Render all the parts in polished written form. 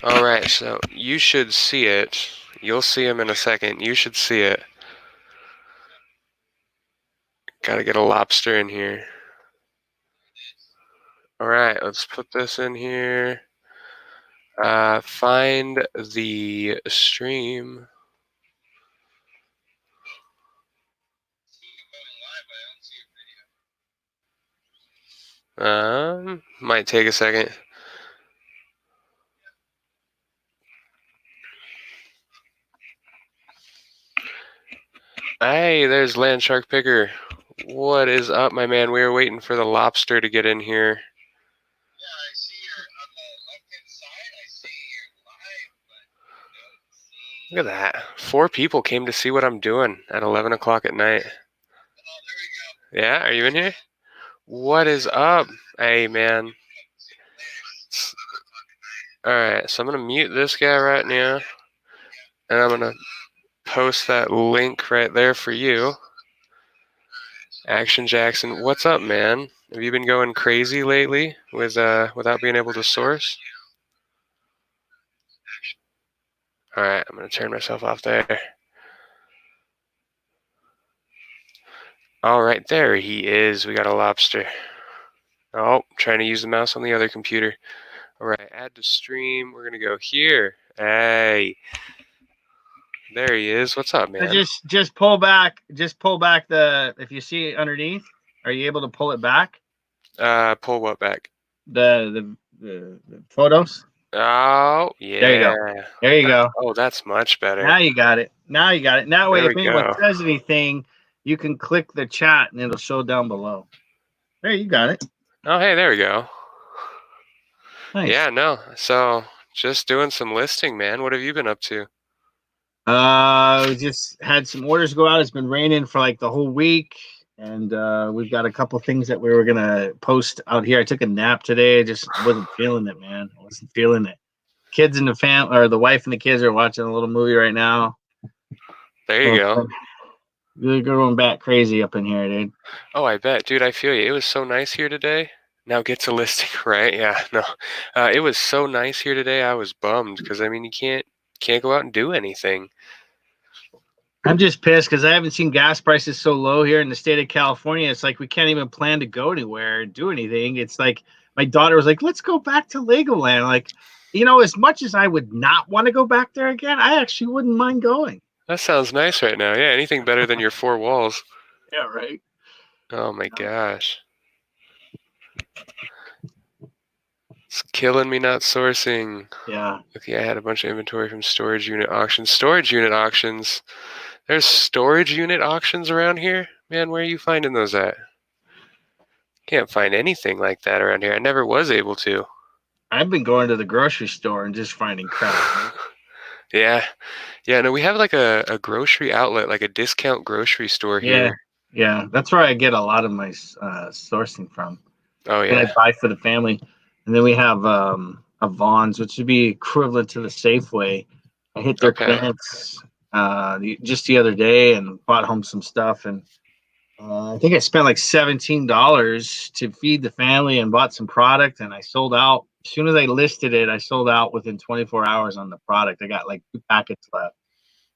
All right, so you should see it. You'll see him in a second. You should see it. Gotta get a lobster in here. All right, let's put this in here. Find the stream. Might take a second. Hey, there's Land Shark Picker. What is up, my man? We were waiting for the lobster to get in here. Yeah, I see you're on the left-hand side. I see you're live, but Look at that. 4 people came to see what I'm doing at 11 o'clock at night. oh, there we go. Yeah, are you in here? What is up? Hey, man. Alright, so I'm going to mute this guy right now. And I'm going to post that link right there for you. Action Jackson, what's up, man? Have you been going crazy lately with without being able to source? Alright, I'm going to turn myself off there. Alright, there he is. We got a lobster. Oh, trying to use the mouse on the other computer. Alright, add to stream. We're going to go here. Hey. There he is. What's up, man? So just pull back. Just pull back the. If you see it underneath, are you able to pull it back? Pull what back? The photos. Oh, yeah. There you go. There you go. Oh, that's much better. Now you got it. Now you got it. That way, There if we anyone go. says anything, you can click the chat and it'll show down below. There, you got it. Oh, hey, there we go. Nice. Yeah, no. So just doing some listing, man. What have you been up to? We just had some orders go out. It's been raining for like the whole week, and we've got a couple things that we were gonna post out here. I took a nap today. I just wasn't feeling it, man. I wasn't feeling it. Kids and the family, or the wife and the kids, are watching a little movie right now. There you go. They're going back crazy up in here, dude. Oh, I bet, dude. I feel you. It was so nice here today. Now get to listing, right? Yeah, no. It was so nice here today. I was bummed because I mean you can't go out and do anything. I'm just pissed because I haven't seen gas prices so low here in the state of California. It's like we can't even plan to go anywhere and do anything. It's like my daughter was like, "Let's go back to Legoland." Like, you know, as much as I would not want to go back there again, I actually wouldn't mind going. That sounds nice right now. Yeah, anything better than your 4 walls. Yeah, right. Oh my gosh. It's killing me not sourcing. Yeah. Okay, I had a bunch of inventory from storage unit auctions. Storage unit auctions. There's storage unit auctions around here? Man, where are you finding those at? Can't find anything like that around here. I never was able to. I've been going to the grocery store and just finding crap. Yeah. Yeah, no, we have like a grocery outlet, like a discount grocery store here. Yeah, that's where I get a lot of my sourcing from. Oh, And I yeah. buy for the family. And then we have a Vons, which would be equivalent to the Safeway. I hit their clearance just the other day and bought home some stuff. And I think I spent like $17 to feed the family and bought some product. And I sold out. As soon as I listed it, I sold out within 24 hours on the product. I got like 2 packets left.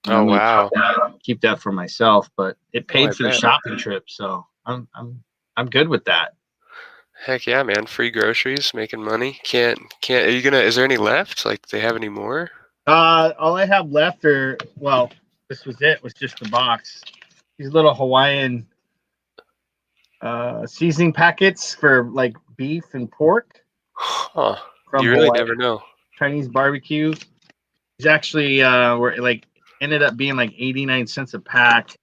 And Oh, wow. Keep that for myself, but it paid for the bet. shopping trip, so I'm good with that. Heck yeah, man. Free groceries, making money. Can't are you gonna is there any left? Like, do they have any more? All I have left this was it, was just the box. These little Hawaiian seasoning packets for like beef and pork. Huh. From You really Hawaii. never know. Chinese barbecue. It's actually were like ended up being like 89 cents a pack.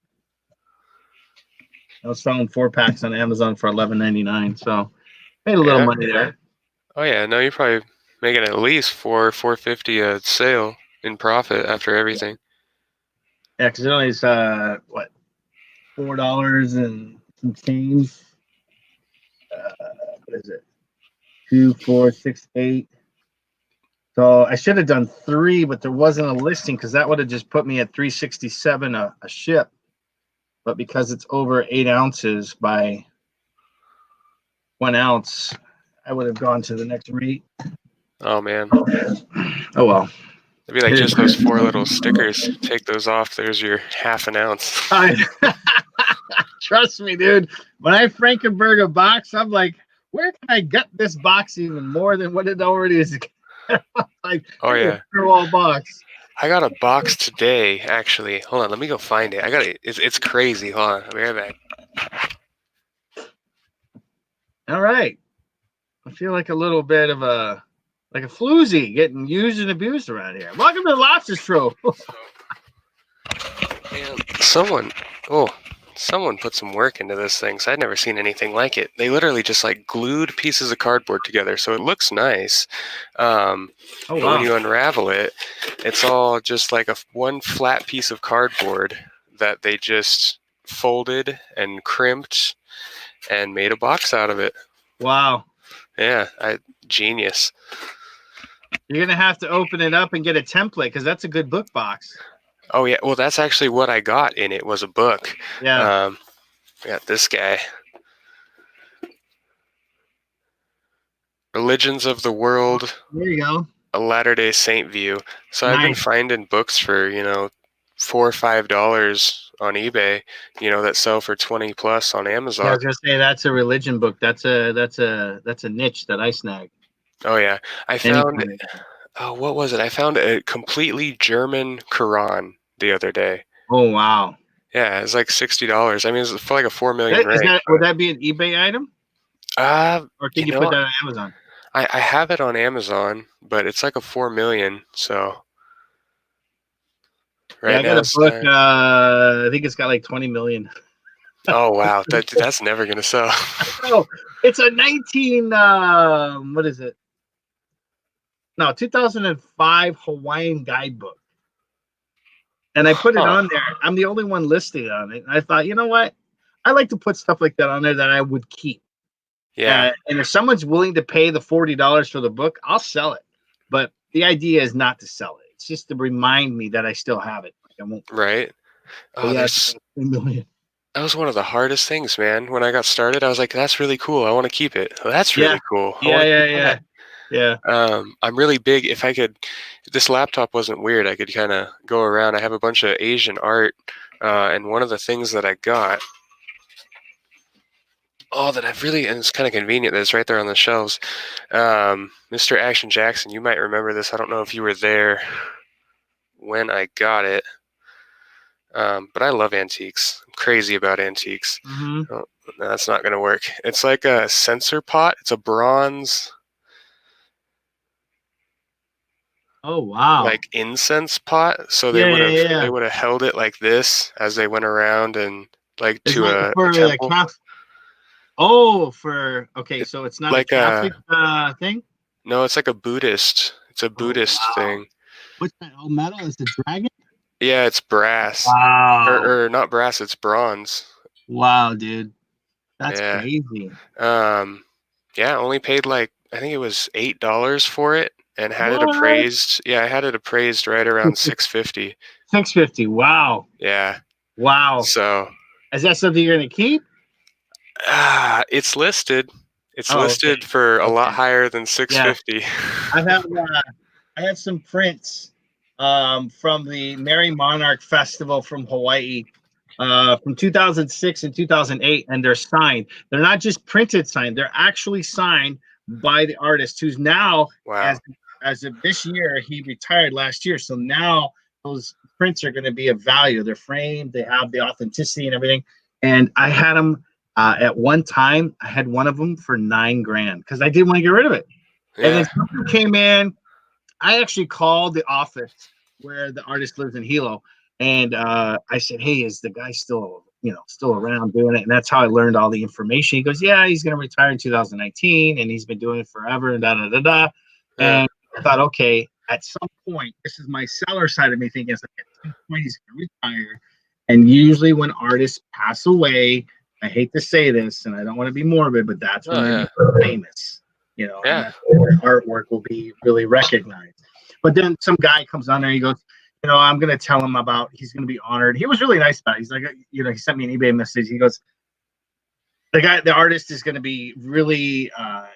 I was selling 4 packs on Amazon for $11.99, so made a little money there. Oh yeah, no, you're probably making at least $4.50 a sale in profit after everything. Yeah, because it only is what, $4 and some change. What is it? 2, 4, 6, 8. So I should have done 3, but there wasn't a listing because that would have just put me at $367 a ship. But because it's over 8 ounces by 1 ounce, I would have gone to the next rate. Oh man. Oh well. It'd be like just those 4 little stickers. Take those off. There's your half an ounce. Trust me, dude. When I Frankenberg a box, I'm like, where can I get this box even more than what it already is? Like, Oh yeah. Wall box. I got a box today, actually. Hold on, let me go find it. I got it. It's crazy. Hold on, I'll be right back. All right. I feel like a little bit of a floozy getting used and abused around here. Welcome to the Lobster Show. Man, someone put some work into this thing. So I'd never seen anything like it. They literally just like glued pieces of cardboard together, so it looks nice. But when you unravel it, it's all just like one flat piece of cardboard that they just folded and crimped and made a box out of it. Wow. Yeah, genius. You're gonna have to open it up and get a template because that's a good book box. Oh yeah, well that's actually what I got in it, was a book. Yeah. I got this guy. Religions of the World. There you go. A Latter-day Saint view. So Nice. I've been finding books for, $4 or $5 on eBay, that sell for 20 plus on Amazon. Yeah, I was gonna say that's a religion book. That's a niche that I snagged. Oh yeah. I found what was it? I found a completely German Quran the other day. Oh wow. Yeah, it's like $60. I mean, it's for like a 4 million rank. Would that be an eBay item? Or can you put that on Amazon? I have it on Amazon, but it's like a 4 million, so I got a book. I think it's got like 20 million. Oh wow, that's never gonna sell. Oh, it's a what is it? No, 2005 Hawaiian guidebook. And I put it on there. I'm the only one listed on it. And I thought, you know what? I like to put stuff like that on there that I would keep. Yeah. And if someone's willing to pay the $40 for the book, I'll sell it. But the idea is not to sell it. It's just to remind me that I still have it. Like I won't. Right. Oh, yeah, $3 million. That was one of the hardest things, man. When I got started, I was like, that's really cool. I want to keep it. Well, that's really cool. Yeah. I'm really big. If this laptop wasn't weird, I could kind of go around. I have a bunch of Asian art. And one of the things that I got, that I've really, and it's kind of convenient that it's right there on the shelves. Mr. Action Jackson, you might remember this. I don't know if you were there when I got it. But I love antiques. I'm crazy about antiques. Mm-hmm. Oh, no, that's not going to work. It's like a censer pot. It's a bronze. Oh wow! Like incense pot. So they would have held it like this as they went around and like to a temple. Okay, so it's not like a Catholic thing. No, it's like a Buddhist. It's a Buddhist thing. What's that? Oh, metal? Is it dragon? Yeah, it's brass. Wow. Or not brass, it's bronze. Wow, dude. That's crazy. Yeah, only paid I think it was $8 for it and had it appraised. Yeah, I had it appraised right around $650. $650. Wow. Yeah. Wow. So is that something you're gonna keep? It's listed. It's listed for a lot higher than $650. Yeah. I have some prints from the Merry Monarch Festival from Hawaii from 2006 and 2008, and they're signed. They're not just printed signed; they're actually signed by the artist, who's now, as of this year, he retired last year. So now those prints are going to be of value. They're framed. They have the authenticity and everything. And I had them at one time. I had one of them for $9,000 because I didn't want to get rid of it. Yeah. And then someone came in. I actually called the office where the artist lives in Hilo, and I said, "Hey, is the guy still around doing it?" And that's how I learned all the information. He goes, "Yeah, he's going to retire in 2019, and he's been doing it forever." And da da da da. Yeah. And I thought, okay, at some point, this is my seller side of me thinking, it's like at some point he's going to retire. And usually, when artists pass away, I hate to say this, and I don't want to be morbid, but that's when they're famous. And that's where artwork will be really recognized. But then some guy comes on there, he goes, I'm going to tell him he's going to be honored. He was really nice about it. He's like, he sent me an eBay message. He goes, the artist is going to be really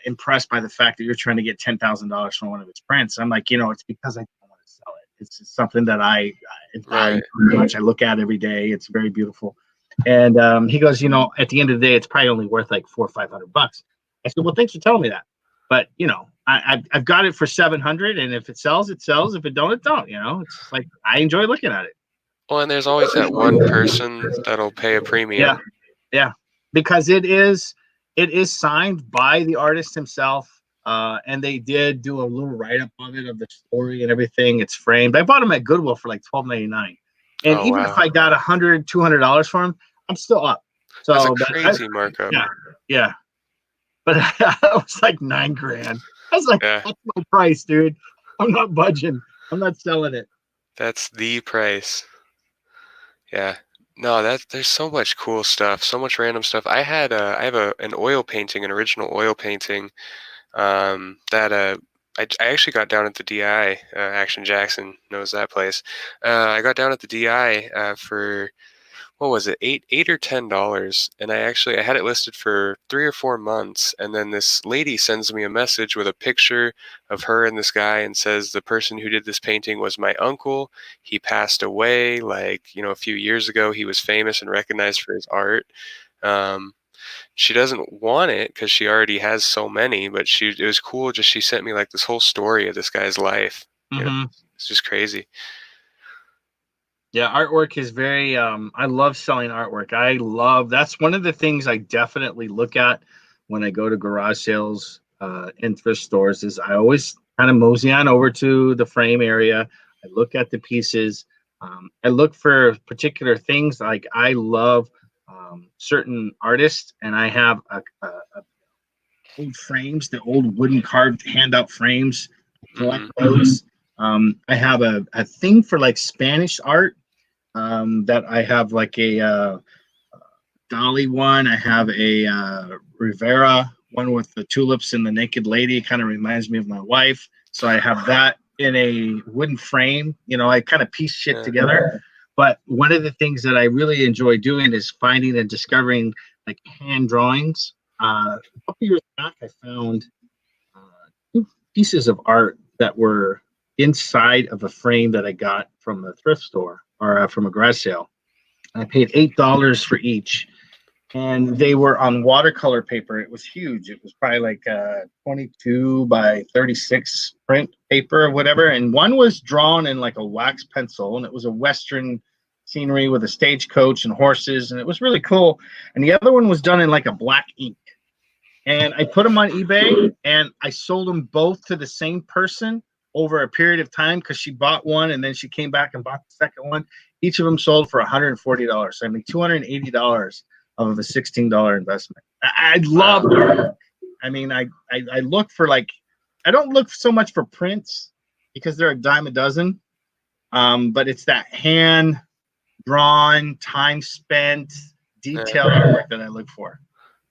impressed by the fact that you're trying to get $10,000 from one of his prints. I'm like, it's because I don't want to sell it. It's just something that I value very much. I look at every day. It's very beautiful. And he goes, at the end of the day, it's probably only worth like $400 or $500. I said, well, thanks for telling me that. But I've got it for $700, and if it sells, it sells. If it don't, it don't. It's like I enjoy looking at it. Well, and there's always that one person that'll pay a premium. Yeah, because it is signed by the artist himself. And they did do a little write-up of it, of the story and everything. It's framed. I bought them at Goodwill for like $12.99. And even if I got $100, $200 for them, I'm still up. So that's a crazy markup. Yeah. But I was like $9,000. I was like, that's my price, dude. I'm not budging. I'm not selling it. That's the price. Yeah. No, there's so much cool stuff, so much random stuff. I have an oil painting, an original oil painting, that I actually got down at the DI. Action Jackson knows that place. I got down at the DI for, what was it, $8 or $10, and I had it listed for 3 or 4 months, and then this lady sends me a message with a picture of her and this guy and says the person who did this painting was my uncle. He passed away a few years ago. He was famous and recognized for his art. She doesn't want it because she already has so many, but it was cool. Just she sent me like this whole story of this guy's life. It's just crazy. Yeah, artwork is very I love selling artwork. That's one of the things I definitely look at when I go to garage sales and thrift stores. Is I always kind of mosey on over to the frame area. I look at the pieces. I look for particular things. Like I love certain artists, and I have old frames, the old wooden carved handout frames. Collect those. I have a thing for like Spanish art that I have like a Dali one. I have a Rivera one with the tulips and the naked lady. Kind of reminds me of my wife. So I have that in a wooden frame. I kind of piece shit together. But one of the things that I really enjoy doing is finding and discovering like hand drawings. A couple years back, I found 2 pieces of art that were inside of a frame that I got from a thrift store or from a garage sale. I paid $8 for each, and they were on watercolor paper. It was huge. It was probably like 22 by 36 print paper or whatever. And one was drawn in like a wax pencil, and it was a Western scenery with a stagecoach and horses, and it was really cool. And the other one was done in like a black ink. And I put them on eBay, and I sold them both to the same person over a period of time because she bought one and then she came back and bought the second one. Each of them sold for $140. So I mean, $280 of a $16 investment. I love it. I mean, I look for I don't look so much for prints because they're a dime a dozen. But it's that hand drawn, time spent, detailed artwork that I look for.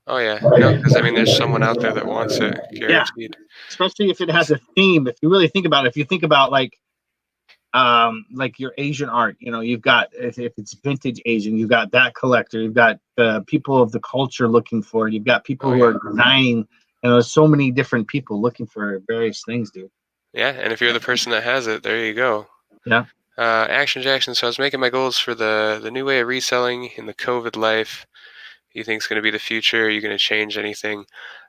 Oh yeah, no, because I mean, there's someone out there that wants it, guaranteed. Yeah. Especially if it has a theme. If you really think about it, if you think about like your Asian art, you've got if it's vintage Asian, you've got that collector, you've got people of the culture looking for it, you've got people who are designing. There's so many different people looking for various things, dude. Yeah, and if you're the person that has it, there you go. Yeah. Action Jackson. So I was making my goals for the new way of reselling in the COVID life. You think is going to be the future? Are you going to change anything?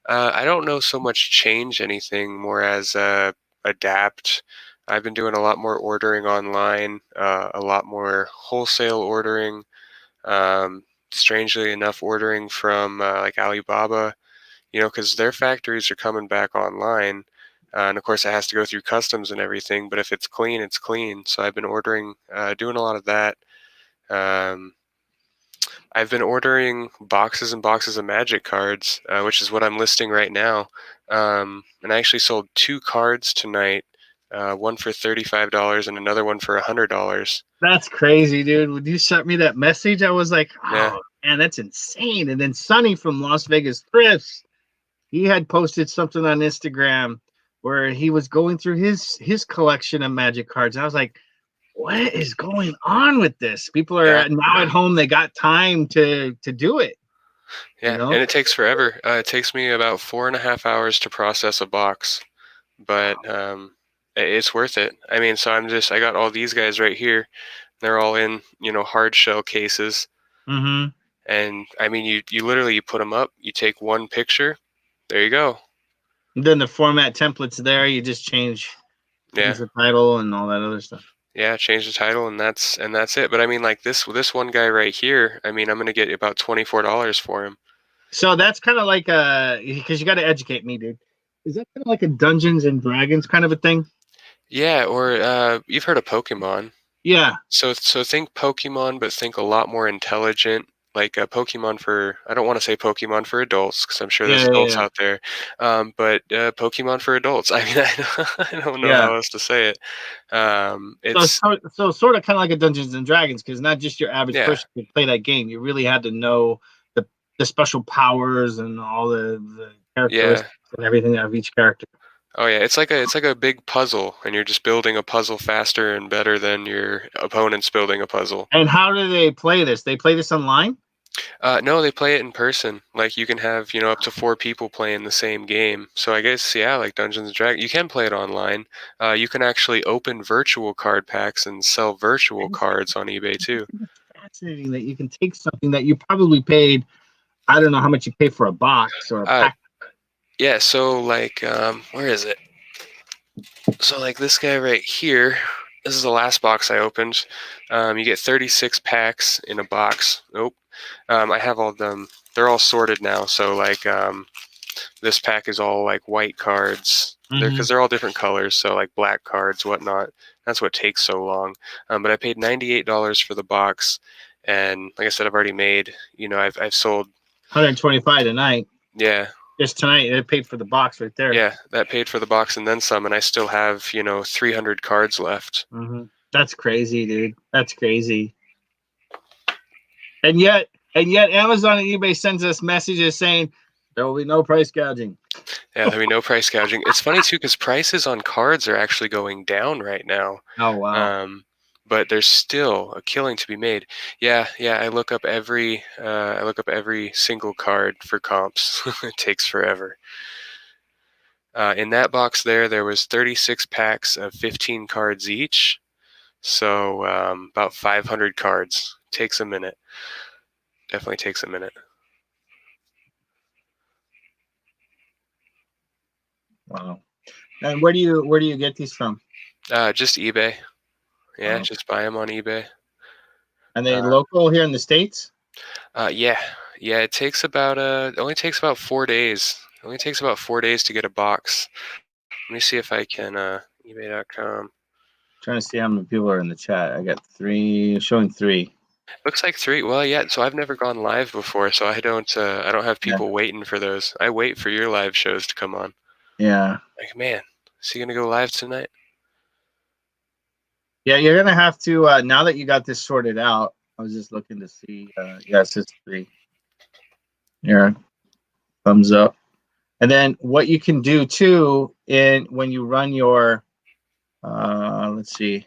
I don't know so much change anything, more as adapt. I've been doing a lot more ordering online, a lot more wholesale ordering. Strangely enough, ordering from like Alibaba, because their factories are coming back online. And of course, it has to go through customs and everything. But if it's clean, it's clean. So I've been ordering, doing a lot of that. I've been ordering boxes and boxes of magic cards, which is what I'm listing right now. And I actually sold 2 cards tonight, one for $35 and another one for $100. That's crazy, dude. When you sent me that message, I was like, oh, man, that's insane. And then Sonny from Las Vegas Thrifts, he had posted something on Instagram where he was going through his collection of magic cards. And I was like, what is going on with this? People are now at home. They got time to do it. You Yeah, know? and it takes forever. It takes me about 4.5 hours to process a box, but it's worth it. I mean, so I got all these guys right here. They're all in, hard shell cases. Mm-hmm. And I mean, you literally you put them up, you take one picture, there you go. Then the format template's there. You just change Yeah, the title and all that other stuff. yeah, change the title and that's it. But I mean, like this one guy right here, I mean, I'm gonna get about $24 for him. So that's kind of like because you got to educate me, dude. Is that kind of like a Dungeons and Dragons kind of a thing? Yeah, or you've heard of Pokemon. Yeah, So think Pokemon, but think a lot more intelligent. Like Pokemon for, I don't want to say Pokemon for adults because I'm sure there's adults yeah. out there, but Pokemon for adults. I mean, I don't know Yeah. how else to say it. So, It's so sort of kind of like a Dungeons and Dragons, because not just your average yeah, person could play that game. You really had to know the special powers and all the yeah. characteristics and everything of each character. Oh yeah, it's like a big puzzle, and you're just building a puzzle faster and better than your opponent's building a puzzle. And how do they play this? They play this online? No, they play it in person. Like you can have, up to 4 people playing the same game. So I guess yeah, like Dungeons and Dragons, you can play it online. You can actually open virtual card packs and sell virtual cards on eBay too. It's fascinating that you can take something that you probably paid. I don't know how much you pay for a box or a Uh, pack. yeah. So like, where is it? So like this guy right here. This is the last box I opened. You get 36 packs in a box. Nope. I have all of them. They're all sorted now. So like, this pack is all like white cards. Because they're all different colors, so like black cards, whatnot. That's what takes so long. But I paid $98 for the box, and like I said, I've already made. I've sold. 125 tonight. Yeah, Just tonight, they paid for the box right there. yeah, that paid for the box and then some, and I still have 300 cards left. That's crazy, dude. That's crazy. And yet, Amazon and eBay sends us messages saying there will be no price gouging. Yeah, there'll be no price gouging. It's funny too because prices on cards are actually going down right now. Oh wow. But there's still a killing to be made. Yeah. I look up every single card for comps. It takes forever. In that box there was 36 packs of 15 cards each. So about 500 cards. Takes a minute. Definitely takes a minute. Wow. And where do you get these from? Just eBay. Yeah, Wow. just buy them on eBay. Are they local here in the States? Yeah. It takes about it only takes about 4 days. It only takes about 4 days to get a box. Let me see if I can eBay.com. Trying to see how many people are in the chat. I got showing 3. Looks like 3. Well, yeah. So I've never gone live before, so I don't have people waiting for those. I wait for your live shows to come on. Yeah. Like, man, is he gonna go live tonight? Yeah, you're gonna have to now that you got this sorted out. I was just looking to see. Yes, it's 3. Yeah, thumbs up. And then what you can do too, when you run your, let's see.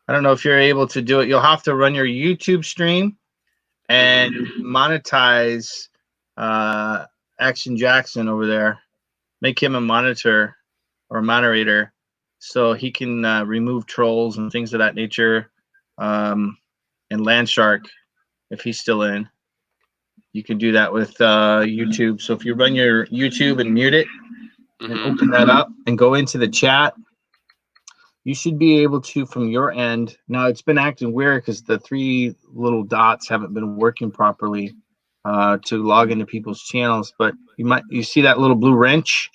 I don't know if you're able to do it. You'll have to run your YouTube stream and monetize Action Jackson over there. Make him a monitor or a moderator so he can remove trolls and things of that nature. And Landshark, if he's still in, you can do that with YouTube. So if you run your YouTube and mute it and open that up and go into the chat, you should be able to, from your end. Now it's been acting weird because the 3 little dots haven't been working properly to log into people's channels, but you see that little blue wrench?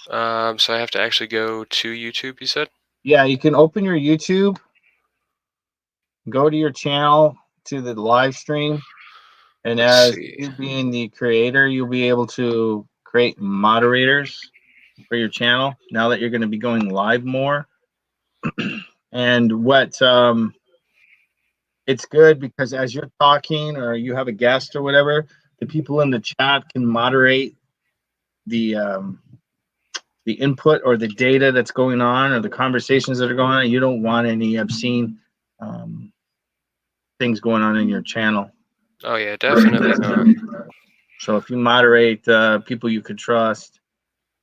So I have to actually go to YouTube, you said? Yeah, you can open your YouTube, go to your channel, to the live stream, and Let's as see. you being the creator, you'll be able to create moderators for your channel now that you're going to be going live more. And what it's good because as you're talking or you have a guest or whatever, the people in the chat can moderate the input or the data that's going on or the conversations that are going on. You don't want any obscene things going on in your channel. Oh yeah, definitely not. So if you moderate people you could trust,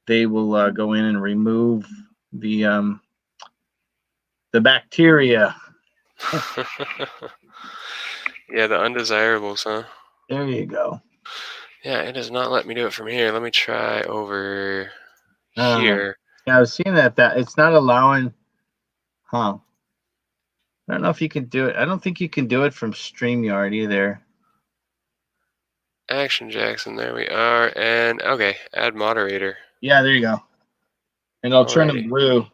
they will go in and remove the bacteria. Yeah, the undesirables, huh? There you go. Yeah, it does not let me do it from here. Let me try over Yeah, here. I was seeing that it's not allowing. Huh. I don't know if you can do it. I don't think you can do it from StreamYard either. Action Jackson, there we are. And okay, add moderator. Yeah, there you go. And I'll turn them Alrighty. blue.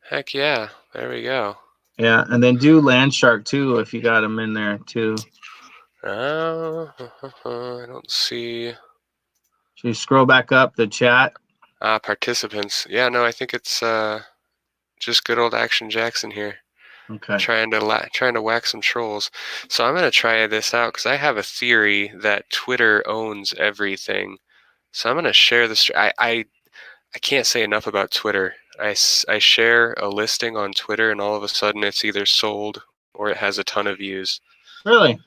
Heck yeah, there we go. Yeah, and then do Landshark too if you got them in there too. I don't see. So you scroll back up the chat. Participants. Yeah, no, I think it's just good old Action Jackson here. Okay. Trying to whack some trolls. So I'm gonna try this out because I have a theory that Twitter owns everything. So I'm gonna share this. I can't say enough about Twitter. I share a listing on Twitter, and all of a sudden it's either sold or it has a ton of views. Really?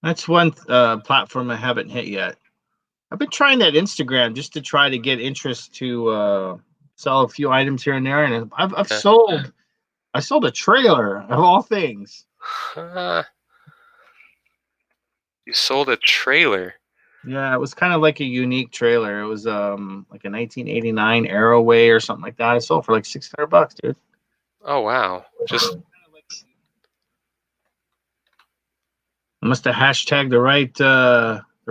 That's one platform I haven't hit yet. I've been trying that Instagram just to try to get interest to sell a few items here and there, and I've sold. I sold a trailer of all things. You sold a trailer. Yeah, it was kind of like a unique trailer. It was like a 1989 Arrowway or something like that. I sold for like $600, dude. Oh wow! Just I must have hashtagged the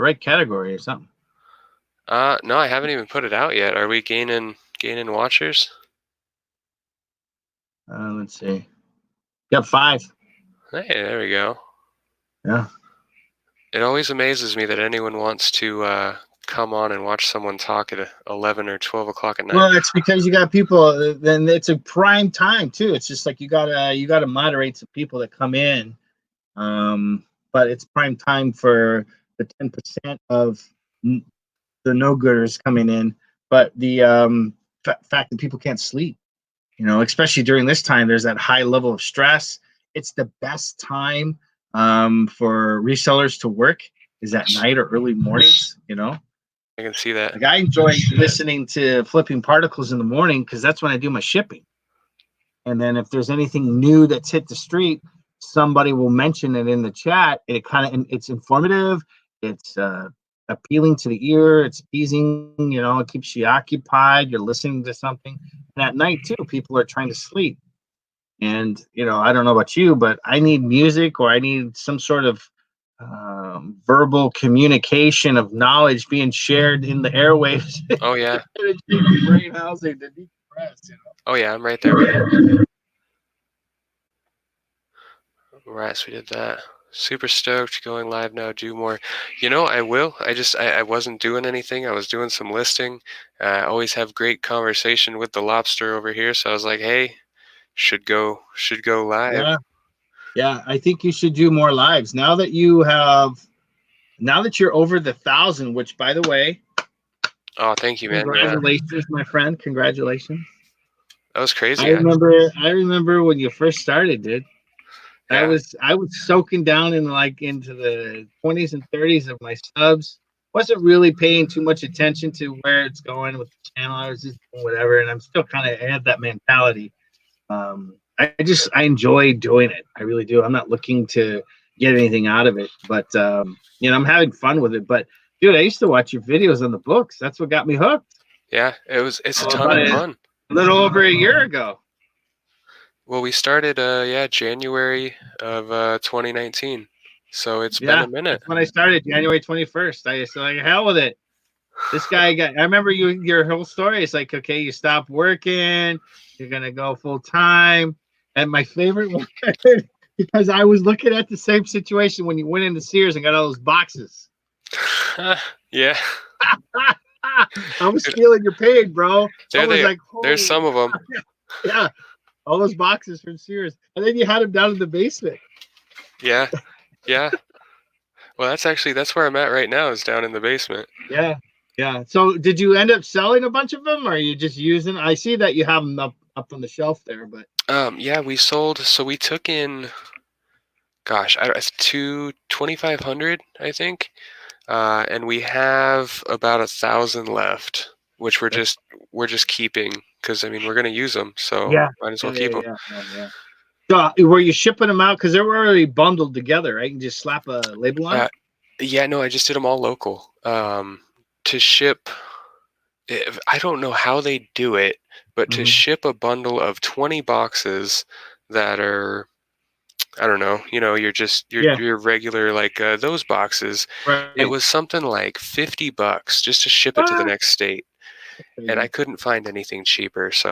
right category or something. no, I haven't even put it out yet. Are we gaining watchers? Let's see. Yep, 5. Hey, there we go. Yeah. It always amazes me that anyone wants to come on and watch someone talk at 11 or 12 o'clock at night. Well, it's because you got people. Then it's a prime time too. It's just like you gotta moderate some people that come in. But it's prime time for the 10% of the no-gooders coming in. But the fact that people can't sleep, especially during this time, there's that high level of stress. It's the best time for resellers to work is at night or early mornings. I can see that. Like I enjoy listening to Flipping Particles in the morning because that's when I do my shipping. And then if there's anything new that's hit the street, somebody will mention it in the chat. It's informative. It's appealing to the ear. It's appeasing. It keeps you occupied. You're listening to something. And at night too, people are trying to sleep. And I don't know about you, but I need music or I need some sort of verbal communication of knowledge being shared in the airwaves. Oh yeah. Brain housing to decompress. Oh yeah, I'm right there with you. Right, so we did that. Super stoked, going live now, do more. I will. I wasn't doing anything. I was doing some listing. I always have great conversation with the Lobster over here, so I was like, hey, should go live. Yeah, I think you should do more lives. Now that you're over the 1,000, which by the way, Oh, thank you, man. Congratulations, Yeah. My friend. Congratulations. That was crazy. I remember when you first started, dude. Yeah. I was soaking down into the 20s and 30s of my subs. Wasn't really paying too much attention to where it's going with the channel. I was just doing whatever, and I'm still kind of had that mentality. I enjoy doing it. I really do. I'm not looking to get anything out of it, but I'm having fun with it. But dude, I used to watch your videos on the books. That's what got me hooked. Yeah, it's a ton of fun. A little over a year ago. Well, we started January of 2019, so it's been a minute. That's when I started, January 21st. I just like hell with it. This guy I remember your whole story. It's like, okay, you stop working, you're gonna go full time. And my favorite one, because I was looking at the same situation when you went into Sears and got all those boxes. Yeah. I was feeling your pain, bro. There's some of them. Yeah. All those boxes from Sears. And then you had them down in the basement. Yeah. Yeah. Well, that's where I'm at right now, is down in the basement. Yeah. Yeah. So did you end up selling a bunch of them, or are you just using? I see that you have them up on the shelf there, but Yeah, we sold. So we took in, gosh, 2,500, I think, and we have about 1,000 left, which we're just keeping because I mean we're gonna use them, so Yeah. might as well Yeah, keep them. yeah, yeah, yeah. So, were you shipping them out because they were already bundled together, right? You can just slap a label on it. Yeah, no, I just did them all local. To ship, I don't know how they do it, but to Mhm. ship a bundle of 20 boxes that are, I don't know, you're just Yeah. your regular like those boxes. It Right. was something like $50 just to ship it to the What? next state. And I Crazy. couldn't find anything cheaper, so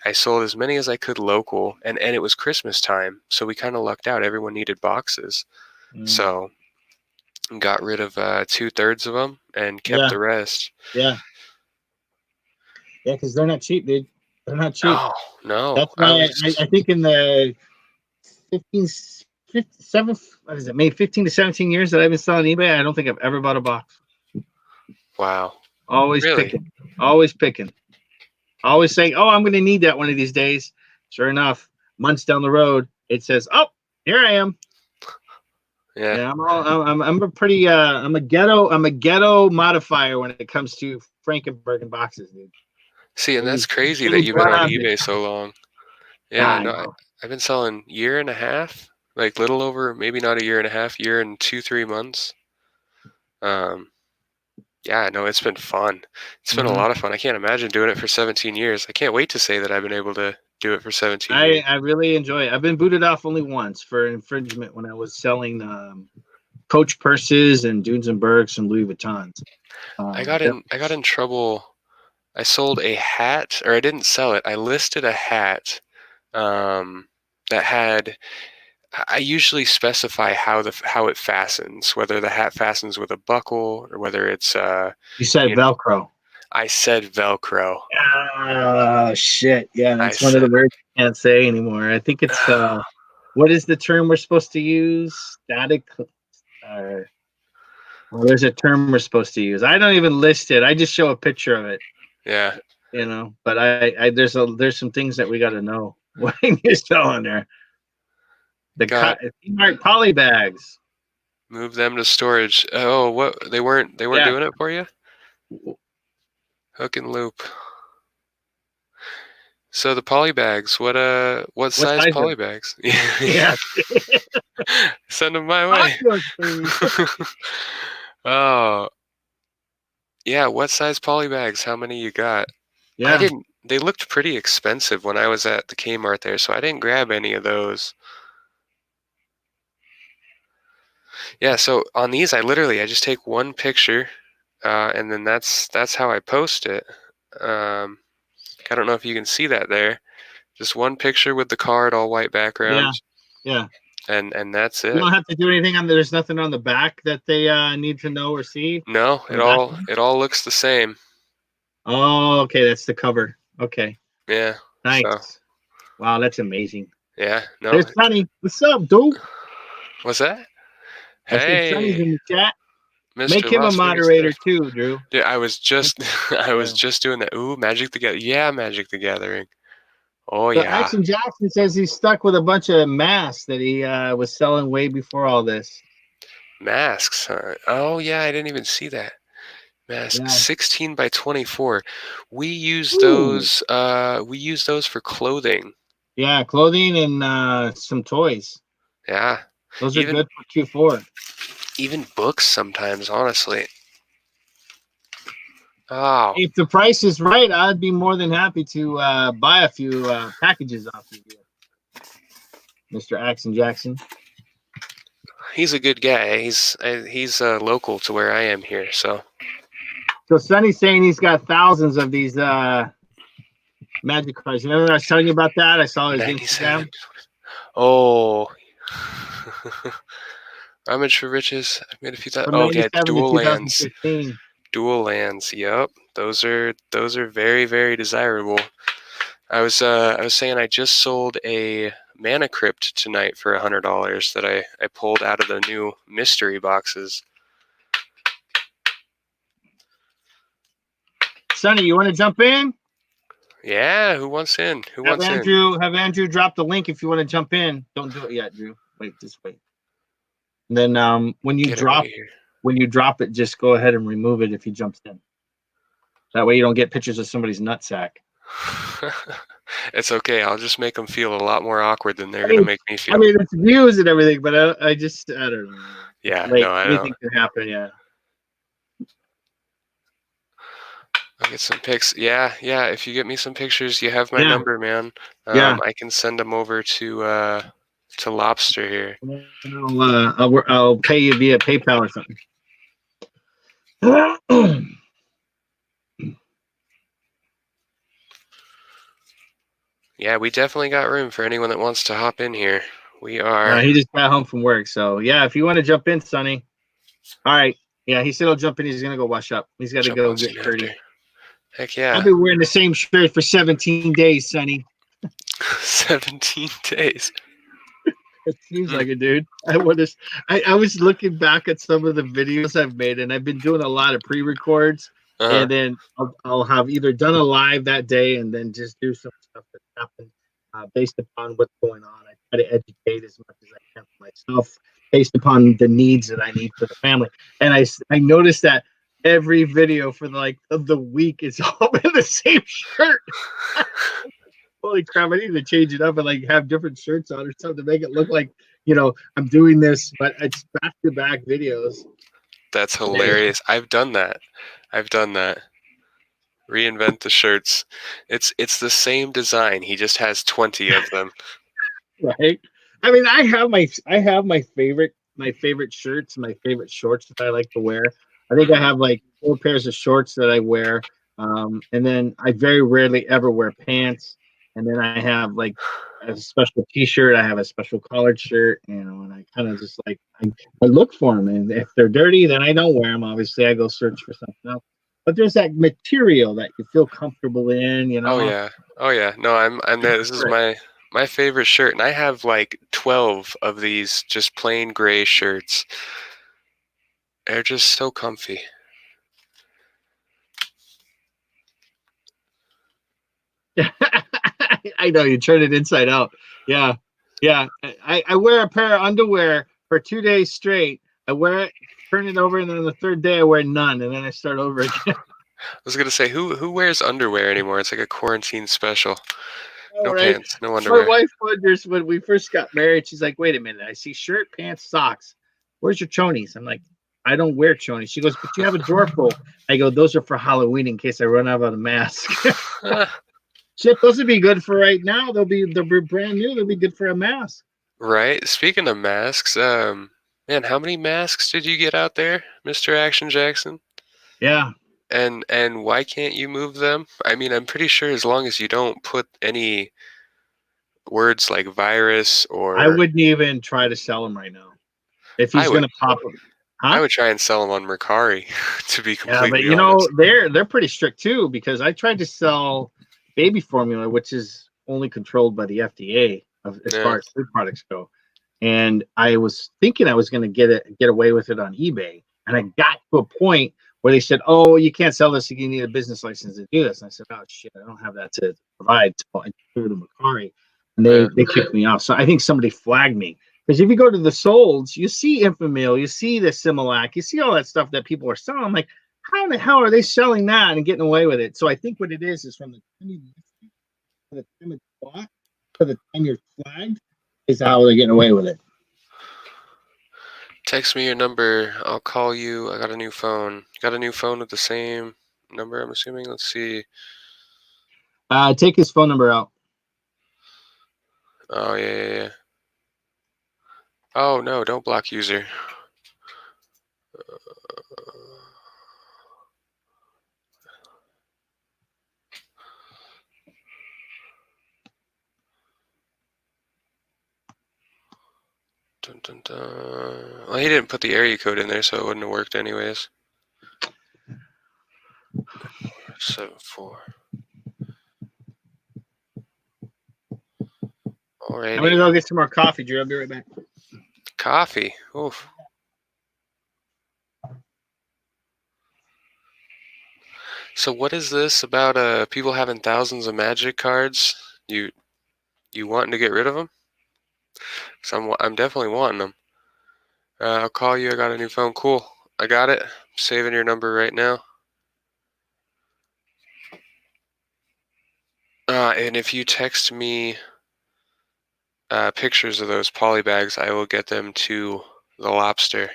I sold as many as I could local, and it was Christmas time, so we kind of lucked out. Everyone needed boxes, Mm. so got rid of 2/3 of them and kept Yeah. the rest. Yeah. Yeah. Because they're not cheap, dude. They're not cheap. Oh no, That's I why was I think in the 15, 57, what is it, maybe 15 to 17 years that I've been selling eBay, I don't think I've ever bought a box. wow, Always really? picking. Always picking. Always saying, oh, I'm going to need that one of these days. Sure enough, months down the road, it says, oh, here I am. Yeah. Yeah, I'm a pretty I'm a ghetto modifier when it comes to Frankenberg boxes, dude. See, and that's Any crazy that any you've been on brand. eBay so long. Yeah, Yeah, I no, know. I've been selling year and a half, like little over, maybe not a year and a half, year and 2, 3 months. Um, yeah, no, it's been fun. It's been a Mhm. lot of fun. I can't imagine doing it for 17 years. I can't wait to say that I've been able to do it for 17 years. I really enjoy it. I've been booted off only once for infringement when I was selling Coach purses and Duesenbergs and Louis Vuittons. I got in trouble. I sold a hat, or I didn't sell it. I listed a hat um, that had. I usually specify how it fastens, whether the hat fastens with a buckle or whether it's You said you know, Velcro. I said Velcro. Oh shit! Yeah, I that's one of the said words you can't say anymore. I think it's what is the term we're supposed to use? Static. Or well, there's a term we're supposed to use. I don't even list it. I just show a picture of it. yeah. But there's some things that we got to know when you're selling there. The Got poly bags. move them to storage. Oh, what they weren't Yeah. doing it for you? Hook and loop. So the poly bags, what What size size are poly they? bags? Yeah. Send them my way. Popular, please. Oh, yeah, what size poly bags? How many you got? I Yeah. didn't They looked pretty expensive when I was at the Kmart there, so I didn't grab any of those. Yeah, so on these I just take one picture, and then that's how I post it. Um, I don't know if you can see that there. Just one picture with the card, all white Yeah. background, Yeah. and that's You it. don't have to do anything on there's nothing on the back that they need to know or see No, on the back. it all looks the same. Oh, okay, that's the cover. Okay. Yeah. So Nice. Wow, that's amazing. yeah, no. There's Sonny. What's up, dude? What's that? I said Sonny's Hey, in the chat. Make Mr. him a Las Vegas moderator Tiff. too, Drew. Dude, I was Make just I was yeah. just doing that. Ooh, Magic the Gathering. Yeah, Magic the Gathering. Oh So yeah. Action Jackson says he's stuck with a bunch of masks that he was selling way before all this. Masks, huh? Oh yeah, I didn't even see that. Mask Yeah. 16 by 24. Ooh. We use those for clothing. Yeah, clothing and some toys. Yeah. Those are Even good for Q4. even books sometimes, honestly. Oh, If the price is right, I'd be more than happy to buy a few packages off of you, Mr. Action Jackson. he's a good guy. He's local to where I am here, so So Sonny's saying he's got thousands of these magic cards. Remember I was telling you about that? I saw his 97. Instagram. Oh. Rummage for riches. I've made a few From Oh yeah, 97 to dual lands. 2015. Dual lands. Yep. Those are very, very desirable. I was saying I just sold a mana crypt tonight for $100 that I pulled out of the new mystery boxes. Sonny, you want to jump in? Yeah, who wants in? Who Have wants in? Andrew drop the link if you want to jump in. Don't do it yet, Drew. Wait, just wait. And then when you Get it drop right here. it, just go ahead and remove it if he jumps in. That way you don't get pictures of somebody's nutsack. It's okay. I'll just make them feel a lot more awkward than they're I gonna mean, make me I feel. mean, it's views and everything, but I don't know. Yeah, Like no, I know. anything can happen. Yeah. I'll get some pics. Yeah. If you get me some pictures, you have my Yeah. number, man. Yeah. I can send them over to Lobster here. And I'll pay you via PayPal or something. Yeah, we definitely got room for anyone that wants to hop in here. We are. He just got home from work, so yeah. If you want to jump in, Sonny. All right. Yeah, he said he'll jump in. He's gonna go wash up. He's got to Jump go on get soon dirty. after. Heck yeah. I've been wearing the same shirt for 17 days, Sonny. 17 days. It seems like it, dude. I was looking back at some of the videos I've made, and I've been doing a lot of pre-records, and then I'll have either done a live that day and then just do some stuff that happened based upon what's going on. I try to educate as much as I can for myself based upon the needs that I need for the family. And I noticed that every video for of the week is all in the same shirt. Holy crap, I need to change it up and have different shirts on or something to make it look like, I'm doing this, but it's back-to-back videos. That's hilarious. I've done that. Reinvent the shirts. It's the same design. He just has 20 of them. Right? I mean, I have my favorite shirts, my favorite shorts that I like to wear. I think I have 4 pairs of shorts that I wear. And then I very rarely ever wear pants. And then I have a special t-shirt. I have a special collared shirt, and I kind of just I look for them. And if they're dirty, then I don't wear them. Obviously, I go search for something else. But there's that material that you feel comfortable in, Oh yeah. No, I'm there. This is my favorite shirt, and I have 12 of these just plain gray shirts. They're just so comfy. I know you turn it inside out. Yeah. I wear a pair of underwear for 2 days straight. I wear it, turn it over, and then the third day I wear none, and then I start over again. I was gonna say, who wears underwear anymore? It's like a quarantine special. No Right? pants, no My underwear. wife wonders when we first got married. She's like, "Wait a minute! I see shirt, pants, socks. Where's your chonies?" I'm like, "I don't wear chonies." She goes, "But you have a drawer full." I go, "Those are for Halloween in case I run out of the mask." Shit, those would be good for right now. They'll be brand new. They'll be good for a mask. Right. Speaking of masks, man, how many masks did you get out there, Mr. Action Jackson? Yeah. And why can't you move them? I mean, I'm pretty sure as long as you don't put any words like virus or I wouldn't even try to sell them right now. If he's going to pop them. I would try and sell them on Mercari, to be Yeah, but completely honest. they're pretty strict too, because I tried to sell baby formula, which is only controlled by the FDA as Yeah. far as food products go. And I was thinking I was going to get away with it on eBay, and I got to a point where they said, "Oh, you can't sell this. You need a business license to do this." And I said, "Oh shit, I don't have that to provide." So I threw to Mercari, and they kicked me off. So I think somebody flagged me. Because if you go to the Solds, you see Infamil, you see the Similac, you see all that stuff that people are selling. I'm like, how the hell are they selling that and getting away with it? So I think what it is from the time you to the time it's bought to the time you're flagged is how they're getting away with it. Text me your number. I'll call you. I got a new phone. Got a new phone with the same number, I'm assuming. Let's see. Take his phone number out. Oh, yeah. Oh, no, don't block user. Dun, dun, dun. Well, he didn't put the area code in there, so it wouldn't have worked anyways. 74. Alrighty. I'm going to go get some more coffee, Drew. I'll be right back. Coffee. Oof. So what is this about people having thousands of magic cards? You wanting to get rid of them? So I'm definitely wanting them. I'll call you. I got a new phone. Cool. I got it. I'm saving your number right now. And if you text me pictures of those poly bags, I will get them to the Lobster.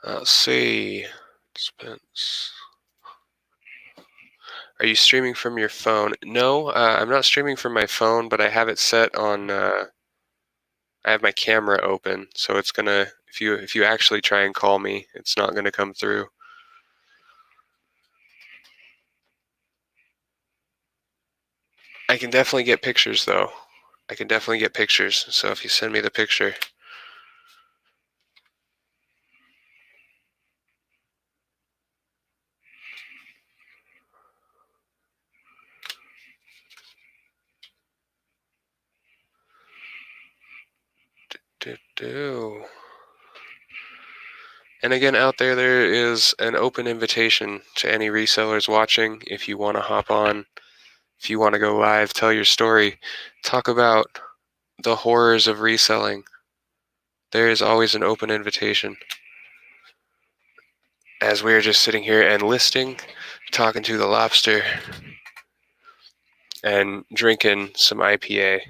Let's see. Dispense. Are you streaming from your phone? No, I'm not streaming from my phone, but I have it set on. I have my camera open, so it's gonna. If you actually try and call me, it's not gonna come through. I can definitely get pictures though. I can definitely get pictures. So if you send me the picture. Do. And again, out there is an open invitation to any resellers watching. If you want to hop on, if you want to go live, tell your story, talk about the horrors of reselling. There is always an open invitation. As we are just sitting here and listing, talking to the Lobster, and drinking some IPA.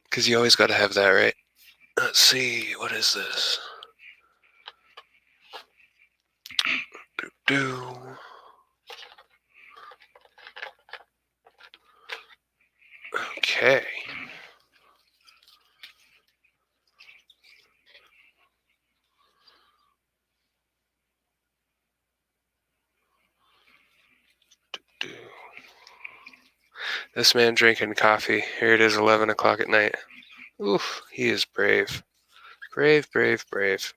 Because you always got to have that, right? Let's see, what is this? Do. Okay. Do. This man drinking coffee. Here it is, 11 o'clock at night. Oof, he is brave. Brave, brave, brave.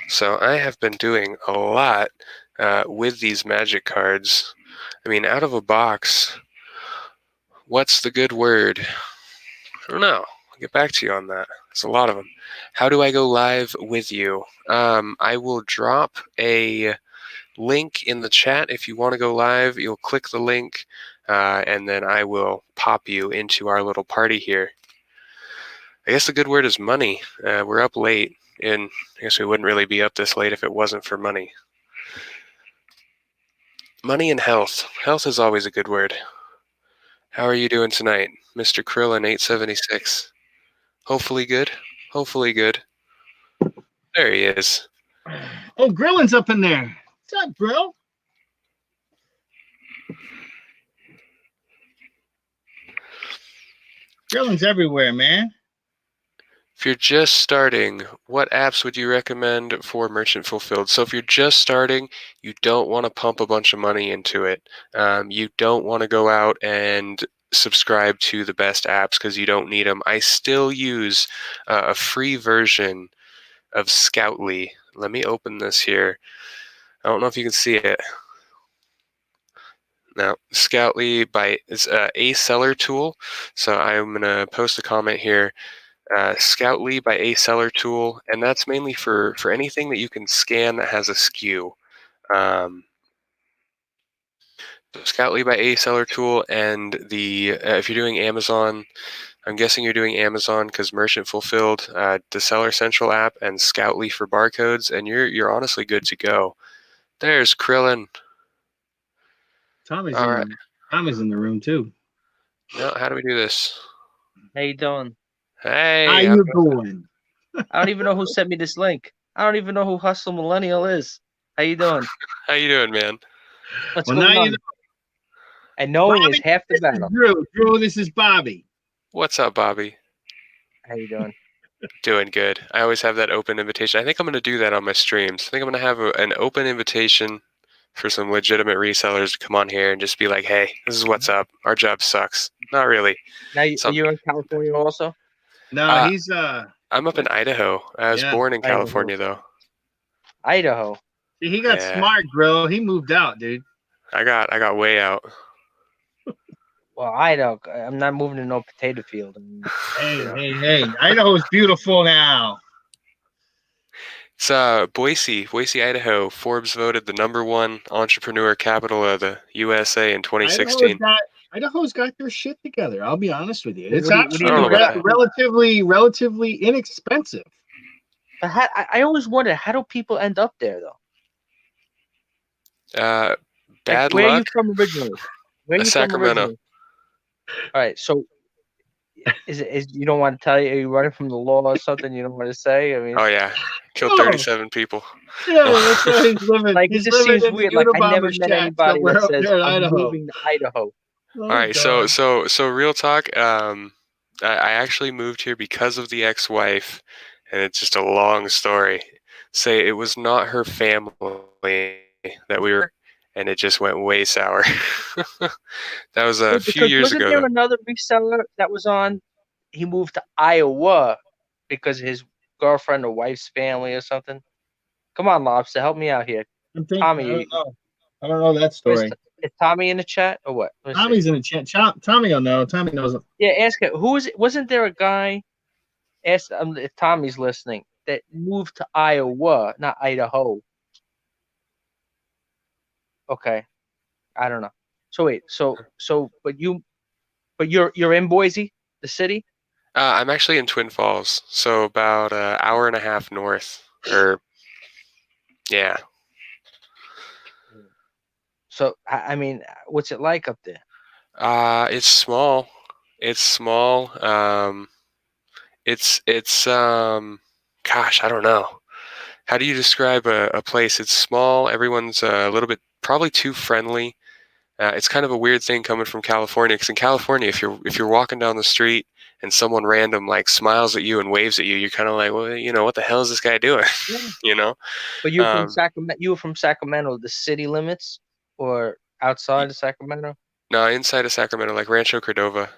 So I have been doing a lot with these magic cards. I mean, out of a box, what's the good word? I don't know. I'll get back to you on that. There's a lot of them. How do I go live with you? I will drop a link in the chat. If you want to go live, you'll click the link, and then I will pop you into our little party here. I guess the good word is money. We're up late, and I guess we wouldn't really be up this late if it wasn't for money. Money and health. Health is always a good word. How are you doing tonight, Mr. Krillin 876? Hopefully good. Hopefully good. There he is. Oh, Grillin's up in there. What's up, Grill? Grillin's everywhere, man. If you're just starting, what apps would you recommend for Merchant Fulfilled? So if you're just starting, you don't want to pump a bunch of money into it. You don't want to go out and subscribe to the best apps because you don't need them. I still use a free version of Scoutly. Let me open this here. I don't know if you can see it. Now, Scoutly is a seller tool. So I'm going to post a comment here. Scoutly by A Seller Tool, and that's mainly for anything that you can scan that has a SKU. Scoutly by A Seller Tool, and if you're doing Amazon, I'm guessing you're doing Amazon because Merchant Fulfilled, the Seller Central app, and Scoutly for barcodes, and you're honestly good to go. There's Krillin. Tommy's All right. Tommy's in the room too. Now, how do we do this? How you doing? Hey, How you doing? I don't even know who sent me this link. I don't even know who Hustle Millennial is. How you doing? How you doing, man? What's Well, going now on? you know. And knowing Bobby, is half the this is battle. Drew. Drew, this is Bobby. What's up, Bobby? How you doing? Doing good. I always have that open invitation. I think I'm going to do that on my streams. I think I'm going to have an open invitation for some legitimate resellers to come on here and just be like, hey, this is what's up. Our job sucks. Not really. Now you're in California also? No, he's I'm up in Idaho. I was born in California, though. Idaho. See, he got smart, bro. He moved out, dude. I got way out. Well, I'm not moving to no potato field. I mean, you know. Hey! Idaho's beautiful now. It's Boise, Idaho. Forbes voted the #1 entrepreneur capital of the USA in 2016. Idaho's got their shit together. I'll be honest with you. It's What do you I don't actually know about that. relatively inexpensive. But I always wonder, how do people end up there though? Like, Bad where are you luck. from originally? Where are you from Sacramento. originally? All right, so is you don't want to tell you? Are you running from the law or something? You don't want to say? I mean, Oh yeah, killed Oh, 37 people. yeah, that's right. He's living. like, it He's just living seems in the weird. Like, I never Unabomber met shack anybody somewhere that up says there in I'm Idaho. moving to Idaho. Oh, All right, God. so real talk. I actually moved here because of the ex-wife, and it's just a long story. Say it was not her family that we were, and it just went way sour. That was a Wait, few because years wasn't ago, there though. another reseller that was on? He moved to Iowa because of his girlfriend or wife's family or something. Come on, Lobster, help me out here. I'm thinking. I Tommy, don't know. I don't know that is, story. is Tommy in the chat or what? Let's see. Tommy's in the chat. Tommy will know. Tommy knows it. Yeah, ask him. Who is it? Wasn't there a guy? Ask if Tommy's listening. That moved to Iowa, not Idaho. Okay, I don't know. So wait, but you're in Boise, the city. I'm actually in Twin Falls, so about an hour and a half north. Or yeah, So I mean, what's it like up there? it's small. It's small. It's gosh, I don't know. How do you describe a place? It's small. Everyone's a little bit probably too friendly. It's kind of a weird thing coming from California, because in California, if you're walking down the street and someone random like smiles at you and waves at you, you're kind of like, well, what the hell is this guy doing? Yeah. you know? But you're from Um, Sacramento. You were from Sacramento, the city limits, or outside of Sacramento? no, inside of Sacramento, like Rancho Cordova.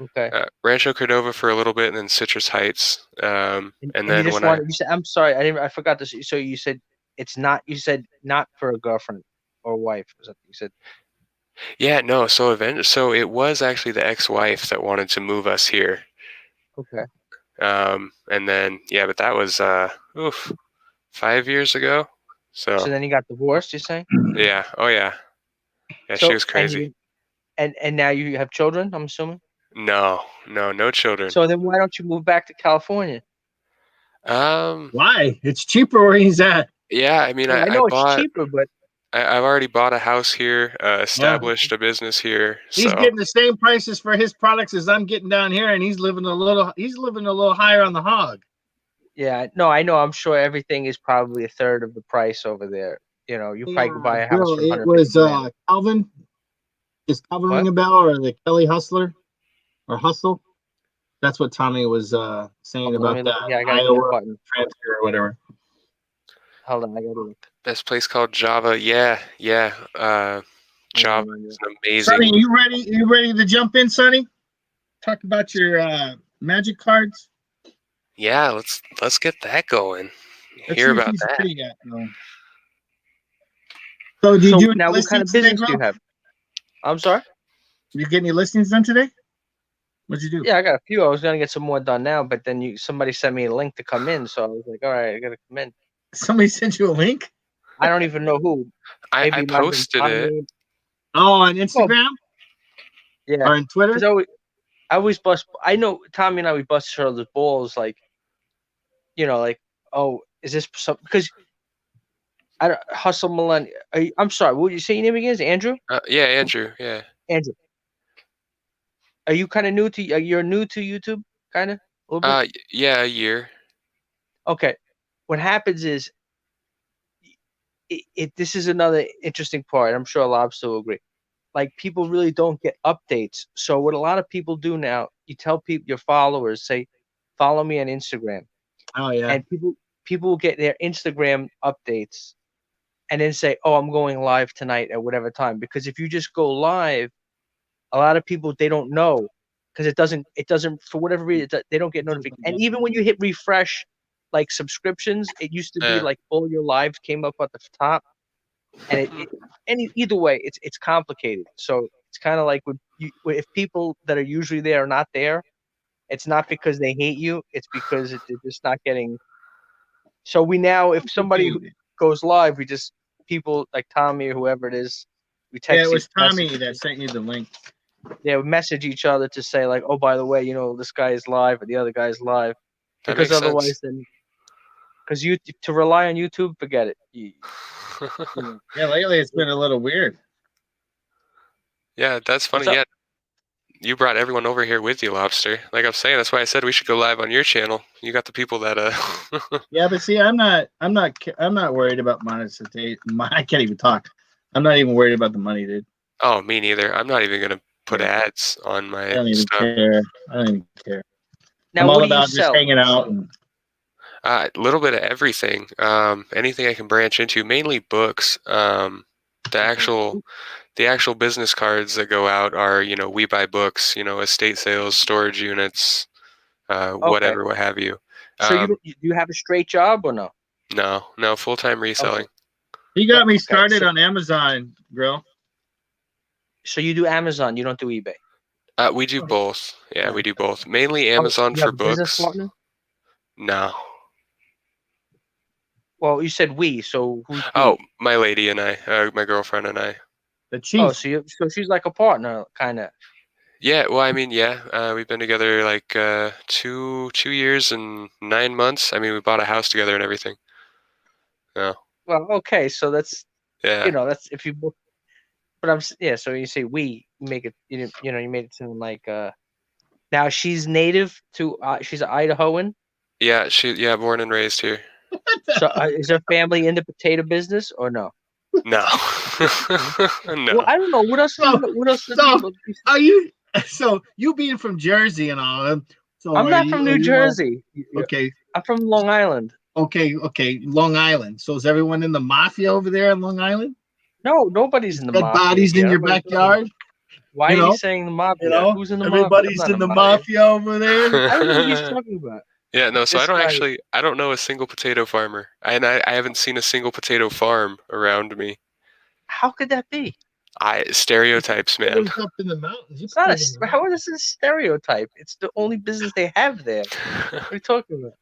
Okay. Rancho Cordova for a little bit, and then Citrus Heights. And And you then just when I wanted. You said, "I'm sorry, I didn't. I forgot this." So you said it's not. You said not for a girlfriend or wife or something. You said yeah, no, so it was actually the ex-wife that wanted to move us here. okay. And then yeah, but that was 5 years ago. So So then you got divorced. You say yeah, oh yeah, she so, was and crazy. you and now you have children. I'm assuming. No children. So then why don't you move back to California? Um, Why? It's cheaper where he's at. yeah, I mean, Well, I I know it's bought, cheaper, but I've already bought a house here, Yeah. established a business here, He's so getting the same prices for his products as I'm getting down here, and he's living a little higher on the hog. yeah, no, I know. I'm sure everything is probably a third of the price over there. You probably could buy a house Bill, for it 150 was grand. Calvin. Does Calvin What? ring a bell, or the Kelly Hustler or Hustle? That's what Tommy was saying Hold on, let me about look. the Yeah, I got a Iowa button. transfer or whatever. Hold on, I got to look. this place called Java, yeah. Java is an Sonny, amazing. you ready? You ready to jump in, Sonny? Talk about your magic cards. Yeah, let's get that going. Let's Hear see if about he's that. ready yet. So, did you do any Now, what kind listings of today, business do bro? you have? I'm sorry. You get any listings done today? What'd you do? Yeah, I got a few. I was gonna get some more done now, but then somebody sent me a link to come in, so I was like, all right, I gotta come in. Somebody sent you a link? I don't even know who. I Maybe it might have been posted it. Tommy. Oh, on Instagram Yeah, or on Twitter? because I always bust. I know Tommy and I, we bust each other's balls, like, like, oh, is this something? Because I don't hustle millennial. I'm sorry. What did you say your name again? Is it Andrew? Yeah, Andrew. Yeah. Andrew. Are you kind of new to? You're new to YouTube, kind of a little bit. Yeah, a year. Okay. What happens is, this is another interesting part. I'm sure Lobster will agree. Like, people really don't get updates. So what a lot of people do now, you tell people, your followers, say, follow me on Instagram, Oh yeah. and people will get their Instagram updates, and then say, oh, I'm going live tonight at whatever time. Because if you just go live, a lot of people, they don't know, because it doesn't for whatever reason they don't get notifications. And even when you hit refresh, like subscriptions, it used to be Yeah. like all your lives came up at the top, and either way, it's complicated. So It's kind of like if people that are usually there are not there, it's not because they hate you. It's because they're just not getting. So we now, if somebody goes live, we just people like Tommy or whoever it is, we Yeah, text. it was Tommy message, that sent you the link. yeah, we message each other to say like, oh, by the way, this guy is live or the other guy is live, That because makes otherwise, sense. then because you to rely on YouTube, forget it. Yeah, lately it's been a little weird. Yeah, that's funny. Yeah, you brought everyone over here with you, Lobster. Like I'm saying, that's why I said we should go live on your channel. You got the people that Yeah, but see, I'm not worried about monetization. I can't even talk. I'm not even worried about the money, dude. Oh, me neither. I'm not even gonna put Yeah. ads on I my don't even stuff. care. I don't even care. Now, I'm all what do you about just sell? hanging out and A little bit of everything. Anything I can branch into, mainly books. The actual business cards that go out are, we buy books, estate sales, storage units, Okay, whatever, what have you. so do you have a straight job or no? No, full-time reselling. Okay. he got me Okay, started on Amazon, bro. So you do Amazon, you don't do eBay. We do both. Yeah, Yeah. we do both. Mainly Oh, Amazon you have for a business books. partner? No. Well, you said we, so who's Oh, we? my lady and I, my girlfriend and I. The Oh, chief. so she's like a partner, kind of. Yeah, well, I mean, yeah, we've been together like 2 years and 9 months. I mean, we bought a house together and everything. Yeah, Well, okay, so that's yeah, that's if you book. But yeah. So you say we make it, you made it seem like now she's native to she's an Idahoan. yeah. Yeah, born and raised here. So is her family in the potato business or no? No, Well, no. I don't know. What else? So, What else do so people? are you? So you being from Jersey and all, so I'm are not from you? Are New you Jersey. okay? I'm from Long Island. Okay. Long Island. So is everyone in the mafia over there in Long Island? No, nobody's in the Dead mafia bodies here. in your What are you talking about? backyard. Why You are you know. saying the mafia? Who's in the mafia? I'm Everybody's not in in the the mafia. mafia over there. I don't know what he's talking about. Yeah, no. So This guy. I don't know a single potato farmer, and I haven't seen a single potato farm around me. How could that be? Stereotypes, It man. was up in the mountains. You It's not live in the a. How mountains. is this a stereotype? It's the only business they have there. What are you talking about?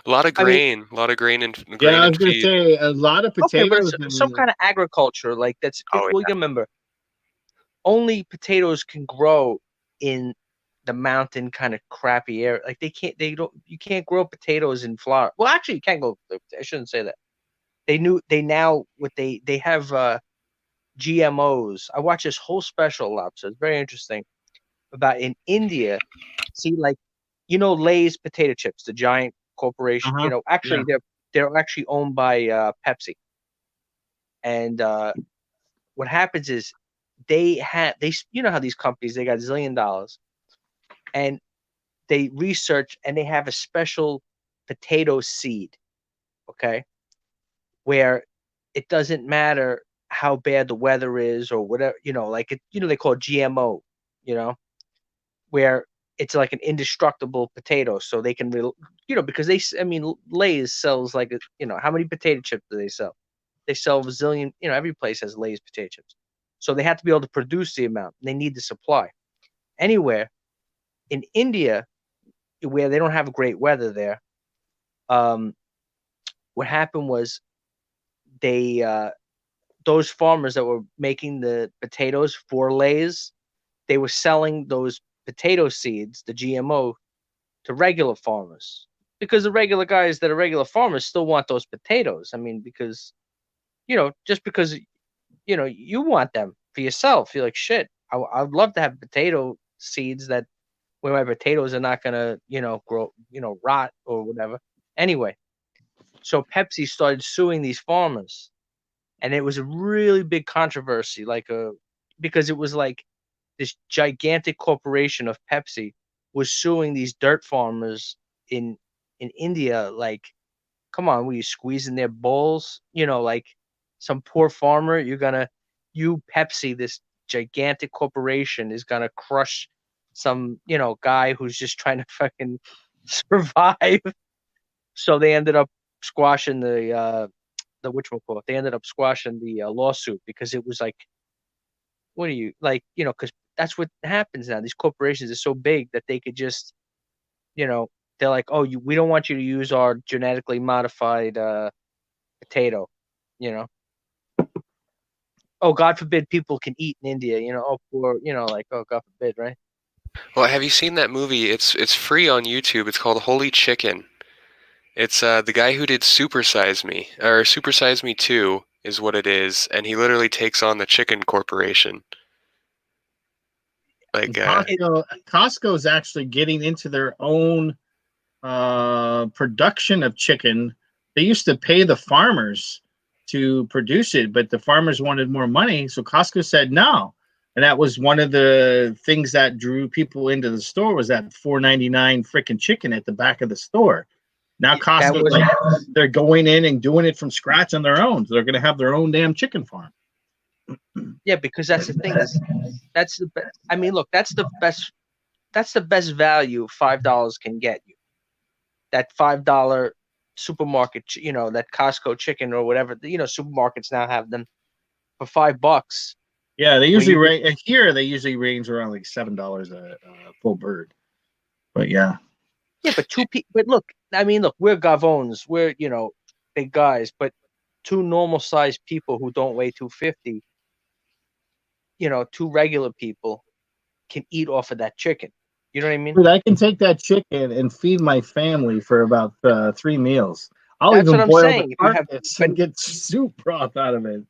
A lot of I mean, grain, a lot of grain and Yeah, I was gonna feed. say a lot of okay, but it's potatoes. some kind of agriculture. Like that's. Oh Well, you gotta remember, only potatoes can grow in the mountain kind of crappy area. Like you can't grow potatoes in Florida. Well, actually, you can go. I shouldn't say that. They have GMOs. I watched this whole special, Lobster. It's very interesting about in India. See, like Lay's potato chips, the giant corporation. Uh-huh. Actually, they're actually owned by Pepsi. And what happens is how these companies, they got $1 zillion, and they research and they have a special potato seed, okay, where it doesn't matter how bad the weather is or whatever, like they call it GMO, where it's like an indestructible potato, so they can because Lay's sells like how many potato chips do they sell? They sell a zillion. Every place has Lay's potato chips, so they have to be able to produce the amount. They need the supply. Anywhere in India, where they don't have great weather there, what happened was they those farmers that were making the potatoes for Lay's, they were selling those potato seeds, the GMO, to regular farmers, because the regular guys that are regular farmers still want those potatoes. I mean, because just because you want them for yourself, you're like, shit, I'd love to have potato seeds that where my potatoes are not gonna grow, rot or whatever. Anyway, so Pepsi started suing these farmers, and it was a really big controversy, because it was like this gigantic corporation of Pepsi was suing these dirt farmers in India. Like, come on, were you squeezing their balls? Like some poor farmer, you Pepsi, this gigantic corporation, is gonna crush some guy who's just trying to fucking survive. So they ended up squashing the whatchamacallit. They ended up squashing the lawsuit because it was like what do you like? Because that's what happens now. These corporations are so big that they could just, they're like, oh, we don't want you to use our genetically modified potato, you know. Oh, God forbid people can eat in India, oh, poor, like, oh, God forbid, right? Well, have you seen that movie? It's free on YouTube. It's called Holy Chicken. It's the guy who did Super Size Me, or Super Size Me 2 is what it is, and he literally takes on the chicken corporation. Like, Costco is actually getting into their own production of chicken. They used to pay the farmers to produce it, but the farmers wanted more money, so Costco said no. And that was one of the things that drew people into the store, was that $4.99 freaking chicken at the back of the store. Now Costco, they're going in and doing it from scratch on their own. So they're going to have their own damn chicken farm. Yeah, because that's the thing. That's the best. I mean, look, that's the best. That's the best value $5 can get you. That $5 supermarket, that Costco chicken or whatever. Supermarkets now have them for $5. Yeah, they usually here. They usually range around like $7 a full bird. But yeah. Yeah, but but look, I mean, look, we're gavones, we're big guys, but two normal sized people who don't weigh 250, two regular people can eat off of that chicken. You know what I mean? Dude, I can take that chicken and feed my family for about 3 meals. That's even what I'm boil saying. the carcass and get soup broth out of it.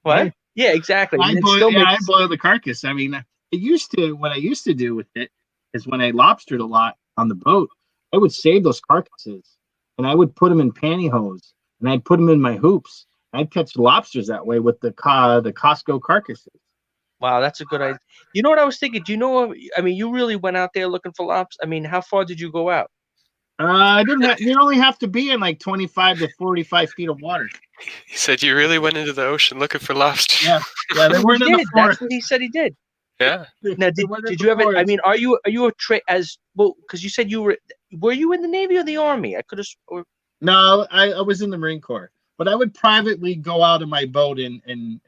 What? Yeah, exactly. I boil the carcass. I mean, what I used to do with it is when I lobstered a lot on the boat, I would save those carcasses and I would put them in pantyhose and I'd put them in my hoops. I'd catch lobsters that way with the Costco carcasses. Wow, that's a good idea. You know what I was thinking? Do you know? I mean, you really went out there looking for lobster. I mean, how far did you go out? I didn't. You only have to be in like 25 to 45 feet of water. He said you really went into the ocean looking for lobsters. Yeah, they weren't in the forest. That's what he said he did. Yeah. Now, did you ever? I mean, are you a because you said you were you in the Navy or the Army? I could have. No, I was in the Marine Corps, but I would privately go out in my boat and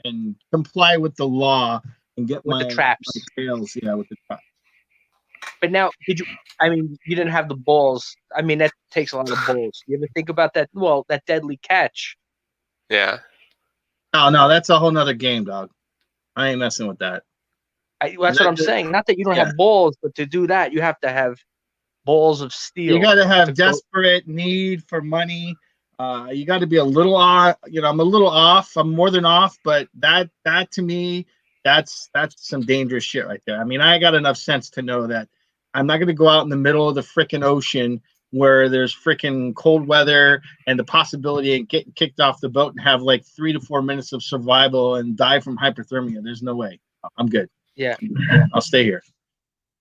comply with the law and get with the traps. My tails, yeah, with the traps. But now, I mean, you didn't have the balls. I mean, that takes a lot of balls. You ever think about that? Well, that deadly catch. Yeah. Oh no, that's a whole nother game, dog. I ain't messing with that. That's what I'm saying. Not that you don't have balls, but to do that, you have to have balls of steel. You got to have desperate need for money. You got to be a little off. I'm a little off. I'm more than off, but that to me, that's some dangerous shit right there. I mean, I got enough sense to know that I'm not going to go out in the middle of the freaking ocean where there's freaking cold weather and the possibility of getting kicked off the boat and have like 3 to 4 minutes of survival and die from hypothermia. There's no way. I'm good. Yeah. I'll stay here.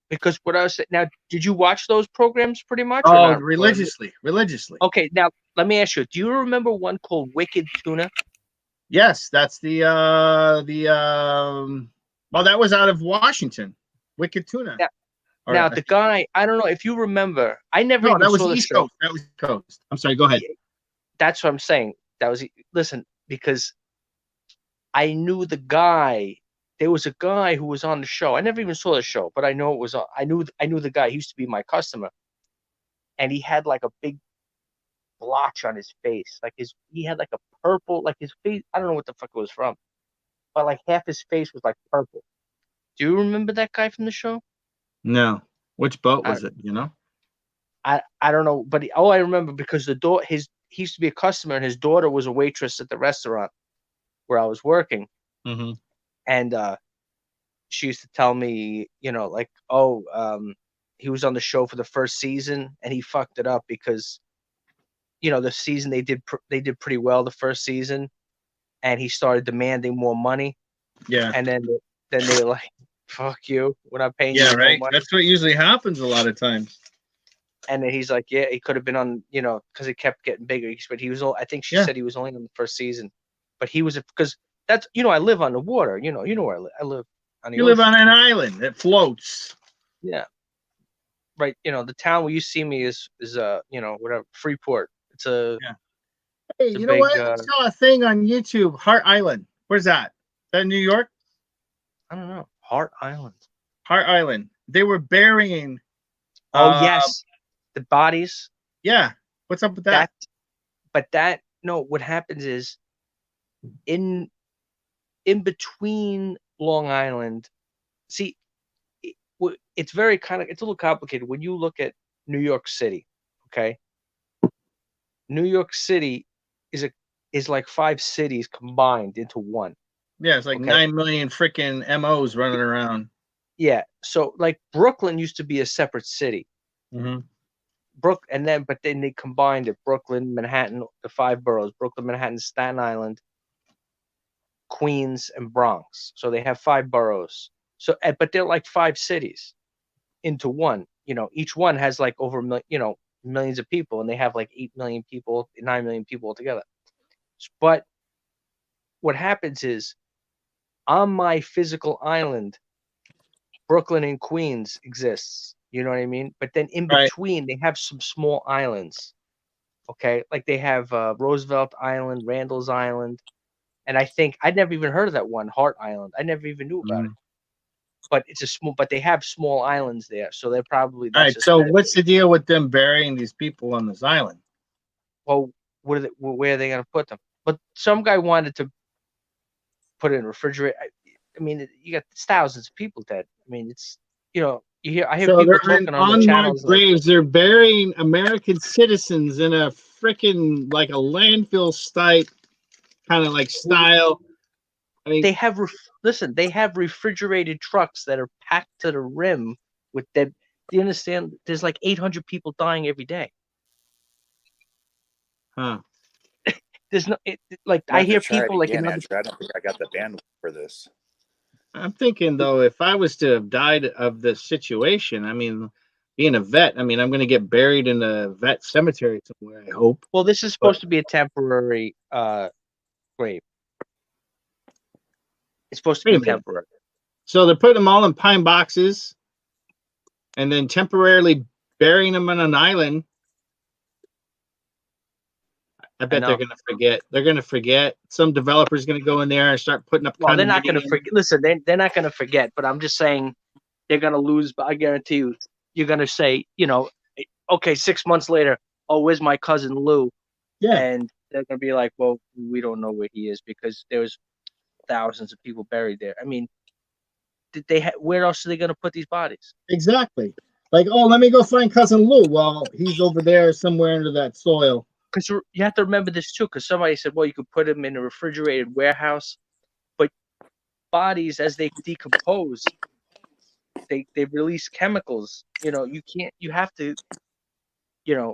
Because what I was saying, now, did you watch those programs pretty much? Oh, or not? Religiously. Okay, now let me ask you: do you remember one called Wicked Tuna? Yes, that's well, that was out of Washington. Wicked Tuna. Now the guy, I don't know if you remember. I never. No, that was East Coast. That was Coast. I'm sorry. Go ahead. That's what I'm saying. Listen, because I knew the guy. There was a guy who was on the show. I never even saw the show, but I know it was. I knew the guy. He used to be my customer, and he had like a big blotch on his face. He had like a purple, like his face. I don't know what the fuck it was from, but like half his face was like purple. Do you remember that guy from the show? No. Which boat was it? You know. I don't know, but I remember because he used to be a customer, and his daughter was a waitress at the restaurant where I was working. Mm-hmm. And she used to tell me, he was on the show for the first season and he fucked it up because, the season they did pretty well the first season, and he started demanding more money. Yeah. And then they were like, "Fuck you, we're not paying you." Yeah, right. Money. That's what usually happens a lot of times. And then he's like, "Yeah, he could have been on, because it kept getting bigger." But he was. I think she said he was only on the first season, but he was because. That's I live on the water. You know where I live. I live on the ocean. Live on an island that floats. Yeah. Right. The town where you see me is whatever, Freeport. It's a. Yeah. Hey, you know what? I saw a thing on YouTube. Hart Island. Where's that? Is that in New York? I don't know. Hart Island. Hart Island. They were burying. Oh yes, the bodies. Yeah. What's up with that? No. What happens is in between Long Island. See, it's very it's a little complicated when you look at New York City. Okay, New York City is like 5 cities combined into one. Yeah, it's like 9 million freaking MOs running around. Yeah, so like Brooklyn used to be a separate city. Mm-hmm. But then they combined it. Brooklyn, Manhattan, the 5 boroughs: Brooklyn, Manhattan, Staten Island, Queens, and Bronx. So they have 5 boroughs. So, but they're like 5 cities into one. Each one has like over millions of people, and they have like 8 million people, 9 million people altogether. But what happens is, on my physical island, Brooklyn and Queens exists. You know what I mean? But then in between, they have some small islands. Okay, like they have Roosevelt Island, Randall's Island, and I think I'd never even heard of that one, Hart Island. I never even knew about it. But but they have small islands there, so they're probably. All right. So what's the deal with them burying these people on this island? Well, where are they going to put them? But some guy wanted to put it in a refrigerator. I mean, you got thousands of people dead. I mean, it's I hear people talking on the channels. Graves, they're burying American citizens in a freaking like a landfill site kind of like style. I mean, they have they have refrigerated trucks that are packed to the rim with dead. Do you understand? There's like 800 people dying every day. Huh. There's no I hear people like I don't think I got the bandwidth for this. I'm thinking though, if I was to have died of this situation, I mean, being a vet, I mean, I'm going to get buried in a vet cemetery somewhere, I hope. Well, this is supposed to be a temporary grave. It's supposed to be temporary. So they're putting them all in pine boxes and then temporarily burying them on an island. I bet they're going to forget. They're going to forget. Some developer's going to go in there and start putting up. Well, they're not going to forget. Listen, they're not going to forget. But I'm just saying, they're going to lose. But I guarantee you, you're going to say, okay, 6 months later, oh, where's my cousin Lou? Yeah. And they're going to be like, well, we don't know where he is because there was thousands of people buried there. I mean, where else are they going to put these bodies? Exactly. Like, oh, let me go find cousin Lou. Well, he's over there somewhere under that soil. Because you have to remember this too, because somebody said, well, you could put them in a refrigerated warehouse, but bodies, as they decompose, they release chemicals. You can't. You have to. You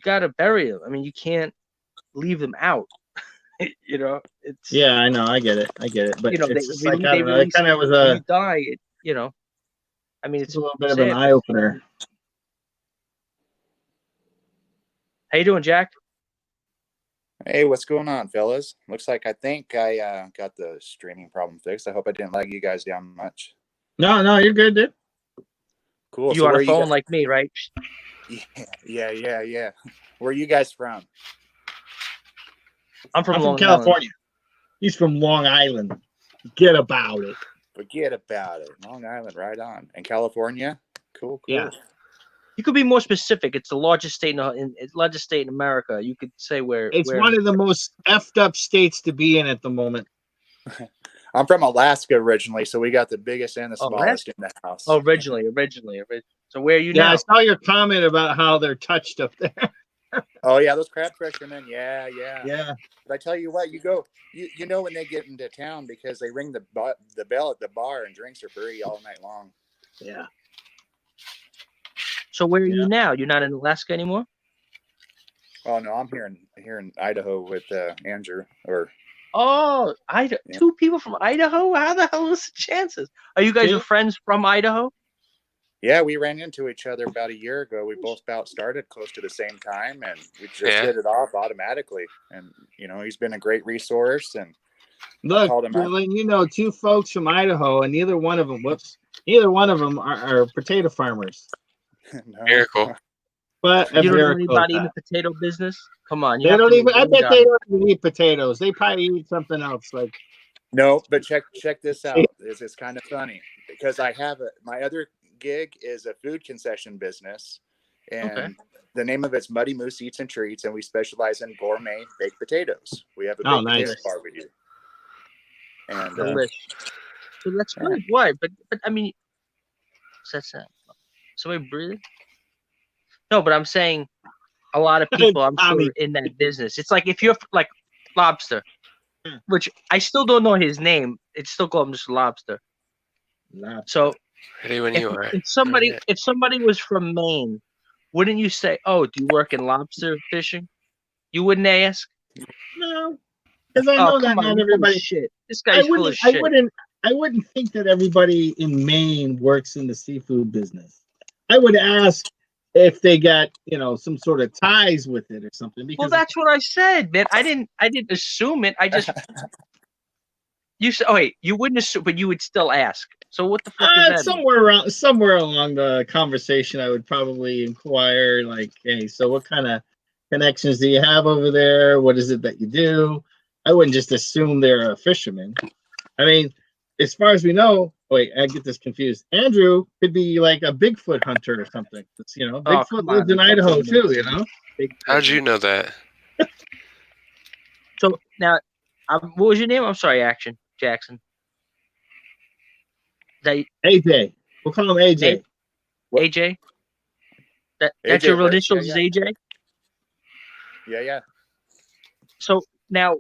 got to bury them. I mean, you can't leave them out. It's. Yeah, I know. I get it. But it's just like, I don't know. It kind of was you die. I mean, it's a little bit of an eye opener. How you doing, Jack? Hey, what's going on, fellas? I think I got the streaming problem fixed. I hope I didn't lag you guys down much. No, you're good, dude. Cool. You on a phone like me, right? Yeah. Where are you guys from? I'm from California. Island. He's from Long Island. Forget about it. Long Island, right on. And California? Cool. Yeah. You could be more specific. It's the largest state in America. You could say where. It's one of the most effed up states to be in at the moment. I'm from Alaska originally, so we got the biggest and the smallest in the house. Oh, originally. So where are you now? Yeah, I saw your comment about how they're touched up there. Oh yeah, those crab fishermen. Yeah. But I tell you what, you go. You know when they get into town because they ring the bell at the bar and drinks are free all night long. Yeah. So where are you now? You're not in Alaska anymore? Oh no, I'm here in Idaho with Andrew. Idaho. Yeah. 2 people from Idaho? How the hell is the chances? Are you guys friends from Idaho? Yeah, we ran into each other about a year ago. We both about started close to the same time, and we just hit it off automatically. And he's been a great resource. And look, Julian, 2 folks from Idaho, and neither one of them are potato farmers. No. Miracle. But you don't know anybody in the potato business? Come on, they don't even. I bet they don't even eat potatoes. They probably eat something else. Like No, but check this out. It's kind of funny because I have my other gig is a food concession business, and the name of it's Muddy Moose Eats and Treats, and we specialize in gourmet baked potatoes. We have a baked potato bar we do. And Delicious. So that's good. Why? But I mean, what's that? Somebody breathing? No, but I'm saying a lot of people, I'm sure, in that business. It's like if you're like Lobster, which I still don't know his name. It's still called Mr. Lobster. So Ready when you are. if somebody was from Maine, wouldn't you say, "Oh, do you work in lobster fishing?" You wouldn't ask. No, because I know that not everybody. Shit. This guy's full of shit. I wouldn't think that everybody in Maine works in the seafood business. I would ask if they got, some sort of ties with it or something. Because well, that's what I said, man. I didn't assume it. I just you said, oh wait, you wouldn't assume, but you would still ask. So what the fuck is that? Somewhere along the conversation, I would probably inquire, like, hey, so what kind of connections do you have over there? What is it that you do? I wouldn't just assume they're a fisherman. I mean, as far as we know, wait, I get this confused. Andrew could be like a Bigfoot hunter or something. Bigfoot lives in Idaho too, How'd you know that? So now, what was your name? I'm sorry, Jackson. AJ. We'll call him AJ. AJ? That's your initials is AJ? Yeah. So now,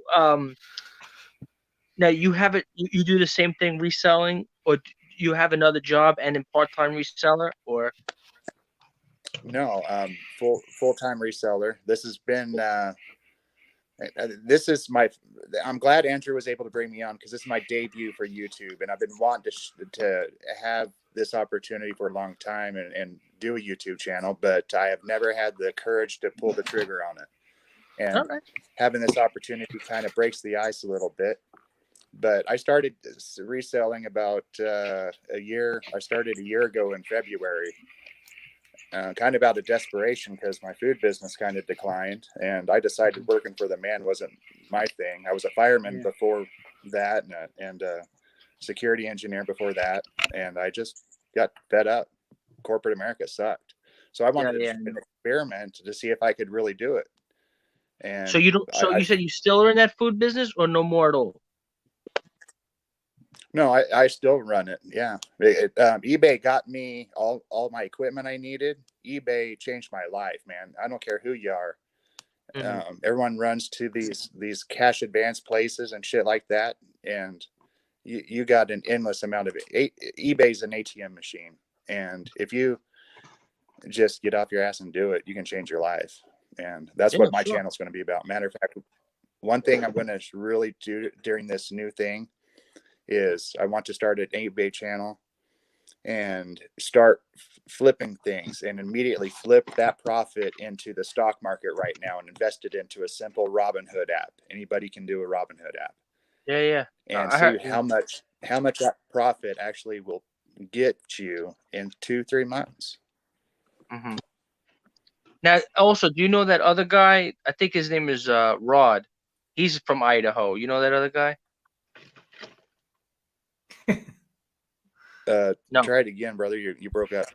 you have it. You do the same thing reselling, or do you have another job and in part-time reseller, or? No, full-time reseller. This has been. I'm glad Andrew was able to bring me on because this is my debut for YouTube, and I've been wanting to have this opportunity for a long time and do a YouTube channel, but I have never had the courage to pull the trigger on it. And having this opportunity kind of breaks the ice a little bit. But I started reselling about a year. I started a year ago in February. Kind of out of desperation because my food business kind of declined, and I decided working for the man wasn't my thing. I was a fireman before that, and a security engineer before that, and I just got fed up. Corporate America sucked, so I wanted to experiment to see if I could really do it. And so you don't. So you said you still are in that food business, or no more at all? No, I still run it. Yeah. eBay got me all my equipment I needed. eBay changed my life, man. I don't care who you are. Everyone runs to these cash advance places and shit like that. And you got an endless amount of it. eBay's an ATM machine. And if you just get off your ass and do it, you can change your life. And that's what my channel is going to be about. Matter of fact, one thing I'm going to really do during this new thing is I want to start an eBay channel and start flipping things and immediately flip that profit into the stock market right now and invest it into a simple Robinhood app. Anybody can do a Robinhood app. Yeah. And see how much that profit actually will get you in 2-3 months. Mm-hmm. Now, also, do you know that other guy? I think his name is Rod. He's from Idaho. You know that other guy? No. Try it again, brother. You broke up.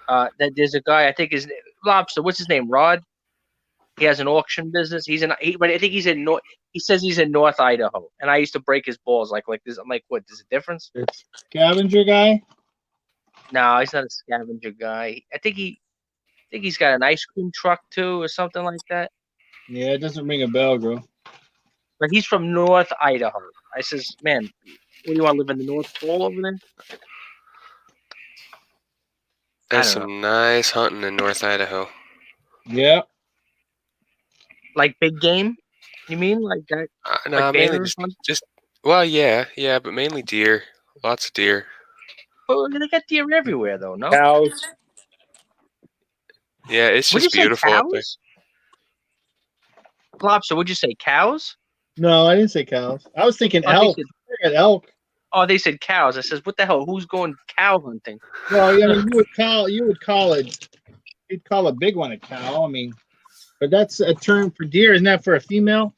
That there's a guy. I think his Lobster. What's his name? Rod. He has an auction business. But I think he's in North. He says he's in North Idaho, and I used to break his balls like this. I'm like, what? There's a difference? It's scavenger guy. No, he's not a scavenger guy. I think he's got an ice cream truck too, or something like that. Yeah, it doesn't ring a bell, bro. But he's from North Idaho. I says, man, what do you want to live in the North Pole over there? There's some nice hunting in North Idaho. Yeah. Like big game? You mean like that? No, like mainly just well, yeah, but mainly deer. Lots of deer. Well, they got deer everywhere, though. No cows. Yeah, it's just beautiful up there. Lobster, would you say cows? No, I didn't say cows. I was thinking elk. Elk. Oh, they said cows. I says, what the hell? Who's going cow hunting? Well, I mean, you'd call a big one a cow. I mean, but that's a term for deer. Isn't that for a female?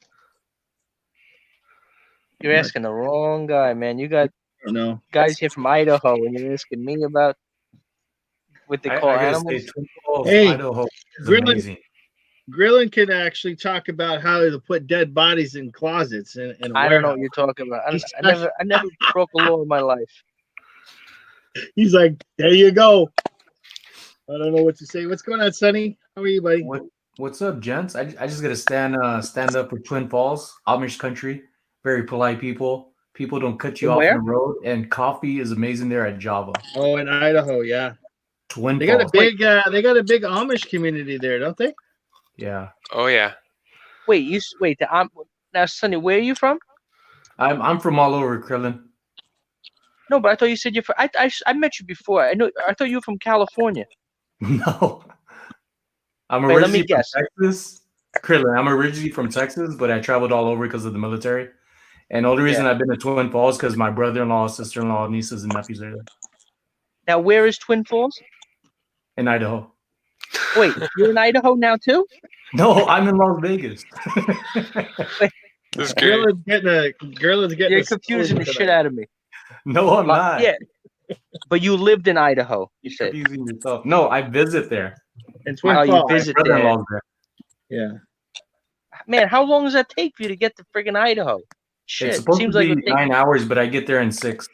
You're asking the wrong guy, man. You got No. guys here from Idaho, and you're asking me about what they call I gotta animals. say, Twin Falls, Hey, Idaho is grilling- amazing. Grilling can actually talk about how to put dead bodies in closets and I don't know what you're talking about. I never broke a law in my life. He's like, there you go. I don't know what to say. What's going on, Sonny? How are you, buddy? What's up, gents? I just gotta stand up for Twin Falls, Amish country. Very polite people. People don't cut you From off where? on the road, and coffee is amazing there at Java. Oh, in Idaho, yeah. Twin They got a Falls. big Amish community there, don't they? Yeah, Oh yeah. Wait, now, Sonny, where are you from? I'm from all over Krillin. No, but I thought you said you're from. I met you before. I thought you were from California. No, I'm Wait, let me originally from guess. Texas. Krillin. I'm originally from Texas, but I traveled all over because of the military. And the only reason I've been to Twin Falls because my brother-in-law, sister-in-law, nieces, and nephews are there Now, where is Twin Falls? in Idaho. Wait, you're in Idaho now too? No, I'm in Las Vegas. This is great. Grillin's getting You're a confusing the story shit out of me. No, I'm not. Yeah, but you lived in Idaho. You You're said. confusing yourself. No, I visit there. in Twin Oh, you Falls. visit there. Brother-in-law's there. Yeah. Man, how long does that take for you to get to friggin' Idaho? Shit, It's supposed seems to like be it would take. 9 hours, but I get there in 6.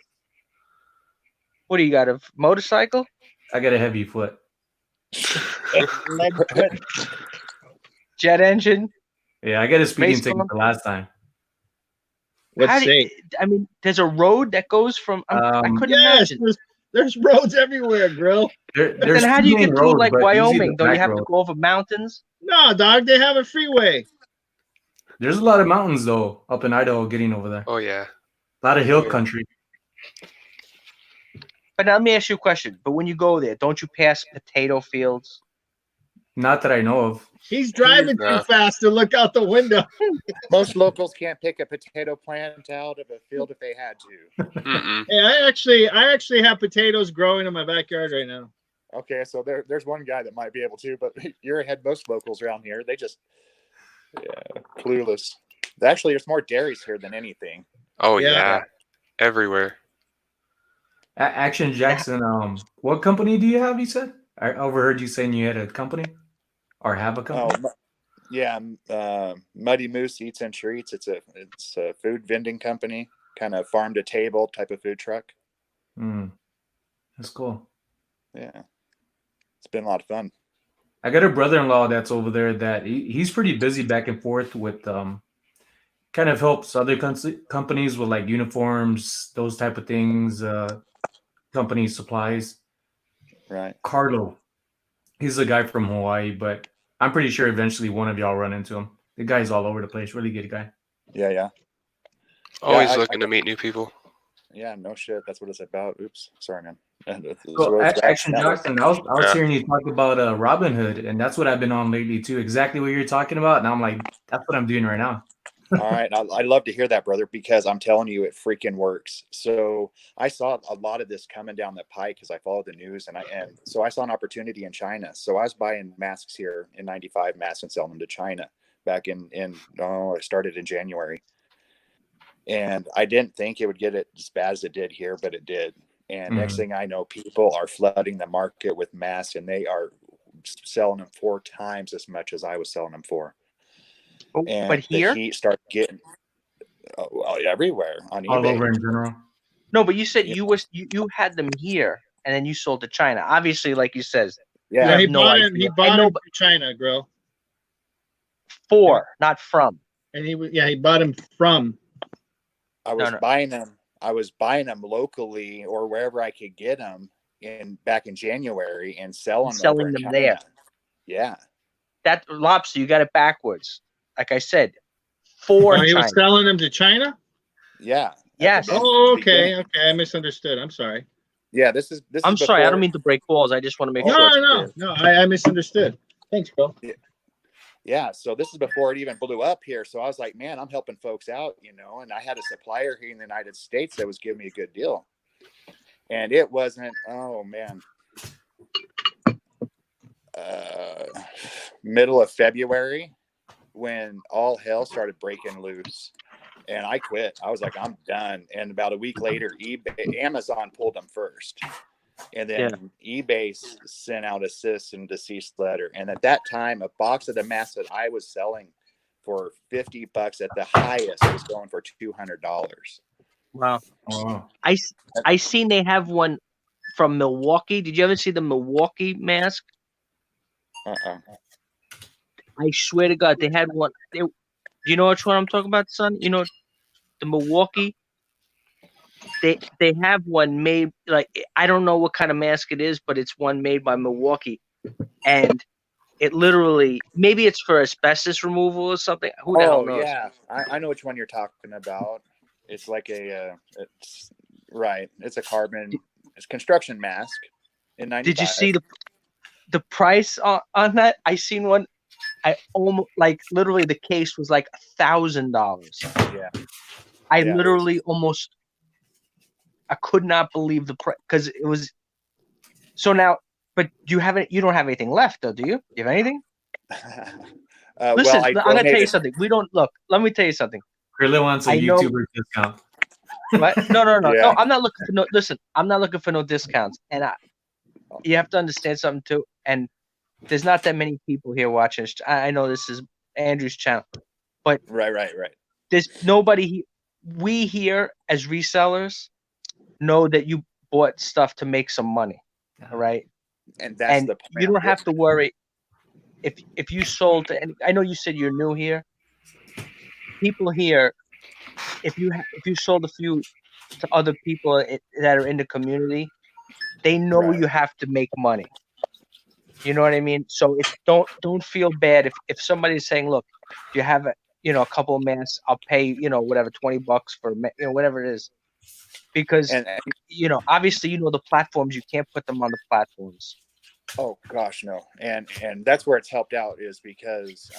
What do you got? A motorcycle? I got a heavy foot. Jet engine? Yeah, I got a speeding Race ticket car? the last time. What How do state? I mean, there's a road that goes from. I couldn't Yes, imagine. there's roads everywhere, Grill. There's Then how two do you main get to roads, like but usually Wyoming? the Don't you back have to road. go over mountains? No, dog, they have a freeway. There's a lot of mountains though up in Idaho getting over there. Oh yeah. A lot of hill Oh, yeah. country. But now let me ask you a question. But when you go there, don't you pass potato fields? Not that I know of. He's driving No. too fast to look out the window. Most locals can't pick a potato plant out of a field if they had to. Mm-mm. Hey, I actually have potatoes growing in my backyard right now. Okay, so there's one guy that might be able to, but you're ahead most locals around here. They just clueless. Actually, there's more dairies here than anything. Oh Yeah. yeah. Everywhere. Action Jackson, what company do you have, you said? I overheard you saying you had a company or have a company. Muddy Moose Eats and Treats. It's a food vending company, kind of farm to table type of food truck. That's cool. Yeah, it's been a lot of fun. I got a brother-in-law that's over there that he's pretty busy back and forth with kind of helps other companies with like uniforms, those type of things, company supplies. Right. Carlo, he's a guy from Hawaii, but I'm pretty sure eventually one of y'all run into him. The guy's all over the place. Really good guy. Yeah. Always I- looking to meet new people. Yeah, no shit. That's what it's about. Oops, sorry, man. So, Action That was- Jackson, I was Yeah. hearing you talk about Robin Hood, and that's what I've been on lately too. Exactly what you're talking about, and I'm like, that's what I'm doing right now. All right. I'd love to hear that, brother, because I'm telling you, it freaking works. So I saw a lot of this coming down the pike because I followed the news, and so I saw an opportunity in China. So I was buying masks here in '95 masks and selling them to China back I started in January. And I didn't think it would get it as bad as it did here, but it did. And next thing I know, people are flooding the market with masks, and they are selling them 4 times as much as I was selling them for. And But here? the heat started getting everywhere on All eBay. over in general. No, but you said you had them here and then you sold to China. Obviously, like you said, Yeah, he have no bought him. idea. He bought him from China, Grill, not from. and he bought him from. I was No. buying them. I was buying them locally or wherever I could get them back in January and selling over in them China. there. Yeah. That Lobster, you got it backwards. Like I said, for He China. was selling them to China. Yeah. Yes. Oh, okay. I misunderstood. I'm sorry. Yeah. This is. I'm sorry, I before- don't mean to break balls. I just want to make No, sure. It's no, clear. no. I misunderstood. Thanks, Grill. Yeah, so this is before it even blew up here. So I was like, man, I'm helping folks out, and I had a supplier here in the United States that was giving me a good deal. And it wasn't, oh man, middle of February when all hell started breaking loose. and I quit. I was like, I'm done. And about a week later, Amazon pulled them first. And then eBay sent out a cease and desist letter. And at that time, a box of the masks that I was selling for $50 at the highest was going for $200. Wow. Oh, I seen they have one from Milwaukee. Did you ever see the Milwaukee mask? I swear to God, they had one. Do you know which one I'm talking about, son? You know, the Milwaukee. They have one made, like, I don't know what kind of mask it is, but it's one made by Milwaukee, and it literally, maybe it's for asbestos removal or something. Who the hell knows? Yeah, I know which one you're talking about. It's like it's right. It's a carbon. It's construction mask. In 95. Did you see the price on that? I seen one. I almost, like, literally the case was like $1,000. Yeah. I literally almost, I could not believe the price, because it was. So now, but you don't have anything left, though, do you? You have anything? Listen, I'm gonna tell you something. We don't look. Let me tell you something. Krillin wants a YouTuber discount. What? No. Yeah. No, I'm not looking for no. Listen, I'm not looking for no discounts. And you have to understand something too. And there's not that many people here watching. I know this is Andrew's channel, but right. There's nobody. We here as resellers know that you bought stuff to make some money. All right. And that's the point. You don't have to worry if you sold to. And I know you said you're new here. People here, if you sold a few to other people that are in the community, they know you have to make money. You know what I mean? So don't feel bad if somebody's saying, look, you have a couple of masks, I'll pay whatever, $20 for whatever it is, because obviously the platforms, you can't put them on the platforms. Oh gosh, no. And that's where it's helped out, is because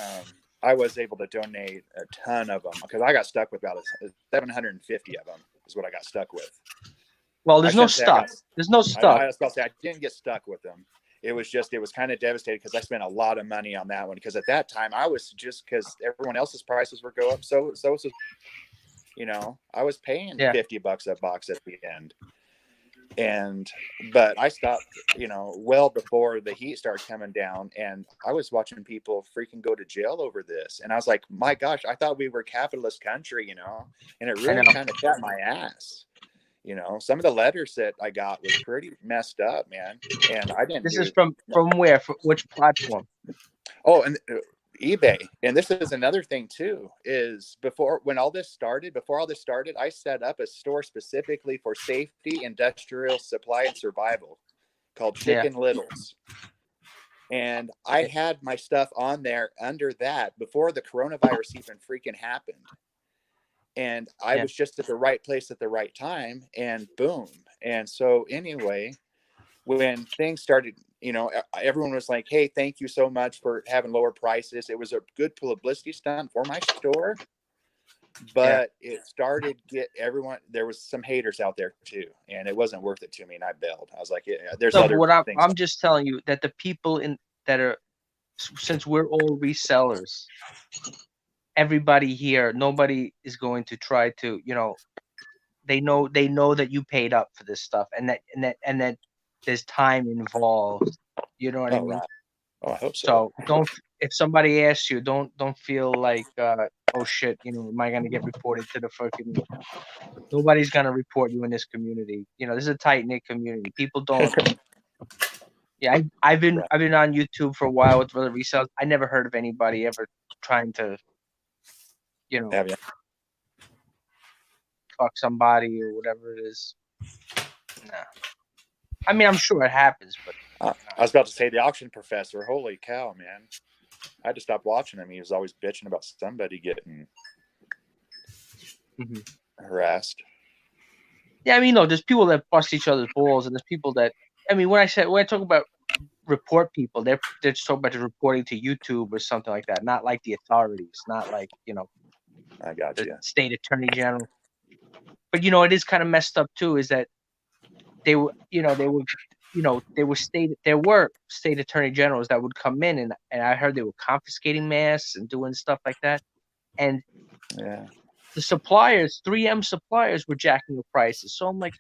I was able to donate a ton of them, because I got stuck with about 750 of them is what I got stuck with. Well, there's no stuff. There's no stuff. I was about to say, I didn't get stuck with them. It was kind of devastating, because I spent a lot of money on that one, because at that time I was because everyone else's prices were go up. So I was paying $50 a box at the end. But I stopped, well before the heat started coming down, and I was watching people freaking go to jail over this. And I was like, my gosh, I thought we were a capitalist country, and it really kind of got my ass. Some of the letters that I got was pretty messed up, man. And I didn't. This is from where? From which platform? Oh, and eBay. And this is another thing too, is before all this started, I set up a store specifically for safety, industrial supply, and survival called Chicken Littles. And I had my stuff on there under that before the coronavirus even freaking happened. And I was just at the right place at the right time, and boom. And so anyway, when things started, everyone was like, hey, thank you so much for having lower prices. It was a good publicity stunt for my store, but it started there was some haters out there too, and it wasn't worth it to me, and I bailed. I was like, there's other things. I'm just telling you that the people since we're all resellers, everybody here, nobody is going to try to, they know that you paid up for this stuff, and that there's time involved. You know what I mean? Right. Oh, I hope so. So if somebody asks you, don't feel like, oh shit, am I gonna get reported to the fucking? Nobody's gonna report you in this community. This is a tight knit community. People don't. Yeah, I've been on YouTube for a while with other resellers. I never heard of anybody ever trying to, fuck somebody or whatever it is. Nah. I mean, I'm sure it happens, but I was about to say the auction professor. Holy cow, man! I had to stop watching him. He was always bitching about somebody getting harassed. Yeah, I mean, there's people that bust each other's balls, and there's people that. I mean, when I talk about report people, they're just talking about reporting to YouTube or something like that, not like the authorities, not like I got the you. state attorney general. But it is kind of messed up too, is that there were state attorney generals that would come in, and I heard they were confiscating masks and doing stuff like that. And the suppliers, 3M suppliers, were jacking up prices. So I'm like,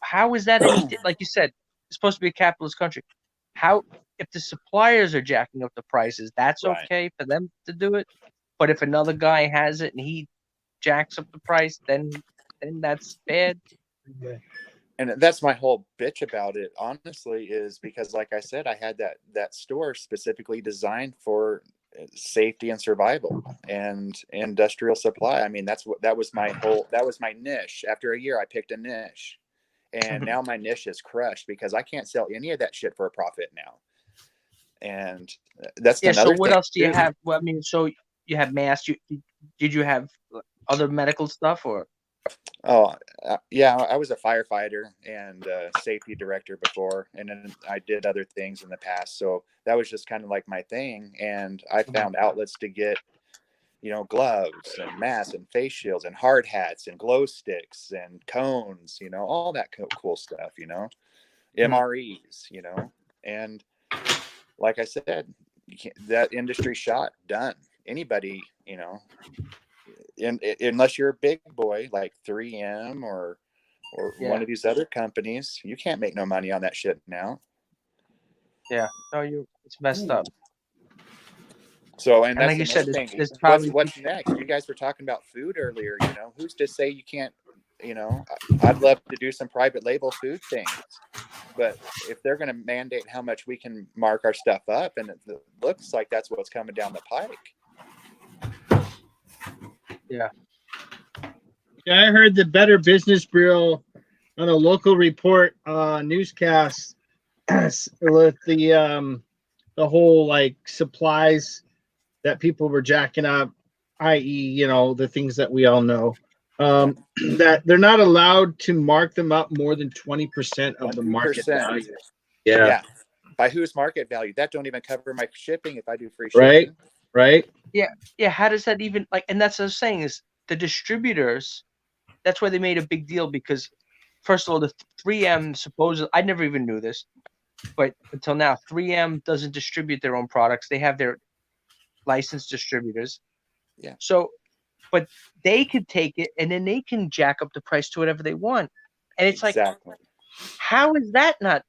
how is that like you said, it's supposed to be a capitalist country. How, if the suppliers are jacking up the prices, that's Right. okay for them to do it. But if another guy has it and he jacks up the price, then that's bad. And that's my whole bitch about it, honestly, is because, like I said, I had that store specifically designed for safety and survival and industrial supply. I mean, that was my niche. After a year, I picked a niche, and now my niche is crushed because I can't sell any of that shit for a profit now. And that's Yeah. So another what thing else do you too. have? Well, I mean, so you have masks. Did you have other medical stuff or? Oh, yeah, I was a firefighter and safety director before, and then I did other things in the past. So that was just kind of like my thing. And I found outlets to get, gloves and masks and face shields and hard hats and glow sticks and cones, all that cool stuff, MREs, and like I said, that industry shot done. Anybody, unless you're a big boy like 3M or one of these other companies, you can't make no money on that shit now. Yeah, no, it's messed up. So, and that's like you said, thing. there's probably What's next? You guys were talking about food earlier. Who's to say you can't? I'd love to do some private label food things, but if they're going to mandate how much we can mark our stuff up, and it looks like that's what's coming down the pike. Yeah. Yeah, I heard the Better Business Bureau on a local report newscast with the whole like supplies that people were jacking up, i.e., the things that we all know. That they're not allowed to mark them up more than 20% of the market value. Yeah. By whose market value? That don't even cover my shipping if I do free shipping. Right. Yeah. How does that even and that's what I was saying is the distributors. That's why they made a big deal because, first of all, the 3M supposedly, I never even knew this, but until now, 3M doesn't distribute their own products. They have their licensed distributors. Yeah. So, but they could take it and then they can jack up the price to whatever they want. And it's exactly. like, how is that not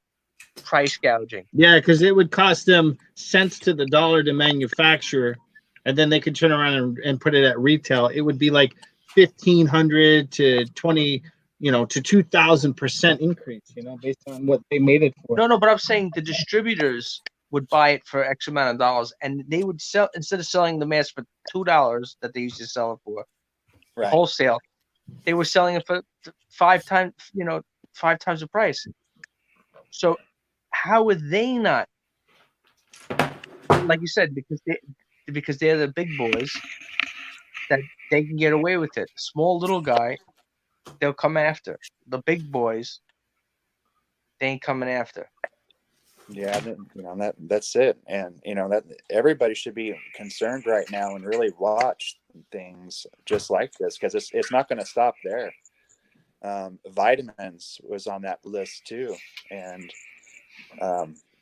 price gouging? Yeah, because it would cost them cents to the dollar to manufacture, and then they could turn around and put it at retail. It would be like 1,500 to 20, to 2,000% increase, based on what they made it for. No, but I'm saying the distributors would buy it for X amount of dollars, and they would sell, instead of selling the mask for $2 that they used to sell it for, right, wholesale, they were selling it for 5 times the price. So how are they not, like you said, because they're the big boys, that they can get away with it? Small little guy, they'll come after. The big boys, they ain't coming after. Yeah, that's it. And that everybody should be concerned right now and really watch things just like this, because it's not going to stop there. Vitamins was on that list too, and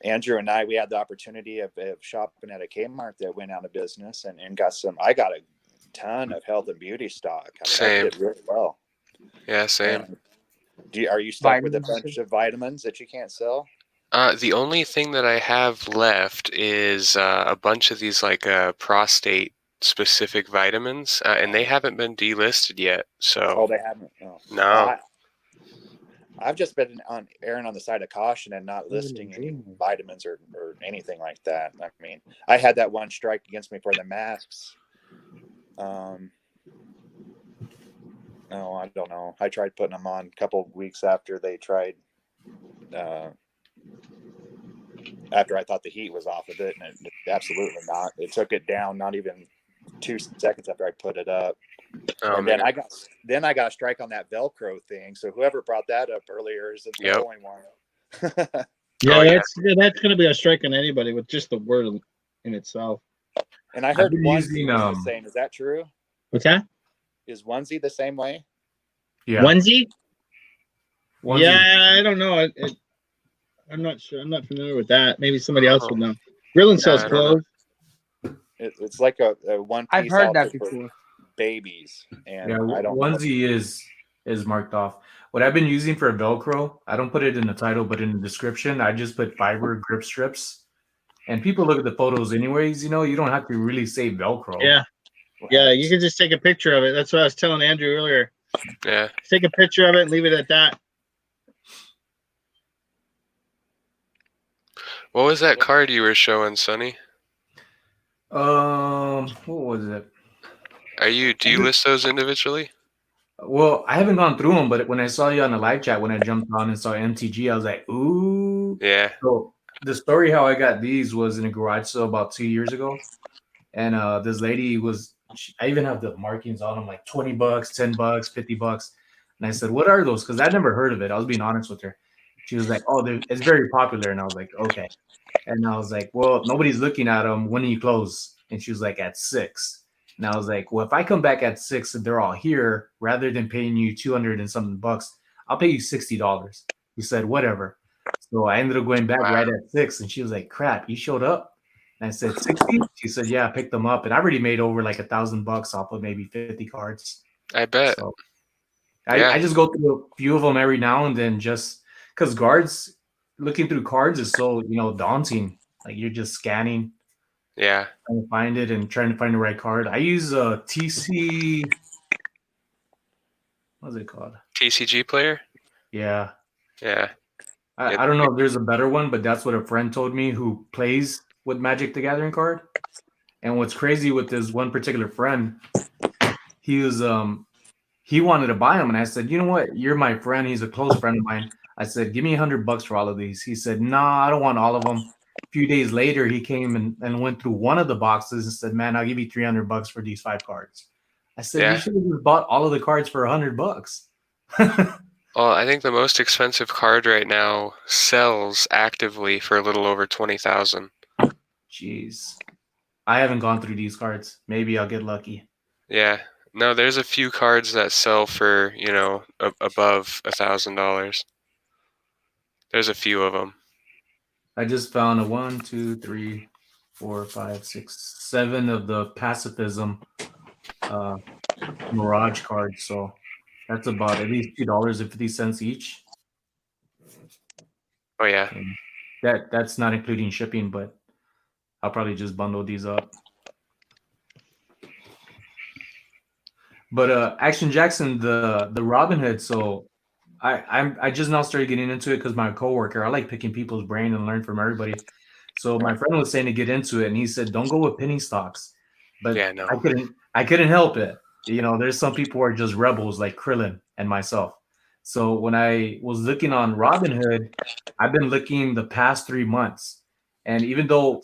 Andrew and we had the opportunity of shopping at a Kmart that went out of business, and I got a ton of health and beauty stock. I did really well. Yeah, same. Are you stuck with a bunch of vitamins that you can't sell? The only thing that I have left is a bunch of these prostate specific vitamins, and they haven't been delisted yet. So they haven't. Oh. No. I've just been erring on the side of caution and not listing any vitamins or anything like that. I mean, I had that one strike against me for the masks. I don't know. I tried putting them on a couple of weeks after they tried. After I thought the heat was off of it, and it absolutely not. It took it down not even 2 seconds after I put it up. And then I got a strike on that Velcro thing. So whoever brought that up earlier is the only one. That's going to be a strike on anybody with just the word in itself. And I heard onesie was the same. Is that true? What's that? Is onesie the same way? Yeah. Onesie? Yeah, I don't know. I'm not sure. I'm not familiar with that. Maybe somebody else would know. Grilling sells clothes. It's like a one piece. I've heard that before. babies, and Yeah, I don't know. onesie is marked off. What I've been using for Velcro, I don't put it in the title, but in the description, I just put fiber grip strips. And people look at the photos anyways. You know, you don't have to really say Velcro. Yeah. Yeah, you can just take a picture of it. That's what I was telling Andrew earlier. Yeah. Take a picture of it and leave it at that. What was that card you were showing, Sonny? What was it? Do you list those individually? Well, I haven't gone through them, but when I saw you on the live chat, when I jumped on and saw MTG, I was like, ooh. Yeah. So the story how I got these was in a garage sale about 2 years ago. And this lady I even have the markings on them, like $20, $10, $50. And I said, what are those? Because I'd never heard of it. I was being honest with her. She was like, oh, it's very popular. And I was like, okay. And I was like, well, nobody's looking at them. When do you close? And she was like, at 6. And I was like, well, if I come back at 6 and they're all here, rather than paying you 200 and something bucks, I'll pay you $60. He said, whatever. So I ended up going back right at 6. And she was like, crap, you showed up. And I said, 60? She said, yeah, I picked them up. And I already made over like $1,000 off of maybe 50 cards. I bet. So Yeah. I just go through a few of them every now and then, just because looking through cards is so, daunting. Like you're just scanning, Yeah. trying to find it and trying to find the right card. I use a TC. What's it called? TCG player? Yeah. Yeah. I don't know if there's a better one, but that's what a friend told me who plays with Magic the Gathering card. And what's crazy with this one particular friend, he wanted to buy them, and I said, you know what? You're my friend. He's a close friend of mine. I said, give me $100 for all of these. He said, nah, I don't want all of them. A few days later, he came and went through one of the boxes and said, man, I'll give you $300 for these 5 cards. I said, you should have just bought all of the cards for $100. Well, I think the most expensive card right now sells actively for a little over 20,000. Jeez. I haven't gone through these cards. Maybe I'll get lucky. Yeah. No, there's a few cards that sell for, above $1,000. There's a few of them. I just found a 1, 2, 3, 4, 5, 6, 7 of the pacifism Mirage cards. So that's about at least $2.50 each. Oh yeah. And that's not including shipping, but I'll probably just bundle these up. But Action Jackson, the Robinhood. So I just now started getting into it because my coworker, I like picking people's brain and learn from everybody. So my friend was saying to get into it, and he said, "Don't go with penny stocks." But Yeah, no. I couldn't help it. There's some people who are just rebels like Krillin and myself. So when I was looking on Robinhood, I've been looking the past 3 months, and even though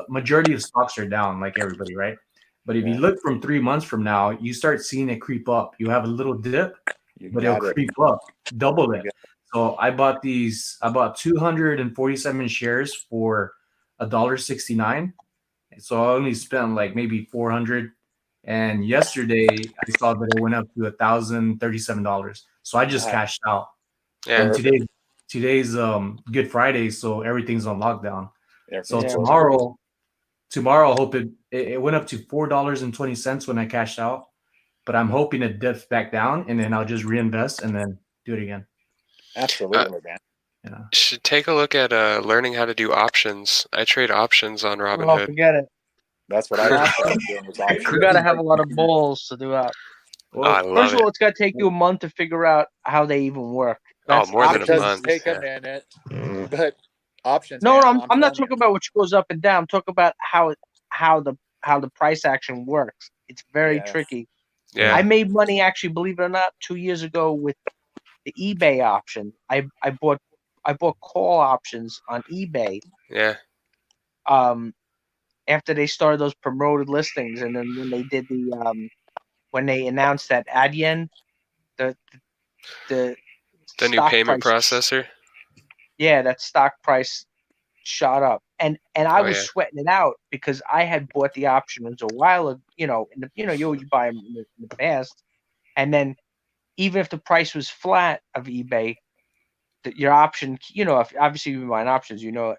majority of stocks are down, like everybody, right? But if you look from 3 months from now, you start seeing it creep up. You have a little dip, but it'll creep up, double it. So I bought 247 shares for $1.69. So I only spent like maybe $400. And yesterday I saw that it went up to $1,037. So I just cashed out. Yeah. And today's Good Friday, so everything's on lockdown. So tomorrow I hope it went up to $4.20 when I cashed out. But I'm hoping it dips back down, and then I'll just reinvest and then do it again. Absolutely, man. Yeah. Should take a look at learning how to do options. I trade options on Oh, Robinhood. forget it. That's what I was doing. You got to have a lot of balls to do that. Oh, I love First of all, it. it's got to take you a month to figure out how they even work. Oh, more than It a does month. take Yeah. a minute, but options. No, man, I'm not telling you. talking about which goes up and down. I'm talking about how the price action works. It's very tricky. Yeah. I made money, actually, believe it or not, 2 years ago with the eBay option. I bought call options on eBay. Yeah. After they started those promoted listings, and then when they did when they announced that Adyen, the new payment processor. Yeah, that stock price shot up, and I was sweating it out because I had bought the options a while ago. You buy them in the past, and then even if the price was flat of eBay, your option, if obviously you've been buying options, the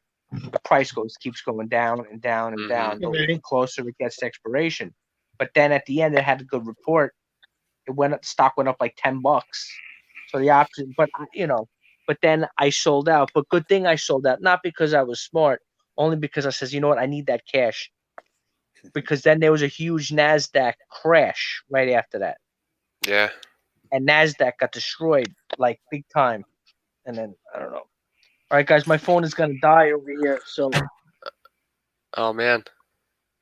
price keeps going down and down and down the closer it gets to expiration. But then at the end, it had a good report. Stock went up like $10. So the option, but but then I sold out. But good thing I sold out, not because I was smart, only because I says, you know what, I need that cash. Because then there was a huge NASDAQ crash right after that. Yeah. And NASDAQ got destroyed like big time. And then I don't know. All right, guys, my phone is gonna die over here, so Oh man.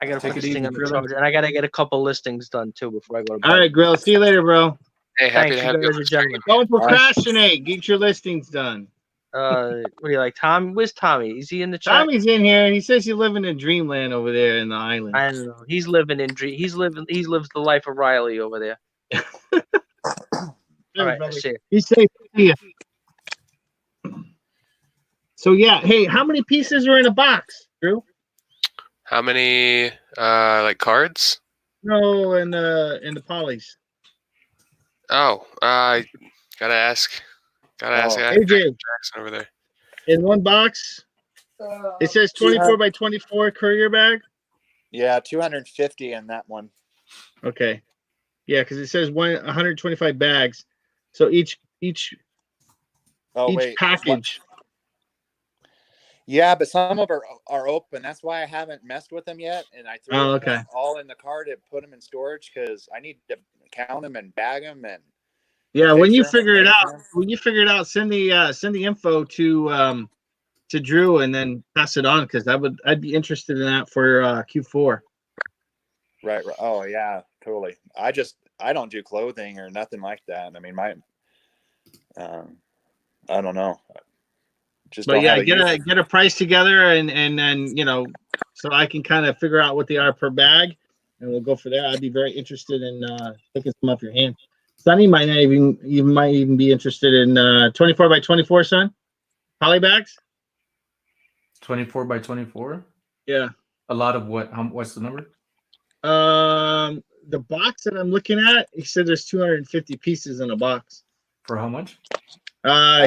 I gotta Take put it this thing easy, on the Thriller. charger, and I gotta get a couple listings done too before I go to bed. All right, Grill. See you later, bro. Hey, happy Thanks, to you have you. guys are gentlemen. Don't procrastinate. Get your listings done. What do you like, Tom? Where's Tommy? Is he in the chat? Tommy's in here. He says he's living in dreamland over there in the island. I don't know. He's living in dream. He lives the life of Riley over there. All right, let's see. He's safe. Yeah. So yeah, hey, how many pieces are in a box, Drew? How many like cards? No, in the polys. Oh, gotta ask AJ, Jackson over there. in one box, it says 24 by 24 courier bag. Yeah, 250 in that one. Okay, yeah, because it says 125 bags. So each package. Yeah, but some of them are open. That's why I haven't messed with them yet. And I threw them all in the cart and put them in storage because I need to count them and bag them. And yeah, when you figure it out, send the info to Drew and then pass it on because I'd be interested in that for Q4. Right. Oh yeah, totally. I don't do clothing or nothing like that. I mean, I don't know. But yeah, get a price together and then so I can kind of figure out what they are per bag, and we'll go for there. I'd be very interested in picking some off your hand. Sonny might even be interested in 24 by 24, son. Poly bags. 24 by 24. Yeah. A lot of what? What's the number? The box that I'm looking at, he said there's 250 pieces in a box. For how much?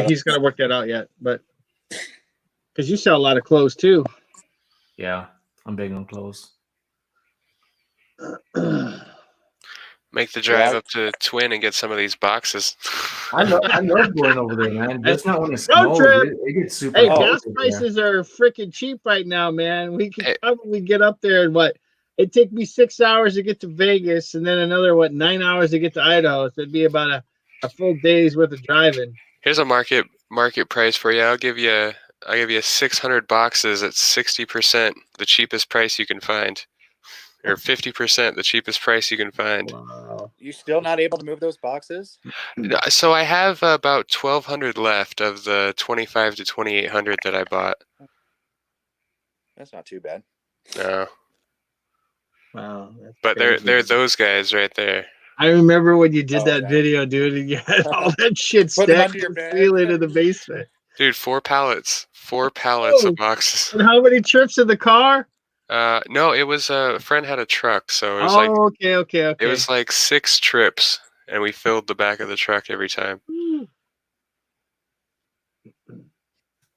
He's got to work that out yet, but because you sell a lot of clothes too. Yeah, I'm big on clothes. Make the drive up to Twin and get some of these boxes. I love going over there, man. That's not when it's snow. It gets super. Hey, gas prices are freaking cheap right now, man. We could probably get up there and it'd take me 6 hours to get to Vegas and then another 9 hours to get to Idaho. So it'd be about a full day's worth of driving. Here's a market price for you. I'll give you 600 boxes at 60% the cheapest price you can find, or 50% the cheapest price you can find. Wow. You still not able to move those boxes? So I have about 1,200 left of the 2,500 to 2,800 that I bought. That's not too bad. No. Wow. But they're those guys right there. I remember when you did that video, dude, and you had all that shit stacked in the ceiling in the basement. Dude, 4 pallets of boxes. And how many trips in the car? No, it was a friend had a truck, so it was okay. It was like 6 trips, and we filled the back of the truck every time.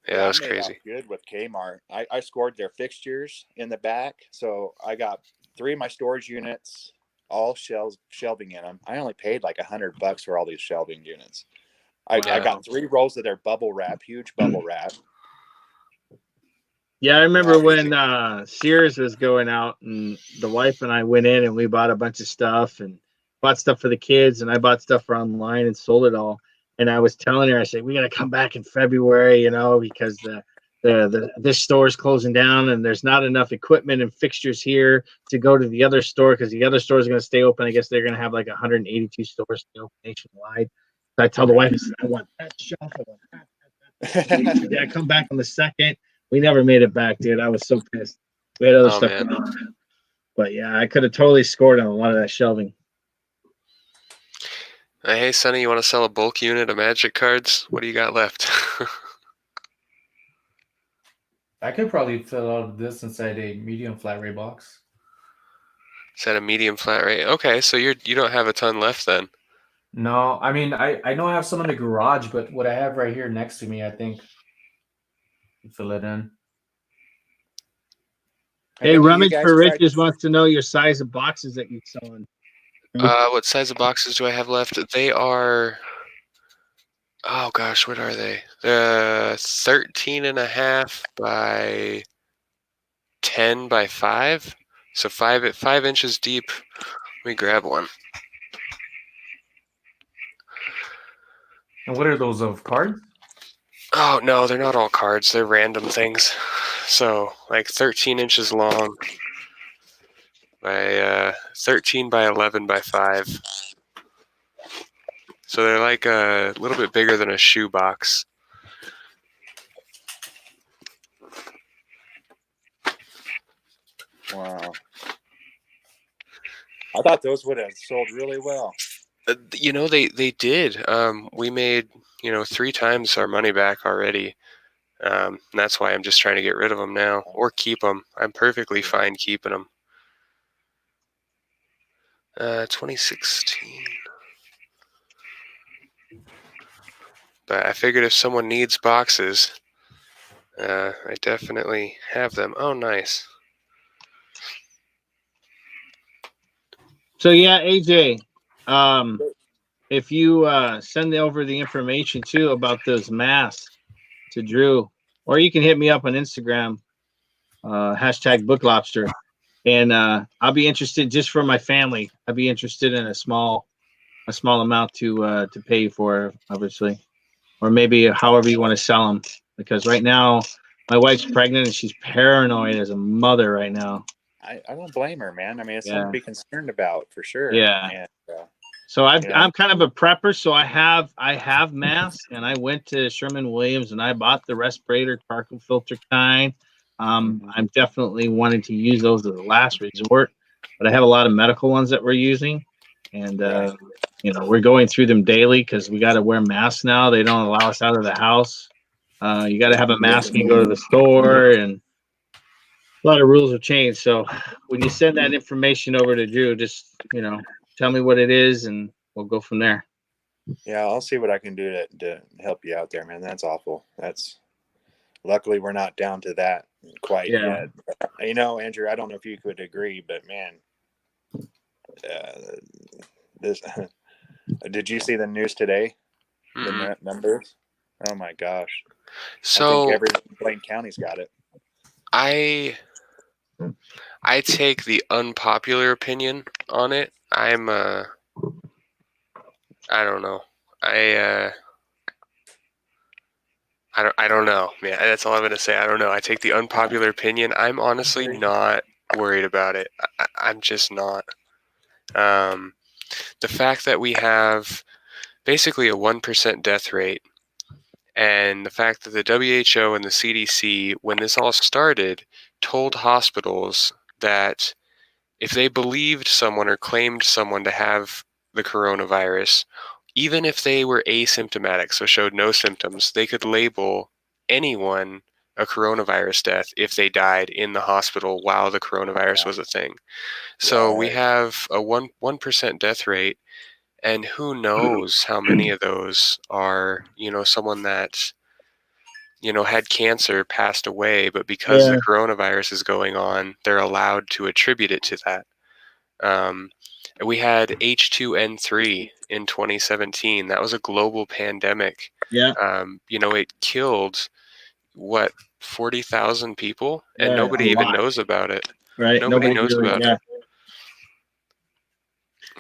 Yeah, that was crazy. Good with Kmart. I scored their fixtures in the back, so I got 3 of my storage units, all shelving in them. I only paid like $100 for all these shelving units. I got 3 rolls of their bubble wrap, huge bubble wrap. Yeah, I remember when Sears was going out, and the wife and I went in and we bought a bunch of stuff and bought stuff for the kids, and I bought stuff for online and sold it all. And I was telling her, I said, we got to come back in February, because this store's closing down and there's not enough equipment and fixtures here to go to the other store because the other store is going to stay open. I guess they're going to have like 182 stores still nationwide. So I tell the wife, I said, I want that shelf. I want that. Yeah, come back on the 2nd. We never made it back, dude. I was so pissed. We had other stuff going on. But yeah, I could have totally scored on a lot of that shelving. Hey, Sonny, you want to sell a bulk unit of Magic cards? What do you got left? I could probably fill out this inside a medium flat rate box. Is that a medium flat rate? Okay, so you don't have a ton left then. No, I mean I know I have some in the garage, but what I have right here next to me, I think fill it in. Have Hey, any of you Rummage guys for tried? Riches wants to know your size of boxes that you're selling. What size of boxes do I have left? They are, oh gosh, what are they? 13.5 by 10 by 5. So 5 inches deep. Let me grab one. And what are those of cards? Oh no, they're not all cards. They're random things. So like 13 inches long by 13 by 11 by 5. So they're like a little bit bigger than a shoe box. Wow. I thought those would have sold really well. They did. We made 3 times our money back already. And that's why I'm just trying to get rid of them now or keep them. I'm perfectly fine keeping them. 2016. But I figured if someone needs boxes, I definitely have them. Oh, nice. So yeah, AJ, if you send over the information too about those masks to Drew, or you can hit me up on Instagram, hashtag Book Lobster, and I'll be interested just for my family. I'd be interested in a small amount to pay you for, obviously, or maybe however you want to sell them. Because right now, my wife's pregnant and she's paranoid as a mother right now. I don't blame her, man. I mean, it's something Yeah. to be concerned about for sure. Yeah. And, So you know. I'm kind of a prepper, so I have masks, and I went to Sherman-Williams and I bought the respirator charcoal filter kind. I'm definitely wanting to use those as a last resort, but I have a lot of medical ones that we're using, and Right. we're going through them daily because we got to wear masks now. They don't allow us out of the house. You got to have a mask when you go to the store, and a lot of rules have changed. So when you send that information over to Drew, just tell me what it is, and we'll go from there. Yeah, I'll see what I can do to help you out there, man. That's awful. Luckily we're not down to that quite yet. Andrew, I don't know if you could agree, but man, this did you see the news today? The numbers? Oh my gosh. So I think every Blaine County's got it. I take the unpopular opinion on it. I don't know. I don't know. Yeah, that's all I'm gonna say. I don't know. I take the unpopular opinion. I'm honestly not worried about it. I'm just not. The fact that we have basically a 1% death rate, and the fact that the WHO and the CDC, when this all started, told hospitals that if they believed someone or claimed someone to have the coronavirus, even if they were asymptomatic, so showed no symptoms, they could label anyone a coronavirus death if they died in the hospital while the coronavirus was a thing. So we have a 1% death rate, and who knows how many of those are, someone that had cancer, passed away, but because the coronavirus is going on, they're allowed to attribute it to that. We had H2N3 in 2017. That was a global pandemic. Yeah. It killed 40,000 people, and Yeah, nobody a even lot. knows about it. Right. Nobody knows really, about it.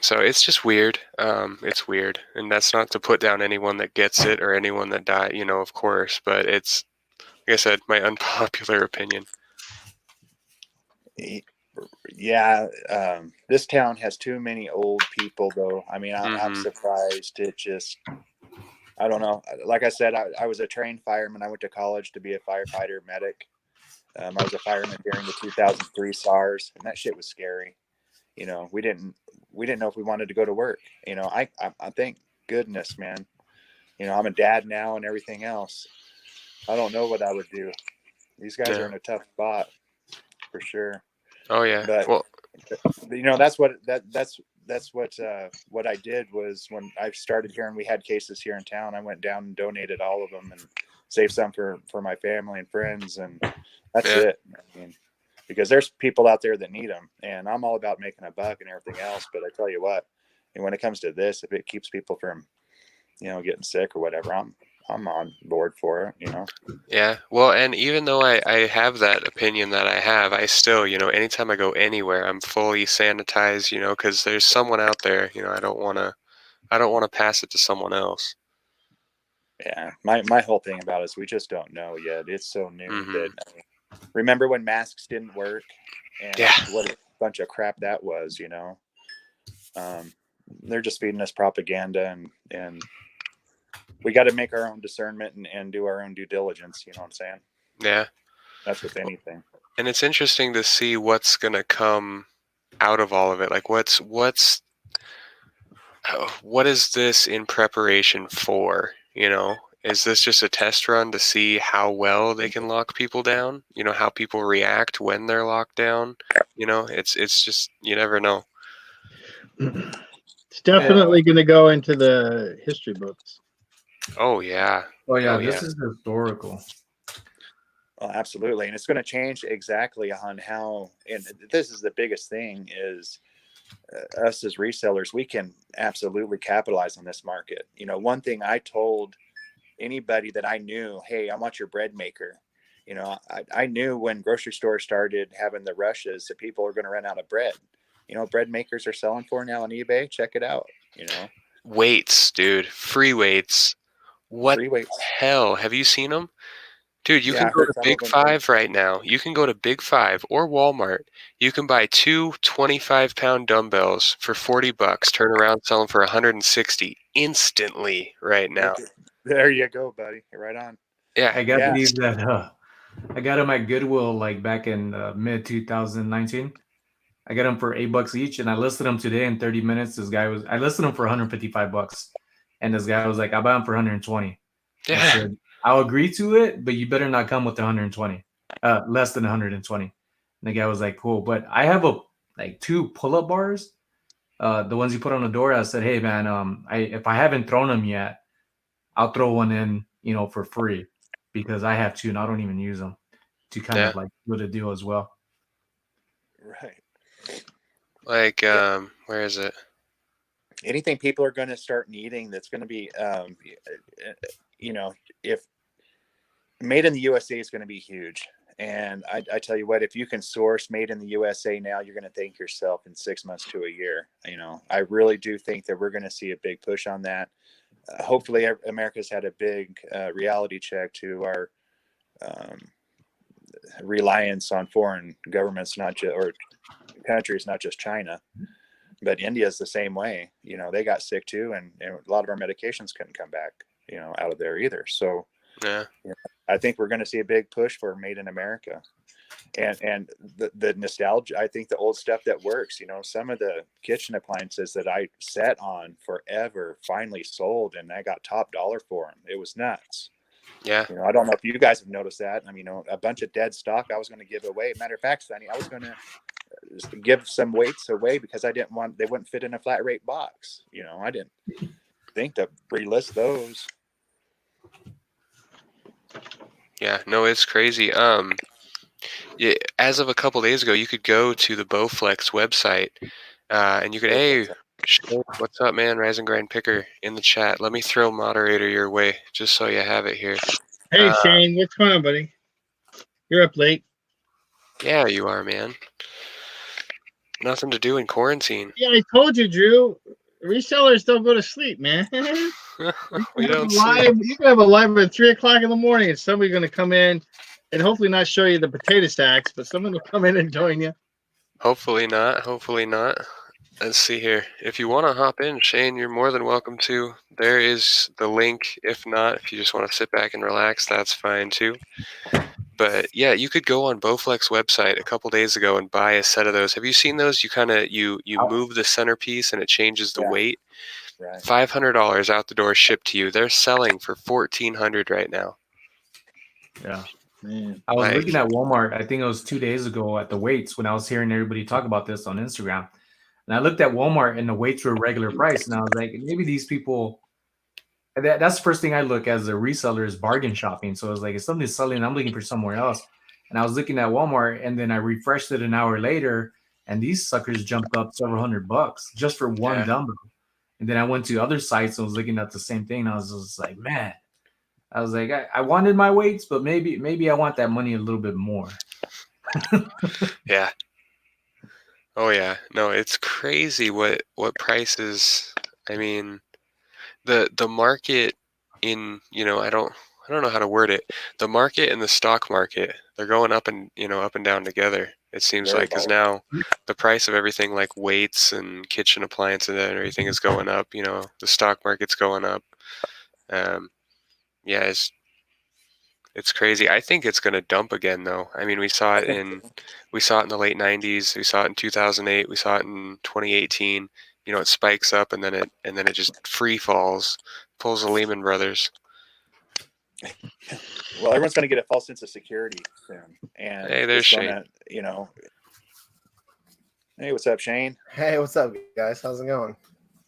So it's just weird. It's weird, and that's not to put down anyone that gets it or anyone that died. Of course, but it's, like I said, my unpopular opinion. Yeah, this town has too many old people, though. I mean, I'm surprised. It just, I don't know. Like I said, I was a trained fireman. I went to college to be a firefighter medic. I was a fireman during the 2003 SARS, and that shit was scary. We didn't know if we wanted to go to work. I thank goodness, man. I'm a dad now and everything else. I don't know what I would do. These guys are in a tough spot for sure. Oh yeah. But well, that's what I did was when I started hearing we had cases here in town, I went down and donated all of them and saved some for my family and friends, and that's it. I mean, because there's people out there that need them, and I'm all about making a buck and everything else. But I tell you what, and when it comes to this, if it keeps people from, getting sick or whatever, I'm on board for it. Yeah. Well, and even though I have that opinion that I have, I still, anytime I go anywhere, I'm fully sanitized, because there's someone out there, I don't want to pass it to someone else. Yeah, my whole thing about it is we just don't know yet. It's so new Mhm. that remember when masks didn't work, and Yeah. what a bunch of crap that was. They're just feeding us propaganda, and we got to make our own discernment and do our own due diligence. You know what I'm saying? Yeah. That's with anything. And it's interesting to see what's going to come out of all of it. Like what is this in preparation for? Is this just a test run to see how well they can lock people down? How people react when they're locked down? It's just, you never know. It's definitely going to go into the history books. Oh yeah. Oh yeah, this is historical. Well, absolutely, and it's going to change exactly on how. And this is the biggest thing is us as resellers, we can absolutely capitalize on this market. One thing I told anybody that I knew, hey, I want your bread maker. I knew when grocery stores started having the rushes that people are going to run out of bread. Bread makers are selling for now on eBay. Check it out. Weights, dude, free weights. What free weights. The hell? Have you seen them? Dude, you Yeah, can I go heard to some Big of them. Five right now. You can go to Big Five or Walmart. You can buy two 25-pound dumbbells for $40. Turn around, sell them for 160 instantly right now. There you go, buddy. You're right on. Yeah, I got these that I got them at Goodwill like back in mid 2019. I got them for $8 each, and I listed them today in 30 minutes. I listed them for $155, and this guy was like, "I'll buy them for 120." Yeah. I said, "I'll agree to it, but you better not come with the 120, less than 120." And the guy was like, "Cool," but I have two pull-up bars, the ones you put on the door. I said, "Hey man, if I haven't thrown them yet, I'll throw one in, for free, because I have two and I don't even use them, to kind of like do the deal as well." Right. Like, where is it? Anything people are going to start needing that's going to be, if made in the USA is going to be huge. And I tell you what, if you can source made in the USA now, you're going to thank yourself in 6 months to a year. I really do think that we're going to see a big push on that. Hopefully America's had a big reality check to our reliance on foreign governments, or countries, not just China, but India is the same way. They got sick too, and a lot of our medications couldn't come back, out of there either. So I think we're going to see a big push for made in America, and the nostalgia. I think the old stuff that works. Some of the kitchen appliances that I sat on forever finally sold, and I got top dollar for them. It was nuts. Yeah. I don't know if you guys have noticed that. I mean, a bunch of dead stock I was going to give away. Matter of fact, Sonny, I was going to give some weights away because they wouldn't fit in a flat rate box. I didn't think to relist those. Yeah, no, it's crazy. Yeah, as of a couple days ago, you could go to the Bowflex website, and you could, hey, what's up, man? Rise and Grind Picker in the chat. Let me throw moderator your way, just so you have it here. Hey, Shane, what's going on, buddy? You're up late. Yeah, you are, man. Nothing to do in quarantine. Yeah, I told you, Drew. Resellers don't go to sleep, man. We don't live. You can have a live at 3:00 in the morning, and somebody's going to come in and hopefully not show you the potato sacks, but someone will come in and join you. Hopefully not. Hopefully not. Let's see here. If you want to hop in, Shane, you're more than welcome to. There is the link. If not, if you just want to sit back and relax, that's fine too. But yeah, you could go on Bowflex website a couple days ago and buy a set of those. Have you seen those? You kind of you move the centerpiece and it changes the weight. Right. $500 out the door, shipped to you. They're selling for $1,400 right now. Yeah. Man. I was looking at Walmart, I think it was 2 days ago, at the weights when I was hearing everybody talk about this on Instagram. And I looked at Walmart and the weights were regular price. And I was like, maybe these people, that's the first thing I look as a reseller is bargain shopping. So I was like, if something's selling, I'm looking for somewhere else. And I was looking at Walmart, and then I refreshed it an hour later, and these suckers jumped up several $100 just for one Yeah. dumbbell. And then I went to other sites and was looking at the same thing. And I was just like, man, I was like, I wanted my weights, but maybe I want that money a little bit more. Yeah. Oh yeah. No, it's crazy what prices. I mean, the market in, I don't know how to word it. The market and the stock market, they're going up and, up and down together. It seems Very like, because volatile. now the price of everything like weights and kitchen appliances and everything is going up. The stock market's going up. Yeah, it's crazy. I think it's going to dump again, though. I mean, we saw I it think in the late 90s. We saw it in 2008. We saw it in 2018. It spikes up and then it just free falls, pulls the Lehman Brothers. well, everyone's going to get a false sense of security soon, and Hey, there's it's going Shane. to, hey, what's up, Shane? Hey, what's up, guys? How's it going?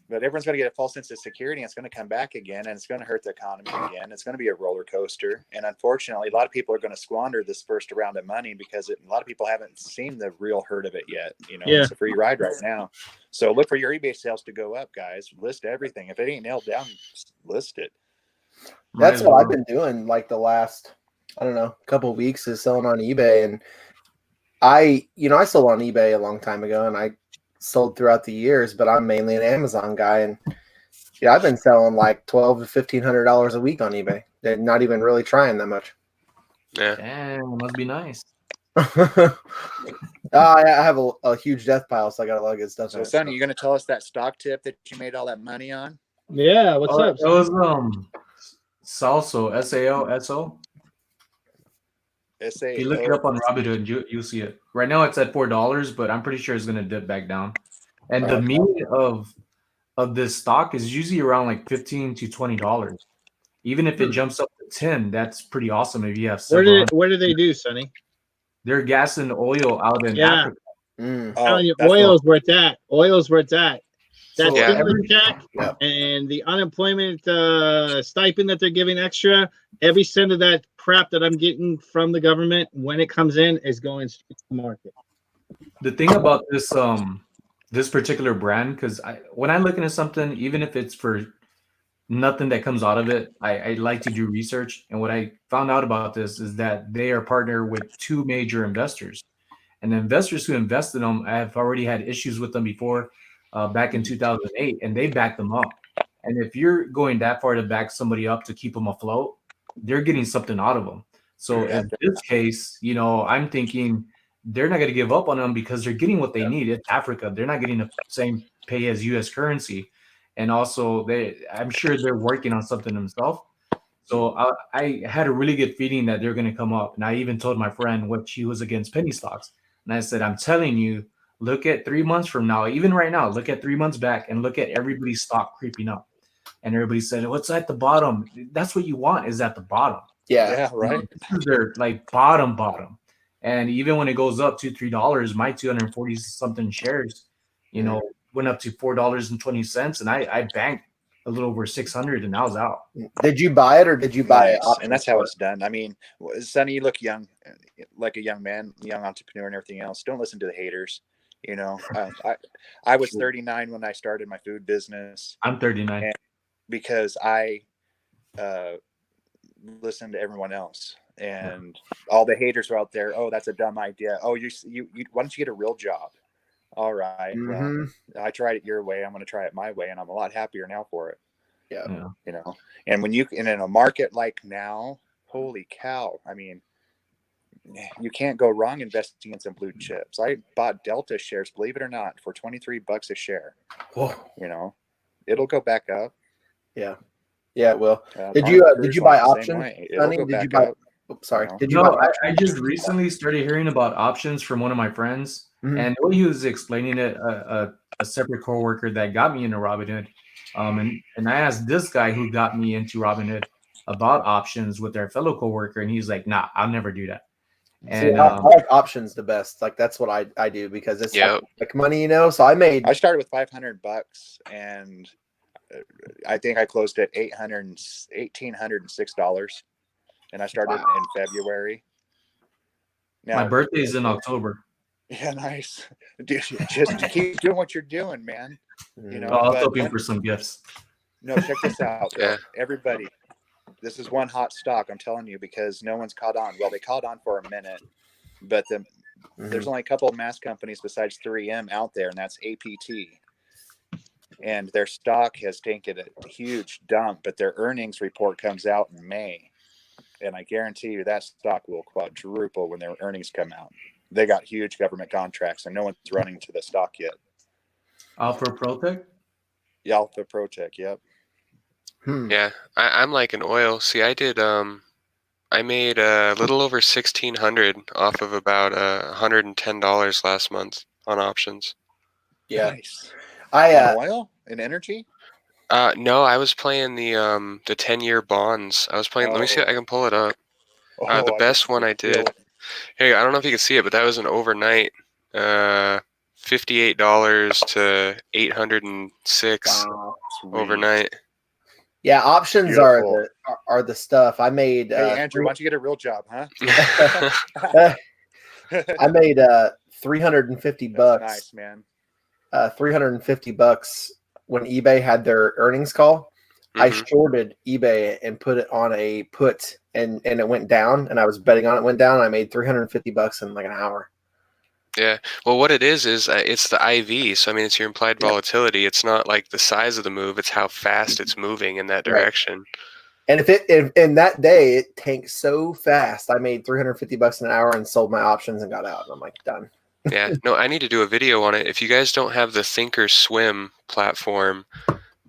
But everyone's going to get a false sense of security, and it's going to come back again, and it's going to hurt the economy again. It's going to be a roller coaster, and unfortunately, a lot of people are going to squander this first round of money because a lot of people haven't seen the real hurt of it yet. Yeah. It's a free ride right now. So look for your eBay sales to go up, guys. List everything. If it ain't nailed down, list it. That's what I've been doing like the last, I don't know, couple of weeks is selling on eBay. And I sold on eBay a long time ago and I sold throughout the years, but I'm mainly an Amazon guy. And I've been selling like $1,200 to $1,500 a week on eBay. They're not even really trying that much. Yeah. Damn, it must be nice. I have a huge death pile, so I got a lot of good stuff. So, Sonny, you going to tell us that stock tip that you made all that money on? Yeah. What's up? It was Salso, SALSO. If you look it up on Robinhood, you'll see it. Right now it's at $4, but I'm pretty sure it's gonna dip back down. And the mean of this stock is usually around like $15 to $20. Even if it jumps up to 10, that's pretty awesome. If you have several. What do they do, Sonny? They're gas and oil out in Africa. Telling you, oil's where it's at. Oil's where it's at. That So stimulus check and the unemployment stipend that they're giving extra, every cent of that crap that I'm getting from the government when it comes in is going straight to the market. The thing about this particular brand, because when I look into something, even if it's for nothing that comes out of it, I like to do research. And what I found out about this is that they are partnered with two major investors. And the investors who invest in them, I have already had issues with them before, back in 2008, and they backed them up. And if you're going that far to back somebody up to keep them afloat, they're getting something out of them. So in this case, I'm thinking they're not going to give up on them because they're getting what they need. It's Africa. They're not getting the same pay as U.S. currency. And also, I'm sure they're working on something themselves. So I had a really good feeling that they're going to come up. And I even told my friend what she was against penny stocks. And I said, I'm telling you, look at 3 months from now, even right now, look at 3 months back and look at everybody's stock creeping up. And everybody said, what's at the bottom? That's what you want, is at the bottom. Yeah, right. This is their like bottom. And even when it goes up $2, $3, my 240 something shares, went up to $4.20. And I banked a little over 600 and I was out. Did you buy it or did you buy it? And that's how it's done. I mean, Sonny, you look young, like a young man, young entrepreneur and everything else. Don't listen to the haters. I was 39 when I started my food business. I'm 39. Because I listened to everyone else, and all the haters were out there. Oh, that's a dumb idea. Oh, you why don't you get a real job? All right. Well, I tried it your way. I'm going to try it my way, and I'm a lot happier now for it. Yeah. And when in a market like now, holy cow! I mean, you can't go wrong investing in some blue chips. I bought Delta shares, believe it or not, for $23 a share. Whoa. It'll go back up. Yeah, it will. Did you buy options? It'll go back up. Sorry. Did you? I just recently started hearing about options from one of my friends, and when he was explaining it, a separate coworker that got me into Robinhood, and I asked this guy who got me into Robinhood about options with their fellow coworker, and he's like, "Nah, I'll never do that." And I like options the best. Like that's what I do because it's like money, So I started with $500 and I think I closed at $1,806, and I started in February. My Now, birthday is in October. yeah, nice. Dude, just keep doing what you're doing, man. You know, I'll but help you for some gifts. no, check this out, though. Yeah. Everybody, this is one hot stock, I'm telling you, because no one's caught on. Well, they caught on for a minute, but there's only a couple of mass companies besides 3M out there, and that's APT. And their stock has taken a huge dump, but their earnings report comes out in May. And I guarantee you that stock will quadruple when their earnings come out. They got huge government contracts, and no one's running to the stock yet. Alpha Protec? Alpha Protec, yep. Yeah, I'm like an oil. See, I made a little over 1,600 off of about $110 last month on options. Yeah. Nice. I On oil and energy? No, I was playing the 10-year bonds. I was playing. Let me see if I can pull it up. The best one I did. Hey, I don't know if you can see it, but that was an overnight. $58 to 806 overnight. Yeah, options Beautiful. are the stuff. I made. Hey, Andrew, why don't you get a real job, huh? I made 350 bucks. Nice, man. 350 bucks when eBay had their earnings call. I shorted eBay and put it on a put, and it went down, and I was betting on it went down. And I made 350 bucks in like an hour. Yeah. Well, what it is it's the IV. So I mean, it's your implied volatility. It's not like the size of the move; it's how fast it's moving in that direction. And if in that day it tanked so fast, I made 350 bucks an hour and sold my options and got out. And I'm like, done. Yeah. No, I need to do a video on it. If you guys don't have the Thinkorswim platform,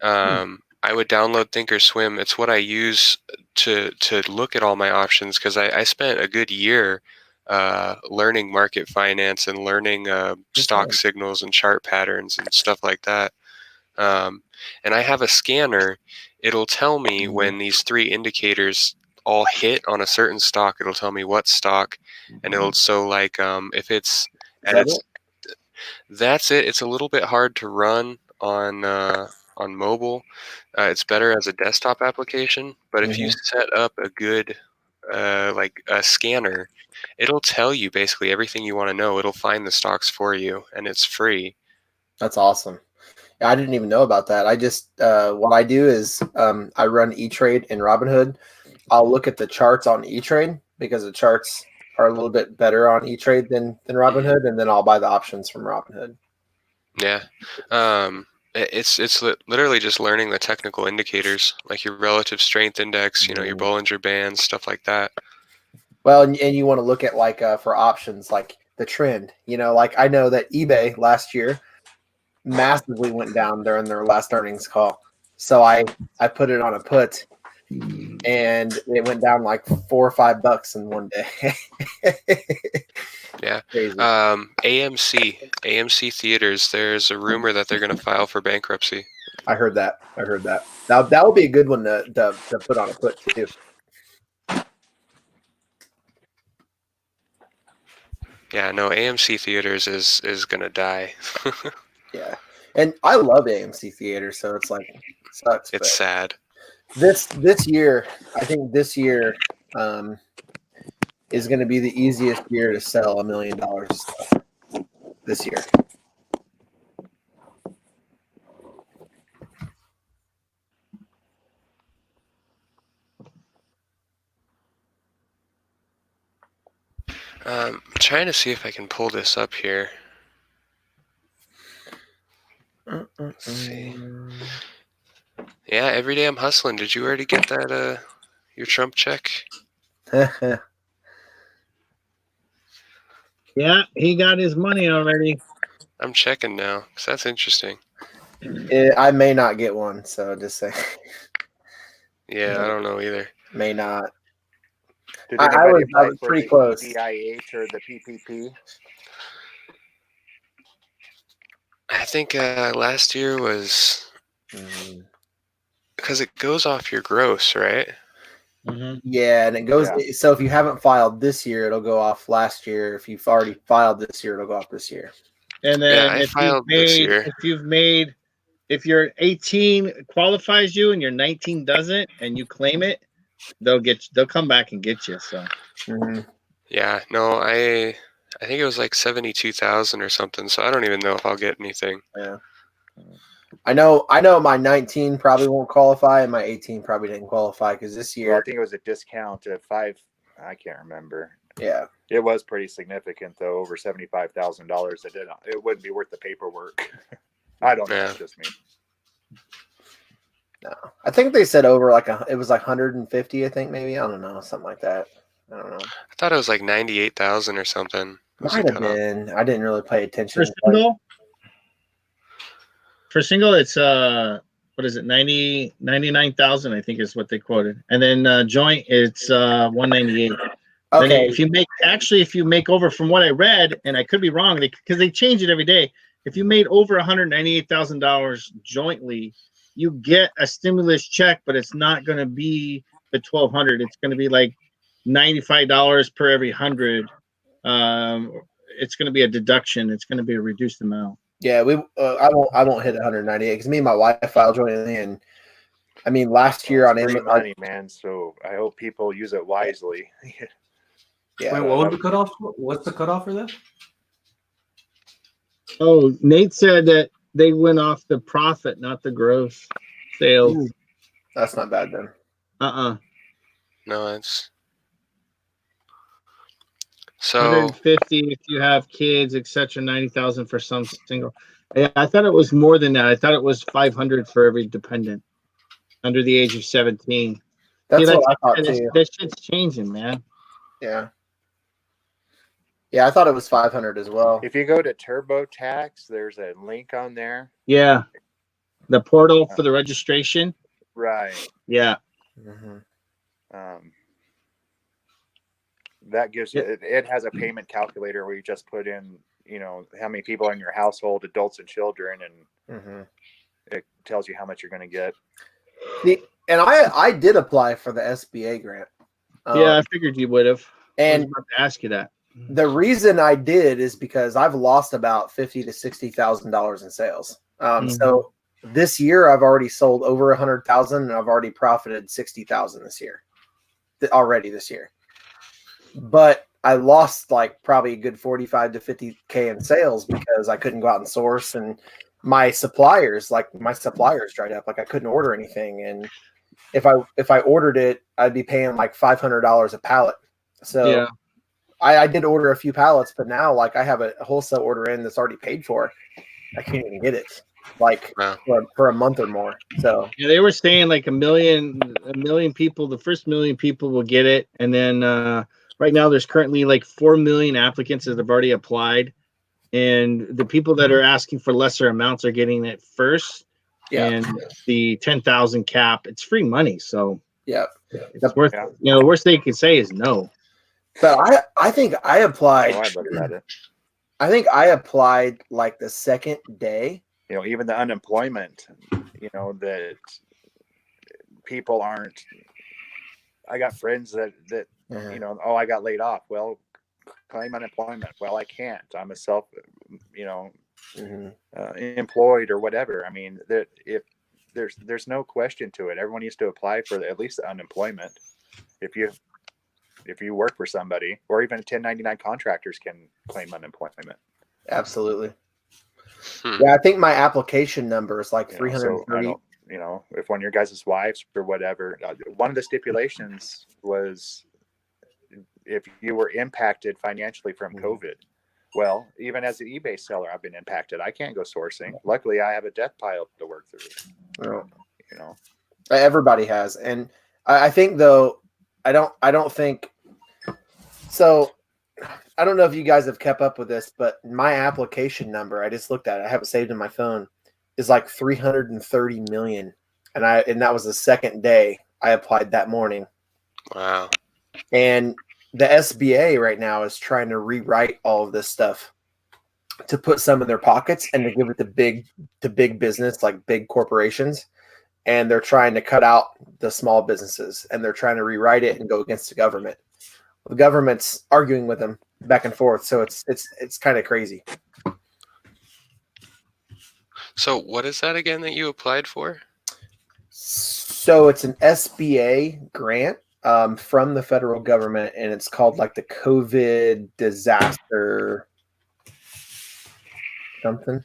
I would download Thinkorswim. It's what I use to look at all my options, because I spent a good year learning market finance and learning stock signals and chart patterns and stuff like that. And I have a scanner. It'll tell me when these 3 indicators all hit on a certain stock. It'll tell me what stock, and it'll if it's that's it. It's a little bit hard to run on mobile. It's better as a desktop application, but if you set up a good like a scanner, it'll tell you basically everything you want to know. It'll find the stocks for you, and it's free. That's awesome. I didn't even know about that. I just what I do is I run E-Trade in Robinhood. I'll look at the charts on E-Trade because the charts are a little bit better on E-Trade than Robinhood, and then I'll buy the options from Robinhood. Yeah. It's literally just learning the technical indicators, like your relative strength index, your Bollinger Bands, stuff like that. Well, and you want to look at like for options, like the trend. Like I know that eBay last year massively went down during their last earnings call, so I put it on a put, and it went down like $4 or $5 in one day. Yeah. Crazy. AMC theaters. There's a rumor that they're going to file for bankruptcy. I heard that. Now that would be a good one to put on a put too. Yeah, no, AMC theaters is going to die. Yeah, and I love AMC theaters, so it's like sucks. It's sad. This year, I think this year is going to be the easiest year to sell $1 million of stuff this year. I'm trying to see if I can pull this up here. Let's see. Yeah, every day I'm hustling. Did you already get that your Trump check? Yeah, he got his money already. I'm checking now, because that's interesting. I may not get one, so just say. Yeah, I don't know either. May not. Did I anybody apply was for pretty the close. EDIH or the PPP? I think last year was because it goes off your gross, right? Yeah, and it goes. Yeah. So if you haven't filed this year, it'll go off last year. If you've already filed this year, it'll go off this year. And then I filed this year. If your 18 qualifies you and your 19 doesn't, and you claim it, they'll come back and get you. So. Yeah, no, I think it was like 72,000 or something. So I don't even know if I'll get anything. Yeah. I know my 19 probably won't qualify, and my 18 probably didn't qualify because this Well, year. I think it was a discount of 5. I can't remember. Yeah. It was pretty significant though, over $75,000. It wouldn't be worth the paperwork. I don't know. Yeah. It's just me. No, I think they said over it was like 150. I think maybe, I don't know, something like that. I don't know. I thought it was like 98,000 or something. Was Might the have cutoff. been. I didn't really pay attention. For single, it's what is it, 99,000, I think is what they quoted. And then joint, it's 198. Okay. Then if you make over, from what I read, and I could be wrong, because they change it every day. If you made over $198,000 jointly, you get a stimulus check, but it's not going to be the $1,200. It's going to be like $95 per every 100. It's going to be a deduction. It's going to be a reduced amount. Yeah, I won't hit 198 because me and my wife filed jointly, and I mean last year on free Amazon, money, man. So I hope people use it wisely. Yeah. Wait, what was the cutoff? What's the cutoff for that? Oh, Nate said that they went off the profit, not the gross sales. That's not bad then. No, it's so 150 if you have kids, etc. 90,000 for some single. Yeah, I thought it was more than that. I thought it was 500 for every dependent under the age of 17. That's See, what I thought too. This shit's changing, man. Yeah. Yeah, I thought it was 500 as well. If you go to TurboTax, there's a link on there. Yeah, the portal for the registration. Right. Yeah. Mm-hmm. That gives you. It has a payment calculator where you just put in, how many people are in your household, adults and children, and it tells you how much you're going to get. And I did apply for the SBA grant. Yeah, I figured you would have. And I was about to ask you that. The reason I did is because I've lost about $50,000 to $60,000 in sales. So this year I've already sold over 100,000, and I've already profited 60,000 this year. This year, but I lost like probably a good 45 to 50K in sales because I couldn't go out and source, and my suppliers dried up. Like I couldn't order anything, and if I ordered it, I'd be paying like $500 a pallet. So. Yeah. I did order a few pallets, but now like I have a wholesale order in that's already paid for. I can't even get it like for a month or more. So yeah, they were saying like a million people. The first million people will get it, and then right now there's currently like 4 million applicants that have already applied, and the people that are asking for lesser amounts are getting it first. Yeah. And the 10,000 cap, it's free money, so yeah, it's worth. Yeah. The worst they could say is no. But I think I applied. I looked at it. I think I applied like the second day. Even the unemployment, that people aren't. I got friends that I got laid off. Well, claim unemployment. Well, I can't. I'm a self, employed or whatever. I mean, that if there's no question to it. Everyone needs to apply for at least the unemployment. If you work for somebody, or even 1099 contractors can claim unemployment. Absolutely. Yeah, I think my application number is like 330. So if one of your guys' wives or whatever, one of the stipulations was if you were impacted financially from COVID. Well, even as an eBay seller, I've been impacted. I can't go sourcing. Luckily, I have a death pile to work through. Everybody has, and I think though. I don't think so. I don't know if you guys have kept up with this, but my application number, I just looked at it, I have it saved in my phone, is like 330 million. And that was the second day I applied that morning. Wow. And the SBA right now is trying to rewrite all of this stuff to put some in their pockets and to give it to big business, like big corporations. And they're trying to cut out the small businesses, and they're trying to rewrite it and go against the government. The government's arguing with them back and forth, so it's kind of crazy. So what is that again that you applied for? So it's an SBA grant, from the federal government, and it's called like the COVID disaster something.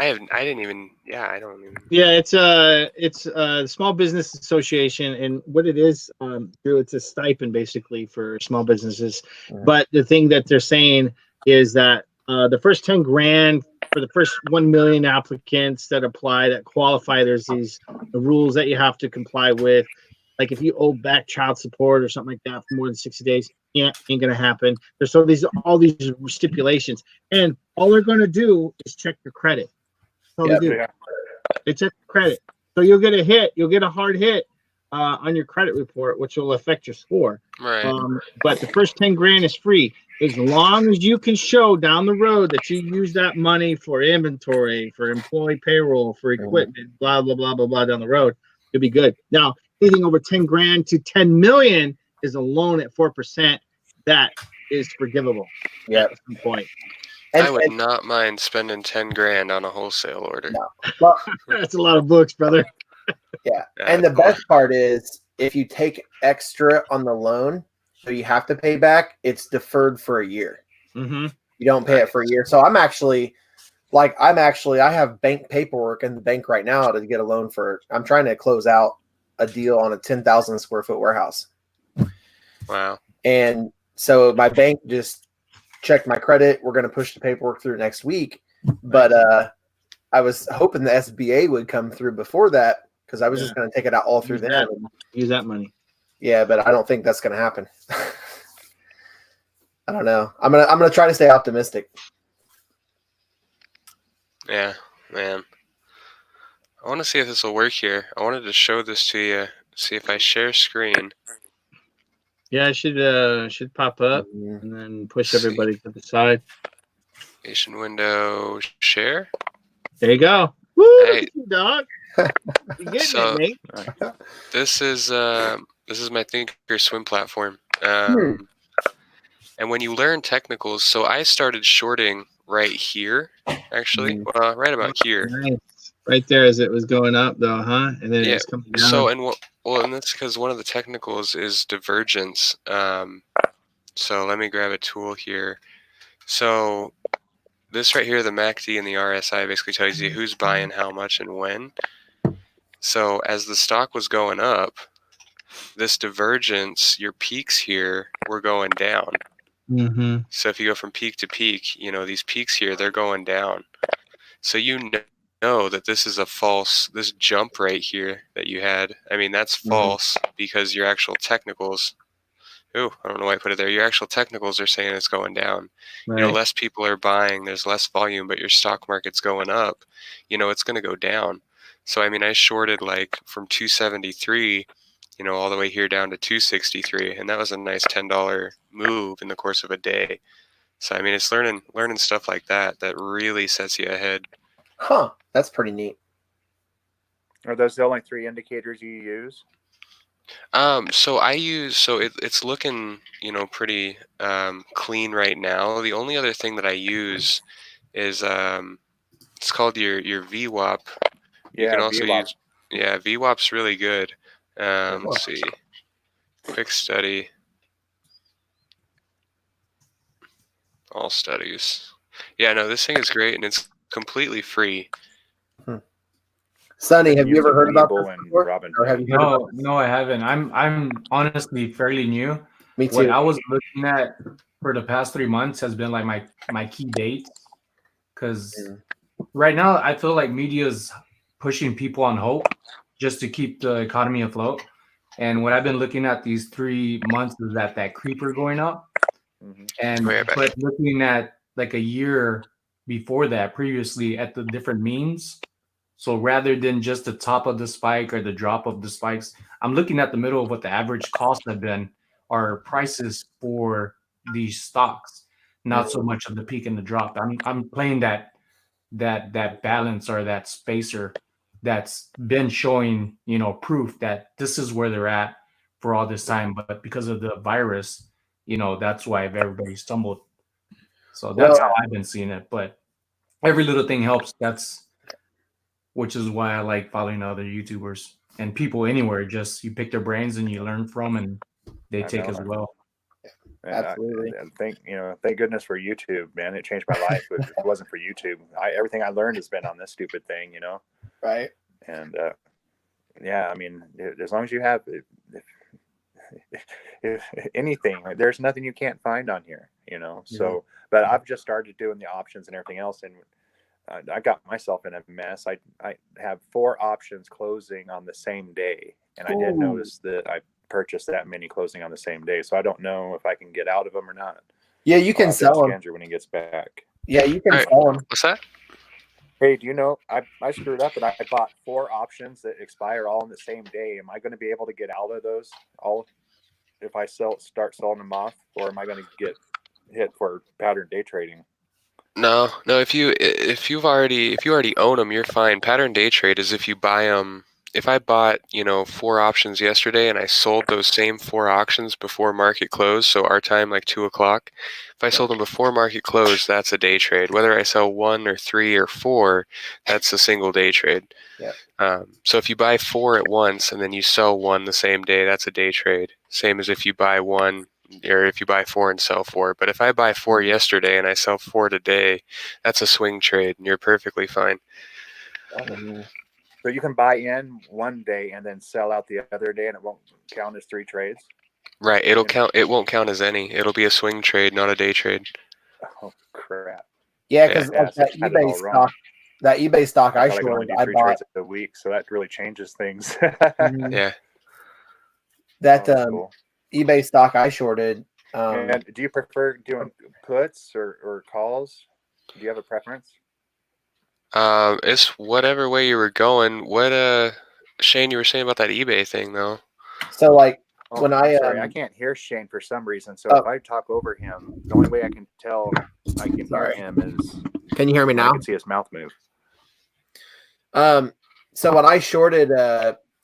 I didn't even. Yeah, I don't even. Yeah, it's the Small Business Association, and what it is, Drew, it's a stipend basically for small businesses. Mhm. But the thing that they're saying is that the first 10 grand for the first 1 million applicants that apply, that qualify, there's these rules that you have to comply with. Like if you owe back child support or something like that for more than 60 days, yeah, ain't gonna happen. There's all these stipulations, and all they're gonna do is check your credit. That's all Yep. they do. Yeah. They check credit. So you'll get a hit. You'll get a hard hit on your credit report, which will affect your score. Right. But the first 10 grand is free. As long as you can show down the road that you use that money for inventory, for employee payroll, for equipment, blah, blah, blah, blah, blah, down the road, you'll be good. Now, anything over 10 grand to 10 million is a loan at 4%. That is forgivable Yep. at some point. I would not mind spending 10 grand on a wholesale order. No. Well, That's a lot of books, brother. yeah. And the best part is if you take extra on the loan, so you have to pay back, it's deferred for a year. Mm-hmm. You don't pay it for a year. So I have bank paperwork in the bank right now to get a loan for, I'm trying to close out a deal on a 10,000 square foot warehouse. Wow. And so my bank just checked my credit. We're going to push the paperwork through next week. But I was hoping the SBA would come through before that because I was just going to take it out all through them. Use that money. Yeah, but I don't think that's going to happen. I don't know. I'm gonna try to stay optimistic. Yeah, man. I want to see if this will work here. I wanted to show this to you. See if I share screen. Yeah, it should pop up and then push everybody to the side. Nation window share. There you go. Woo, Hey. look at you, dog. You getting So- it, mate? This is my Thinkorswim platform. And when you learn technicals, so I started shorting right here, actually, right about here. Nice. Right there as it was going up, though, huh? And then Yeah, it's coming down. So and that's because one of the technicals is divergence. So let me grab a tool here. So this right here, the MACD and the RSI basically tells you who's buying how much and when. So as the stock was going up, this divergence, your peaks here were going down. Mm-hmm. So if you go from peak to peak, these peaks here, they're going down. So you know that this is a false, this jump right here that you had, that's false because your actual technicals, I don't know why I put it there. Your actual technicals are saying it's going down. Right. Less people are buying, there's less volume, but your stock market's going up. It's going to go down. So, I shorted like from 273, all the way here down to 263. And that was a nice $10 move in the course of a day. So, it's learning stuff like that really sets you ahead. Huh. That's pretty neat. Are those the only 3 indicators you use? So it's looking, pretty clean right now. The only other thing that I use is it's called your VWAP. You can also VWAP. use VWAP's really good. Let's see. Quick study. All studies. Yeah, no, this thing is great and it's completely free. Sonny, have you ever heard about this and before? Robin? Or have you heard about No, I haven't. I'm honestly fairly new. Me too. What I was looking at for the past 3 months has been like my key dates, because right now I feel like media is pushing people on hope just to keep the economy afloat. And what I've been looking at these 3 months is that creeper going up. And but looking at like a year before that, previously at the different means. So rather than just the top of the spike or the drop of the spikes, I'm looking at the middle of what the average costs have been, or prices for these stocks, not so much of the peak and the drop. I'm playing that balance or that spacer that's been showing, proof that this is where they're at for all this time. But because of the virus, that's why everybody stumbled. So that's how I've been seeing it. But every little thing helps. Which is why I like following other YouTubers. and people anywhere. Just you pick their brains and you learn from, and they take as well. Absolutely. And thank goodness for YouTube, man. It changed my life. If it wasn't for YouTube, everything I learned has been on this stupid thing, Right. And yeah, I mean, as long as you have if anything, there's nothing you can't find on here, So, but I've just started doing the options and everything else, and I got myself in a mess. I have 4 options closing on the same day, and I didn't notice that I purchased that many closing on the same day. So I don't know if I can get out of them or not. Yeah, you can sell them. Andrew when he gets back. Yeah, you can sell them. What's that? Hey, do you know I screwed up and I bought 4 options that expire all in the same day. Am I going to be able to get out of those all if I start selling them off, or am I going to get hit for pattern day trading? No. If you already own them, you're fine. Pattern day trade is if you buy them. If I bought 4 options yesterday and I sold those same 4 options before market close, so our time like 2:00. If I sold them before market close, that's a day trade. Whether I sell 1 or 3 or 4, that's a single day trade. Yeah. So if you buy 4 at once and then you sell 1 the same day, that's a day trade. Same as if you buy 1 or if you buy 4 and sell 4. But if I buy 4 yesterday and I sell 4 today, that's a swing trade, and you're perfectly fine. So you can buy in one day and then sell out the other day, and it won't count as 3 trades. Right. It'll count. It won't count as any. It'll be a swing trade, not a day trade. Oh crap! Yeah, because that eBay stock I shorted, I 3 bought trades a week, so that really changes things. Yeah. That cool. eBay stock I shorted. And do you prefer doing puts or calls? Do you have a preference? It's whatever way you were going. What Shane, you were saying about that eBay thing though. So like when I can't hear Shane for some reason. So if I talk over him, the only way I can tell I can hear him is. Can you hear me now? I can see his mouth move. So when I shorted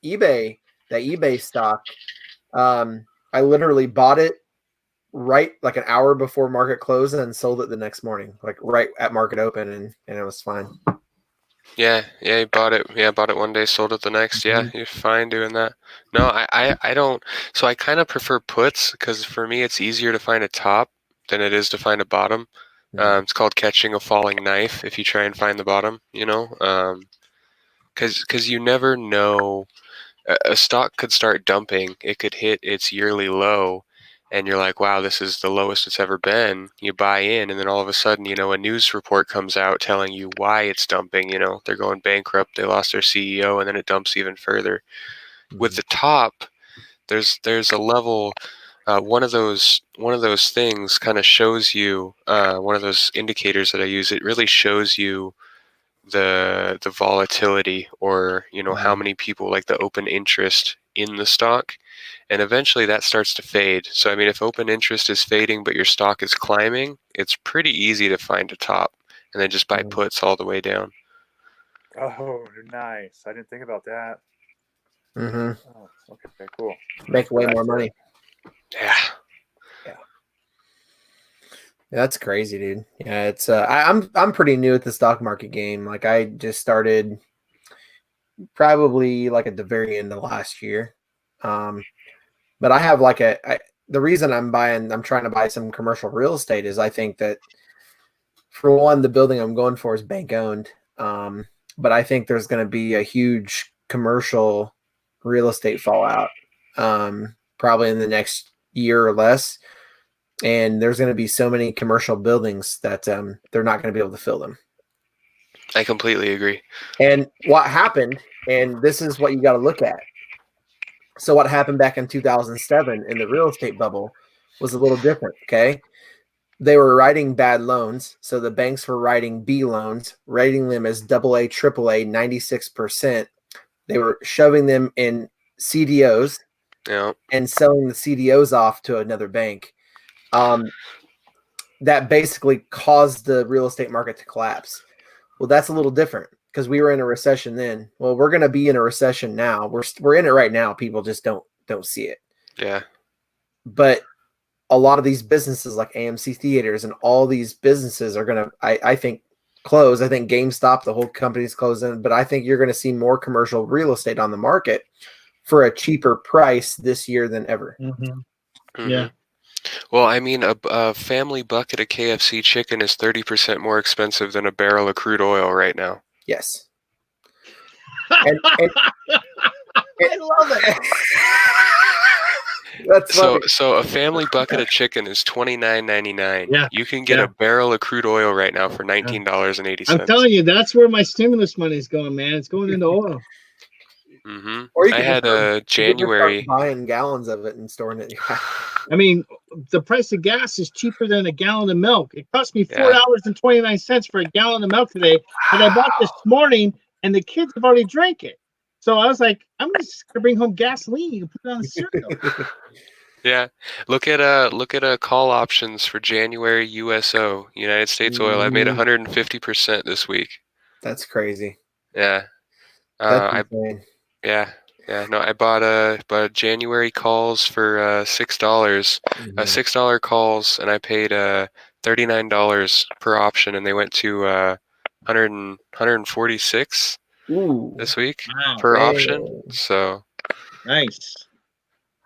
eBay, the eBay stock, I literally bought it right like an hour before market close and sold it the next morning, like right at market open, and it was fine. Yeah, you bought it. Yeah, bought it one day, sold it the next. Yeah, you're fine doing that. No, I don't. So I kind of prefer puts because for me it's easier to find a top than it is to find a bottom. It's called catching a falling knife if you try and find the bottom. Because you never know. A stock could start dumping. It could hit its yearly low, and you're like, wow, this is the lowest it's ever been. You buy in, and then all of a sudden, a news report comes out telling you why it's dumping. They're going bankrupt. They lost their CEO, and then it dumps even further. With the top, there's a level. One of those things kind of shows you. One of those indicators that I use. It really shows you the volatility, or how many people, like the open interest in the stock, and eventually that starts to fade. So I mean, if open interest is fading but your stock is climbing, it's pretty easy to find a top and then just buy puts all the way down. Oh, nice. I didn't think about that. Oh, okay, cool. Make way more money. Yeah. That's crazy, dude. Yeah, it's I'm pretty new at the stock market game. Like I just started probably like at the very end of last year. But I have like the reason I'm trying to buy some commercial real estate is I think that for one, the building I'm going for is bank owned. But I think there's going to be a huge commercial real estate fallout, probably in the next year or less. And there's going to be so many commercial buildings that they're not going to be able to fill them. I completely agree. And what happened, and this is what you got to look at. So what happened back in 2007 in the real estate bubble was a little different, okay? They were writing bad loans. So the banks were writing B loans, rating them as AA, AAA, 96%. They were shoving them in CDOs and selling the CDOs off to another bank. That basically caused the real estate market to collapse. Well, that's a little different because we were in a recession then. Well, we're going to be in a recession now. We're in it right now. People just don't see it. Yeah. But a lot of these businesses like AMC theaters and all these businesses are going to, I think close. I think GameStop, the whole company's closing, but I think you're going to see more commercial real estate on the market for a cheaper price this year than ever. Mm-hmm. Yeah. Well, I mean, a family bucket of KFC chicken is 30% more expensive than a barrel of crude oil right now. Yes. I love it. That's funny. So a family bucket of chicken is $29.99. Yeah. You can get a barrel of crude oil right now for $19.80. I'm telling you, that's where my stimulus money is going, man. It's going into oil. Mm-hmm. Or you I could had a January. start buying gallons of it and storing it in your house. I mean, the price of gas is cheaper than a gallon of milk. It cost me $4.29 for a gallon of milk today, and I bought this morning, and the kids have already drank it. So I was like, I'm just gonna bring home gasoline. You can put it on the cereal. Yeah, look at call options for January USO United States Oil. I made 150% this week. That's crazy. Yeah, That's insane. No, I bought January calls for $6. $6 calls, and I paid $39 per option, and they went to 146 this week per option. So nice.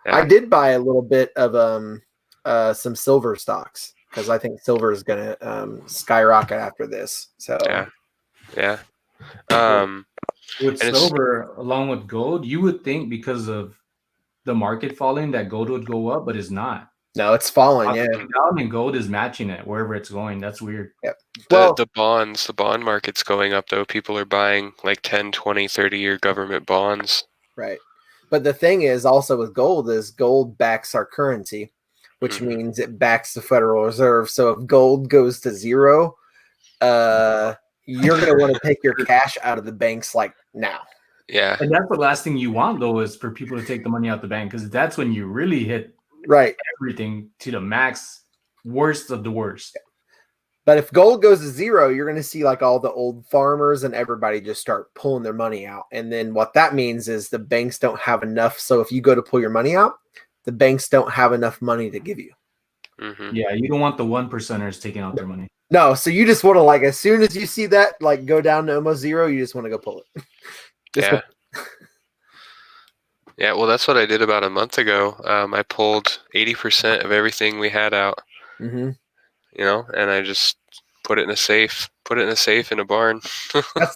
Yeah. I did buy a little bit of some silver stocks because I think silver is gonna skyrocket after this. So yeah. With silver along with gold, you would think because of the market falling that gold would go up, but it's not. No, it's falling. Yeah, down and gold is matching it wherever it's going. That's weird. Yep. The bond market's going up though. People are buying like 10, 20, 30-year government bonds. Right. But the thing is also with gold is gold backs our currency, which means it backs the Federal Reserve. So if gold goes to zero, you're going to want to take your cash out of the banks like now. Yeah. And that's the last thing you want, though, is for people to take the money out the bank, because that's when you really hit everything to the max, worst of the worst. But if gold goes to zero, you're going to see like all the old farmers and everybody just start pulling their money out. And then what that means is the banks don't have enough. So if you go to pull your money out, the banks don't have enough money to give you. Yeah, you don't want the 1%ers taking out their money. No, so you just want to like, as soon as you see that like go down to almost zero, you just want to go pull it. Yeah, well, that's what I did about a month ago. I pulled 80% of everything we had out. Mm-hmm. You know, and I just put it in a safe. Put it in a safe in a barn.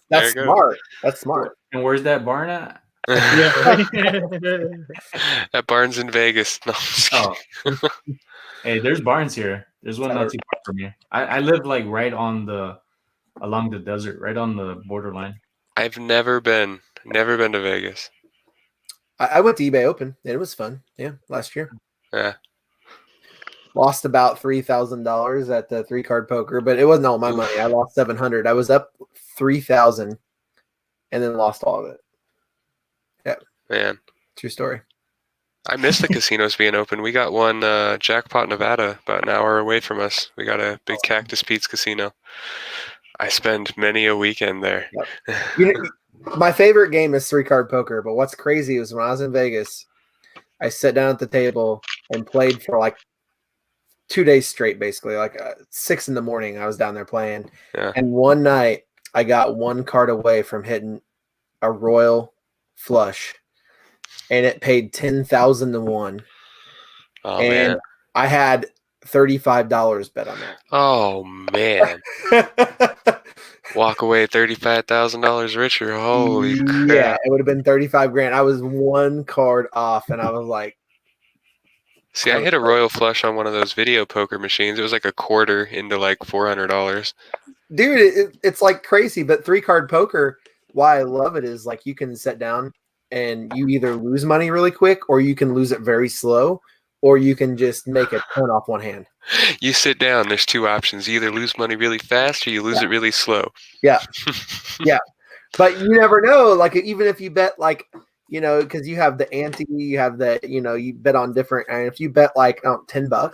That's smart. That's smart. And where's that barn at? That barn's in Vegas. No, I'm just kidding. Hey, there's barns here. There's one not too far from here. I live like right on along the desert, right on the borderline. I've never been to Vegas. I went to eBay Open and it was fun. Yeah, last year. Yeah. Lost about $3,000 at the 3-card poker, but it wasn't all my money. I lost $700. I was up $3,000 and then lost all of it. Yeah. Man. True story. I miss the casinos being open. We got one Jackpot, Nevada, about an hour away from us. We got a big Cactus Pete's casino. I spend many a weekend there. Yep. My favorite game is 3-card poker, but what's crazy is when I was in Vegas, I sat down at the table and played for like 2 days straight, basically. Like 6 in the morning, I was down there playing. Yeah. And one night, I got one card away from hitting a royal flush, and it paid $10,000 to 1. Oh, and man. I had $35 bet on that. Oh, man. Walk away $35,000 richer. Holy crap. Yeah, it would have been 35 grand. I was one card off, and I was like, see, I hit a royal flush on one of those video poker machines. It was like a quarter into like $400. Dude, it's like crazy. But 3-card poker, why I love it is like you can sit down and you either lose money really quick or you can lose it very slow, or you can just make a ton off one hand. You sit down, there's 2 options. You either lose money really fast or you lose it really slow. Yeah. Yeah. But you never know. Like, even if you bet, like, you know, because you have the ante, you have the, you know, you bet on different, and if you bet like $10,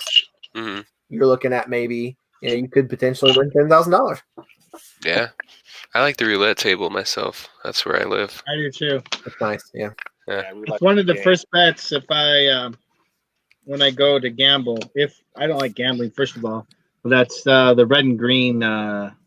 you're looking at maybe, you know, you could potentially win $10,000. Yeah. I like the roulette table myself. That's where I live. I do too. That's nice. Yeah. It's one of the first bets if I when I go to gamble. If I don't like gambling, first of all, that's the red and green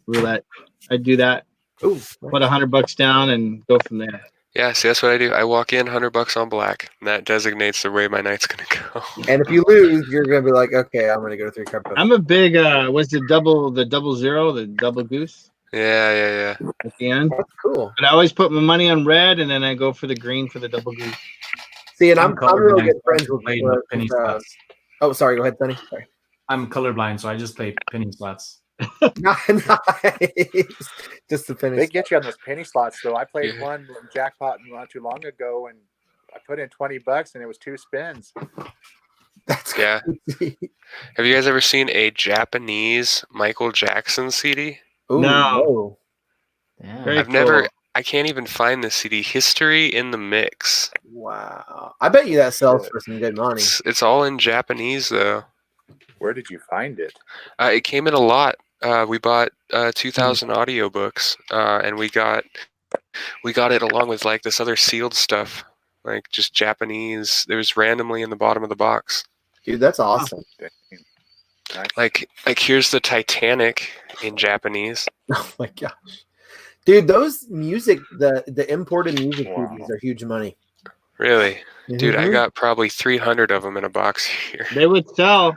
roulette. I'd do that. Ooh, Put $100 down and go from there. Yeah, see, that's what I do. I walk in, $100 on black, and that designates the way my night's gonna go. and if you lose, you're gonna be like, okay, I'm gonna go 3 crypto. I'm a big what's the double zero, the double goose Yeah. at the end. That's cool. But I always put my money on red and then I go for the green for the double goose. See, and I'm really colorblind, good friends so I with. play the penny slots. Oh, sorry. Go ahead, Sonny. Sorry. I'm colorblind, so I just play penny slots. Nice. Just to finish. They get you on those penny slots, though. I played Yeah. one jackpot not too long ago, and I put in $20, and it was 2 spins. That's Yeah. crazy. Have you guys ever seen a Japanese Michael Jackson CD? Ooh, No. Yeah. Very I've never. cool. I can't even find the CD. History in the Mix. Wow. I bet you that sells for some good money. It's all in Japanese though. Where did you find it? It came in a lot. We bought 2,000 audiobooks, and we got it along with like this other sealed stuff, like just Japanese. It was randomly in the bottom of the box. Dude, that's awesome. Nice. Like here's the Titanic in Japanese. Oh my gosh. Dude, those music, the imported music Wow. CDs are huge money. Really, dude, I Mhm. got probably 300 of them in a box here. They would sell.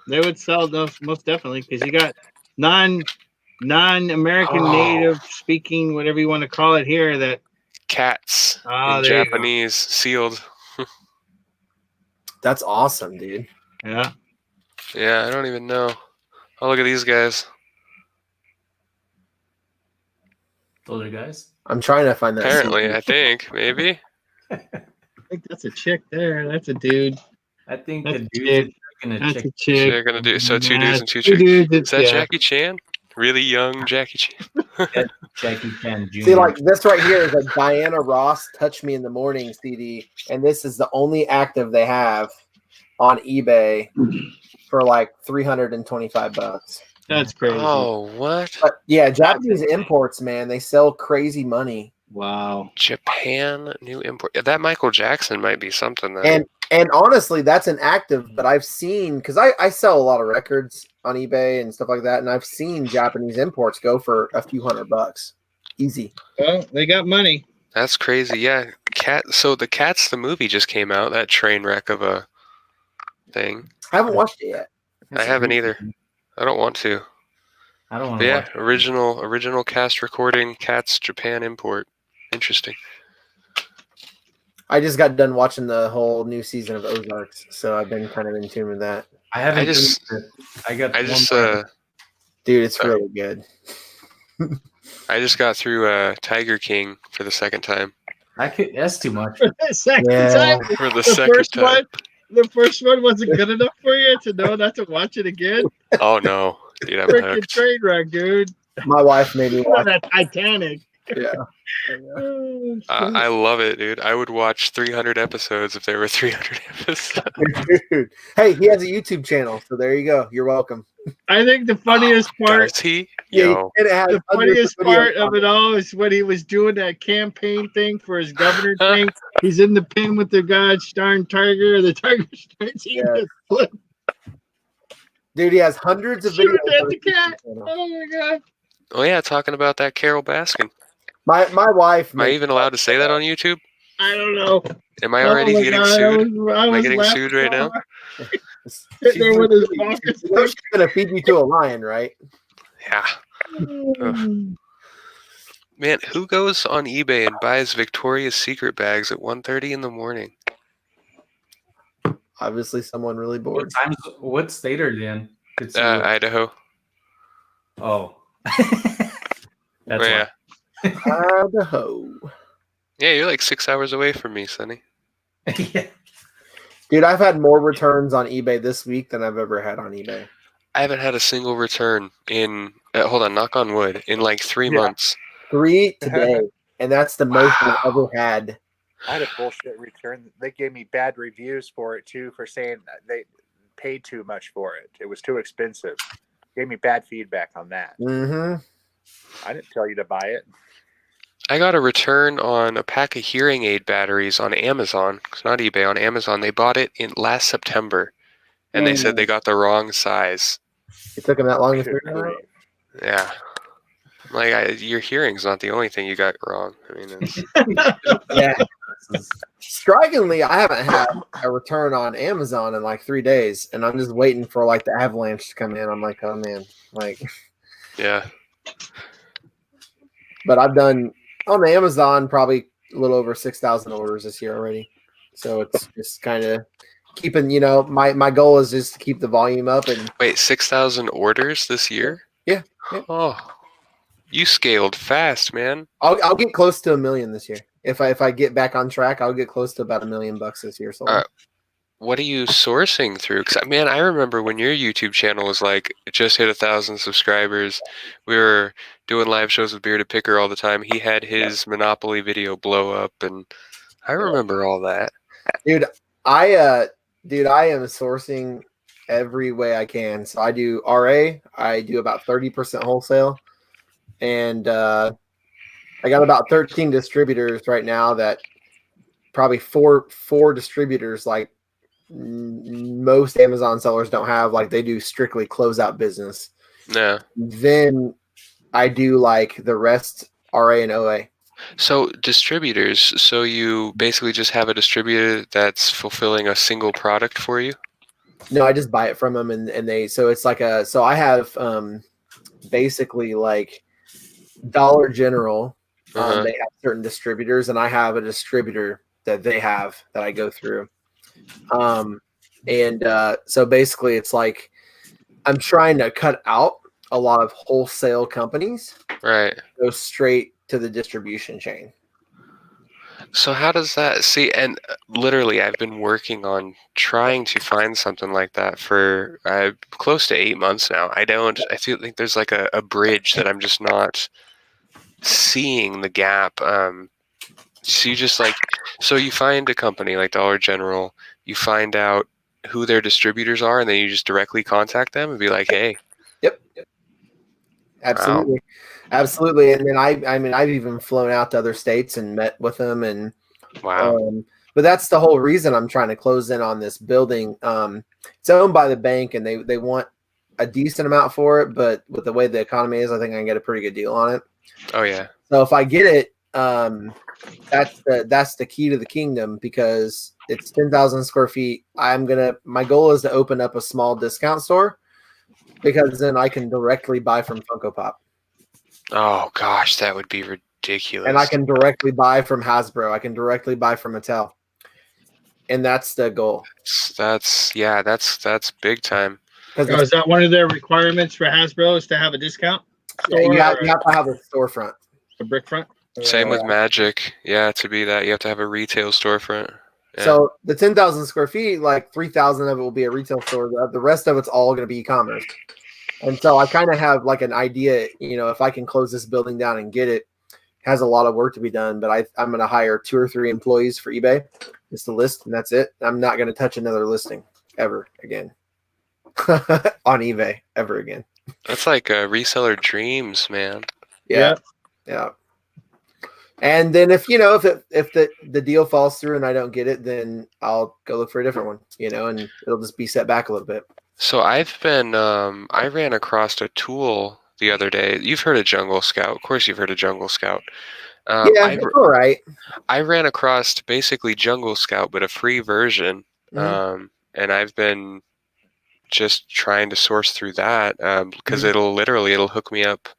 They would sell those most definitely because you got non-American Oh. native speaking, whatever you want to call it here. That Cats Ah, in there you go. Japanese, sealed. That's awesome, dude. yeah. Yeah, I don't even know. Oh, look at these guys. Those are guys. I'm trying to find that. Apparently, CD. I think maybe. I think that's a chick there. That's a dude. I think That's the a dude's chick. a chick. That's a chick. They're gonna do so. 2 Nah, dudes and 2 two chicks. dudes. Is It's, that yeah. Jackie Chan? Really young Jackie Chan? Jackie Chan Jr. See, like this right here is a Diana Ross "Touch Me in the Morning" CD, and this is the only active they have on eBay for like $325. That's crazy. Oh, what? But yeah, Japanese imports, man, they sell crazy money. Wow. Japan new import. Yeah, that Michael Jackson might be something. Then. And honestly, that's an active. But I've seen because I sell a lot of records on eBay and stuff like that, and I've seen Japanese imports go for a few $100, easy. Well, they got money. That's crazy. Yeah, Cat. So the Cats the movie just came out. That train wreck of a thing. I haven't watched it yet. I haven't either. I don't want to. I don't want But to yeah, watch. original cast recording. Cats Japan import. Interesting. I just got done watching the whole new season of Ozarks, so I've been kind of in tune with that. I haven't. I just- I got. I one just more. Dude, it's Sorry. really good. I just got through Tiger King for the second time. That's too much. Second Yeah. time. For the The second first time. one. The first one wasn't good enough for you to know not to watch it again. Oh no, dude, I'm Freaking hooked. train wreck, dude. My wife made me Oh, watch. that Titanic. Yeah. Oh, I love it, dude. I would watch 300 episodes if there were 300 episodes. Dude. Hey, he has a YouTube channel, so there you go. You're welcome. I think the funniest part, Does he? Yeah, Yo. and it has the hundreds funniest of videos part on of it all is when he was doing that campaign thing for his governor thing. He's in the pen with the gosh darn tiger. The tiger starts eating Yeah. his foot. Dude, he has hundreds of Shoot videos. at on the his YouTube cat. channel. Oh my god. Oh yeah, talking about that Carol Baskin. My wife. Am I makes even allowed to say that on YouTube? I don't know. Am I already Oh my getting God, sued? I Am I was getting laughing sued right so now? hard. She's Sitting there with his gonna- pockets you know she's gonna feed you to a lion, right? Yeah. Man, who goes on eBay and buys Victoria's Secret bags at 1:30 in the morning? Obviously, someone really bored. What state are they in? It's Idaho. oh. That's Oh, yeah. Idaho. Yeah, you're like 6 hours away from me, Sonny. why. Yeah. Dude, I've had more returns on eBay this week than I've ever had on eBay. I haven't had a single return in, hold on, knock on wood, in like 3 Yeah. months. 3 today, and that's the most I've ever had. I had a bullshit return. They gave me bad reviews for it too, for saying that they paid too much for it. It was too expensive. Gave me bad feedback on that. Mm-hmm. I didn't tell you to buy it. I got a return on a pack of hearing aid batteries on Amazon. It's not eBay, on Amazon. They bought it in last September, and they said they got the wrong size. It took him that long to Good figure it out. grief. Yeah. I'm Like your hearing's not the only thing you got wrong. I mean, it's Yeah. Strikingly, I haven't had a return on Amazon in like 3 days, and I'm just waiting for like the avalanche to come in. I'm like, oh man, like. yeah. But I've done on Amazon probably a little over 6,000 orders this year already. So it's just kind of keeping, my goal is just to keep the volume up. And Wait, 6,000 orders this year? Yeah. Oh, you scaled fast, man. I'll get close to 1 million this year. If I get back on track, I'll get close to about $1 million this year. So What are you sourcing through? Because man, I remember when your YouTube channel was like it just hit 1,000 subscribers. We were doing live shows with Bearded Picker all the time. He had his Monopoly video blow up, and I remember all that. Dude, I am sourcing every way I can. So I do RA. I do about 30% wholesale, and I got about 13 distributors right now. That probably four distributors like most Amazon sellers don't have. Like they do strictly closeout business. Yeah. Then I do like the rest RA and OA. So distributors. So you basically just have a distributor that's fulfilling a single product for you? No, I just buy it from them, and they. So it's like so I have basically like Dollar General. They have certain distributors, and I have a distributor that they have that I go through. So basically it's like I'm trying to cut out a lot of wholesale companies. Right. Go straight to the distribution chain. So how does that see? And literally, I've been working on trying to find something like that for close to 8 months now. I feel like there's like a bridge that I'm just not seeing the gap. So you find a company like Dollar General, you find out who their distributors are, and then you just directly contact them and be like, hey. Yep. Absolutely. Wow. Absolutely. And then I've even flown out to other states and met with them, and wow. But that's the whole reason I'm trying to close in on this building. It's owned by the bank, and they want a decent amount for it, but with the way the economy is, I think I can get a pretty good deal on it. Oh yeah. So if I get it, that's the key to the kingdom, because it's 10,000 square feet. My goal is to open up a small discount store, because then I can directly buy from Funko Pop. Oh gosh, that would be ridiculous. And I can directly buy from Hasbro. I can directly buy from Mattel. And that's the goal. That's big time. Is that one of their requirements for Hasbro, is to have a discount store? Yeah, you have to have a storefront. A brick front? Same with Magic. Yeah, to be that, you have to have a retail storefront. Yeah. So the 10,000 square feet, like 3,000 of it will be a retail store. The rest of it's all going to be e-commerce. And so I kind of have like an idea, if I can close this building down and get it, has a lot of work to be done, but I'm going to hire 2 or 3 employees for eBay. It's the list, and that's it. I'm not going to touch another listing ever again on eBay ever again. That's like reseller dreams, man. Yeah. And then if the deal falls through and I don't get it, then I'll go look for a different one, and it'll just be set back a little bit. So I've been I ran across a tool the other day. You've heard of Jungle Scout. Of course you've heard of Jungle Scout. It's all right. I ran across basically Jungle Scout, but a free version. Mm-hmm. And I've been just trying to source through that because mm-hmm. it'll hook me up.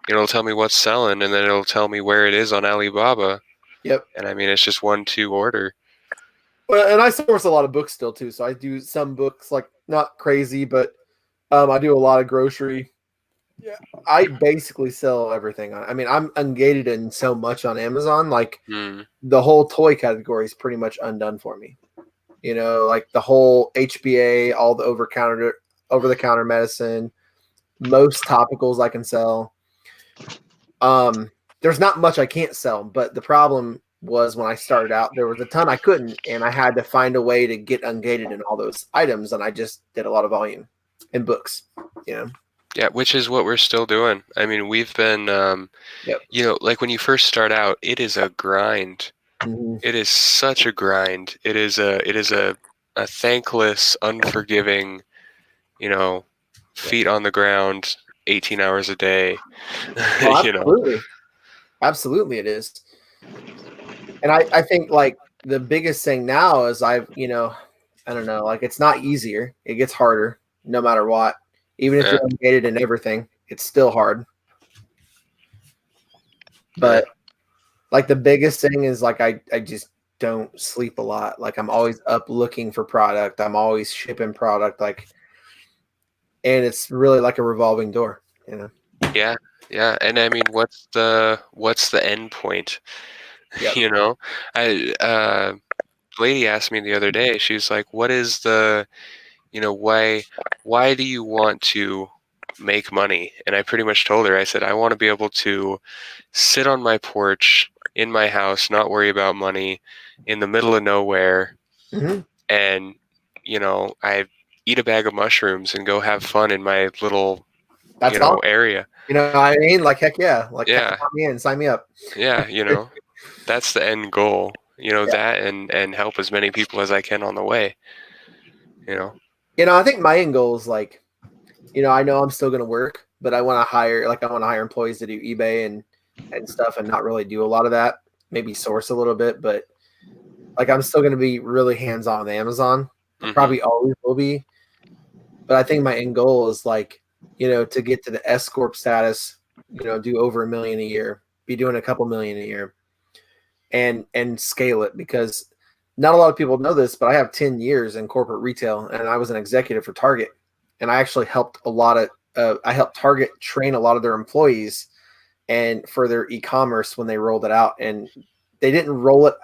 It'll tell me what's selling, and then it'll tell me where it is on Alibaba. Yep. And I mean, it's just 1-2 order. Well, and I source a lot of books still too. So I do some books, like not crazy, but I do a lot of grocery. Yeah. I basically sell everything. I'm ungated in so much on Amazon. Like the whole toy category is pretty much undone for me. Like the whole HBA, all the over the counter medicine, most topicals I can sell. There's not much I can't sell, but the problem was when I started out, there was a ton I couldn't, and I had to find a way to get ungated in all those items, and I just did a lot of volume in books, Yeah, which is what we're still doing. I mean, we've been, like when you first start out, it is a grind. Mm-hmm. It is such a grind. It is a thankless, unforgiving, feet on the ground, 18 hours a day. Oh, You know. absolutely it is. And I think like the biggest thing now is I don't know, like it's not easier. It gets harder no matter what. Even if Yeah. you're engaged in everything, it's still hard. But like the biggest thing is like I just don't sleep a lot. Like I'm always up looking for product. I'm always shipping product, like, and it's really like a revolving door, you know. Yeah, yeah. And I mean, what's the end point? Yep. You know, lady asked me the other day. She was like, "What is the, why do you want to make money?" And I pretty much told her, I said, I want to be able to sit on my porch in my house, not worry about money, in the middle of nowhere, Mhm. and I eat a bag of mushrooms and go have fun in my little, That's awesome. area. You know what I mean? Like heck yeah. Like Yeah. count me in, sign me up. Yeah, that's the end goal. That and help as many people as I can on the way. I think my end goal is like, I know I'm still gonna work, but I want to hire employees to do eBay and stuff and not really do a lot of that. Maybe source a little bit, but like I'm still gonna be really hands on with Amazon. Mhm. Probably always will be. But I think my end goal is like, to get to the S Corp status, do over $1 million a year, be doing a couple million a year, and scale it, because not a lot of people know this, but I have 10 years in corporate retail, and I was an executive for Target, and I actually helped I helped Target train a lot of their employees and for their e-commerce when they rolled it out, and they didn't roll it.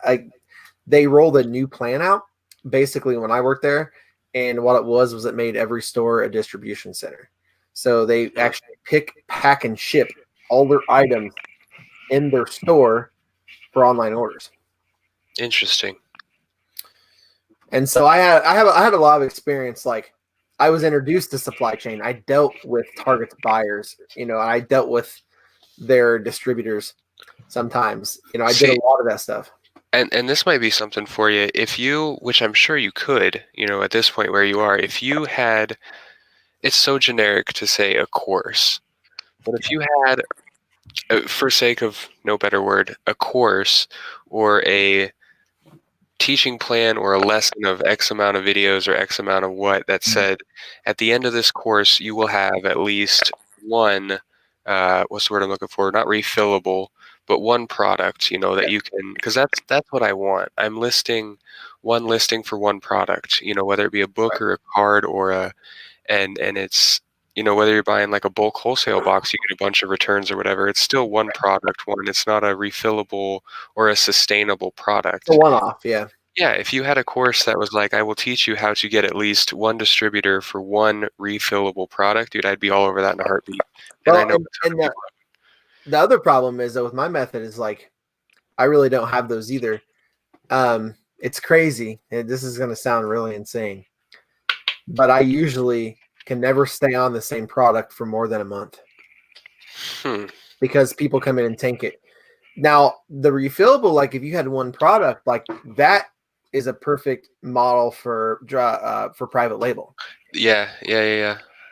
They rolled a new plan out basically when I worked there. And what it was it made every store a distribution center. So they actually pick, pack, and ship all their items in their store for online orders. Interesting. And so I had a lot of experience. Like I was introduced to supply chain. I dealt with Target's buyers, and I dealt with their distributors sometimes. I did a lot of that stuff. And this might be something for you if you, which I'm sure you could, at this point where you are, if you had, it's so generic to say a course, but if you had, for sake of no better word, a course or a teaching plan or a lesson of X amount of videos or X amount of what that said, at the end of this course, you will have at least one, what's the word I'm looking for? Not refillable, but one product, that you can, because that's what I want. I'm listing one listing for one product, whether it be a book or a card or and it's, whether you're buying like a bulk wholesale box, you get a bunch of returns or whatever. It's still one product, it's not a refillable or a sustainable product. A one-off, yeah. Yeah, if you had a course that was like, I will teach you how to get at least one distributor for one refillable product, dude, I'd be all over that in a heartbeat. And I know the other problem is that with my method is like, I really don't have those either. It's crazy. And this is going to sound really insane, but I usually can never stay on the same product for more than a month because people come in and tank it. Now, the refillable, like if you had one product, like that is a perfect model for private label. Yeah.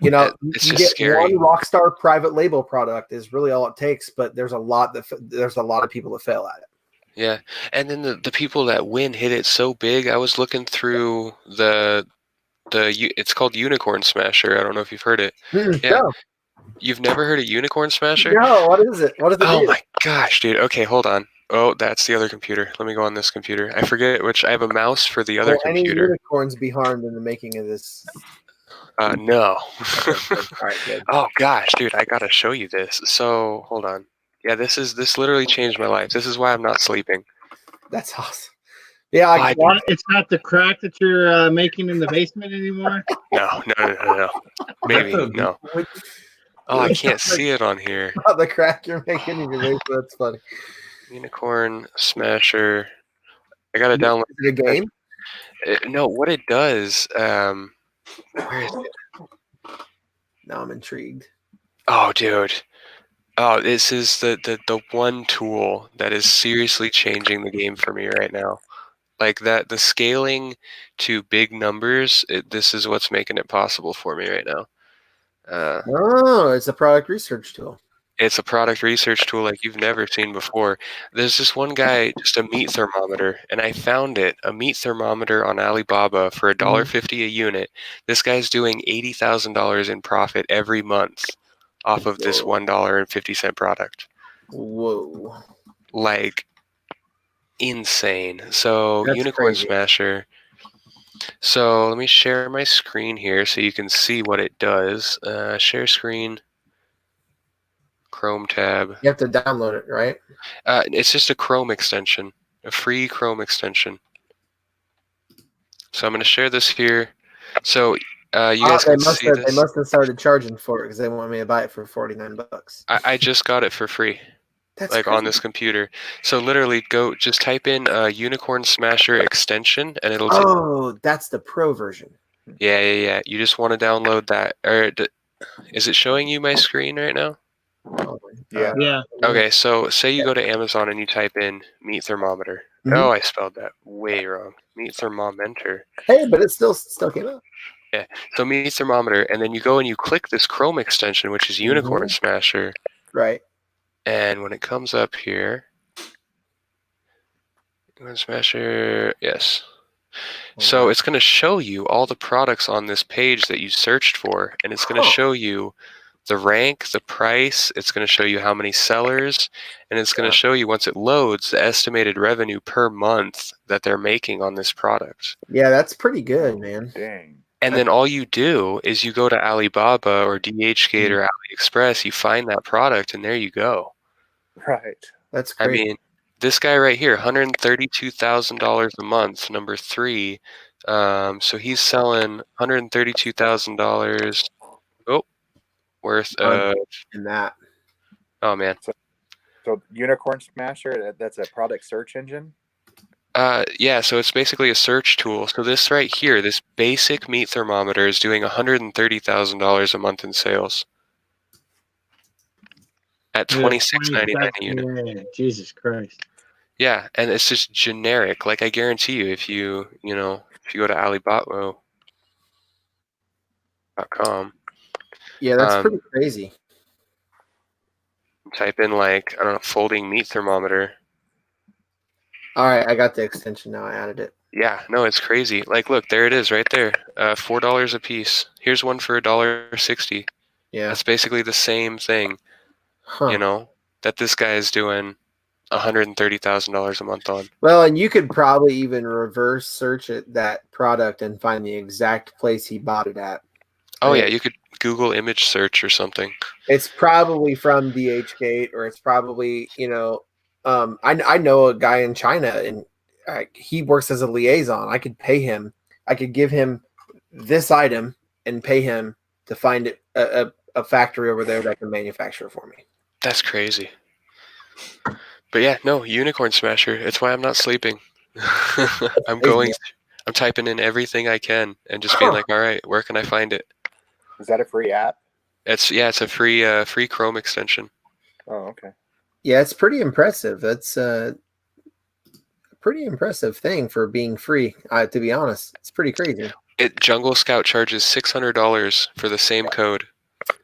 You it's you just get scary. one Rockstar private label product is really all it takes, but there's a lot of people that fail at it. Yeah, and then the people that win hit it so big. I was looking through it's called Unicorn Smasher. I don't know if you've heard it. Yeah, No. You've never heard of Unicorn Smasher? No, what is it? What does it do? Oh my gosh, dude. Okay, hold on. Oh, that's the other computer. Let me go on this computer. I forget which. I have a mouse for the other Will any computer. unicorns be harmed in the making of this? No. All right, good. Oh gosh, dude, I gotta show you this. So hold on. Yeah, this literally changed my life. This is why I'm not sleeping. That's awesome. Yeah, it's not the crack that you're making in the basement anymore. No. Maybe no. Oh, I can't see it on here. The crack you're making in your basement. That's funny. Unicorn Smasher. I gotta download. Is it a game? No, what it does. Where is it? Now I'm intrigued. Oh, dude. Oh, this is the one tool that is seriously changing the game for me right now. Like that, the scaling to big numbers. This is what's making it possible for me right now. Oh, it's a product research tool. It's a product research tool like you've never seen before. There's this one guy, just a meat thermometer, and I found it, a meat thermometer on Alibaba for $1.50 a unit. This guy's doing $80,000 in profit every month off of this $1.50 product. Whoa. Like, insane. So, That's Unicorn crazy. Smasher. So, let me share my screen here so you can see what it does. Share screen. Chrome tab. You have to download it, right? It's just a Chrome extension, a free Chrome extension. So I'm going to share this here. So you guys can see this. They must have started charging for it because they want me to buy it for $49. I just got it for free. That's like crazy. on this computer. So literally just type in Unicorn Smasher extension and it'll Oh, that's the pro version. Yeah. You just want to download that. Or is it showing you my screen right now? Yeah. Yeah. Okay, so say you go to Amazon and you type in meat thermometer. Mhm. Oh, I spelled that way wrong. Meat thermometer. Hey, but it still came up. Yeah. So meat thermometer, and then you go and you click this Chrome extension, which is Unicorn Smasher. Right. And when it comes up here, Unicorn Smasher, yes. So it's going to show you all the products on this page that you searched for, and it's going to show you the rank, the price, it's going to show you how many sellers, and it's going to show you, once it loads, the estimated revenue per month that they're making on this product. Yeah, that's pretty good, man. Dang. And then all you do is you go to Alibaba or DHgate or AliExpress, you find that product, and there you go. Right. That's crazy. I mean, this guy right here, $132,000 a month, number 3. So he's selling $132,000 worth of. In that. Oh man. So Unicorn Smasher, that's a product search engine? Yeah, so it's basically a search tool. So this right here, this basic meat thermometer is doing $130,000 a month in sales at $26.99 a unit. Yeah, Jesus Christ. Yeah, and it's just generic. Like, I guarantee you, if you go to Alibaba.com. Yeah, that's pretty crazy. Type in, like, I don't know, folding meat thermometer. All right, I got the extension now. I added it. Yeah, no, it's crazy. Like, look, there it is right there. $4 a piece. Here's one for $1.60. Yeah. That's basically the same thing, that this guy is doing $130,000 a month on. Well, and you could probably even reverse search that product and find the exact place he bought it at. Oh, yeah, you could Google image search or something. It's probably from DHgate, or it's probably, I know a guy in China, and he works as a liaison. I could pay him. I could give him this item and pay him to find it a factory over there that can manufacture it for me. That's crazy. But yeah, no, Unicorn Smasher. It's why I'm not sleeping. I'm typing in everything I can and just being like, all right, where can I find it? Is that a free app? It's a free Chrome extension. Oh, okay. Yeah, it's pretty impressive. That's a pretty impressive thing for being free. To be honest, it's pretty crazy. Jungle Scout charges $600 for the same code.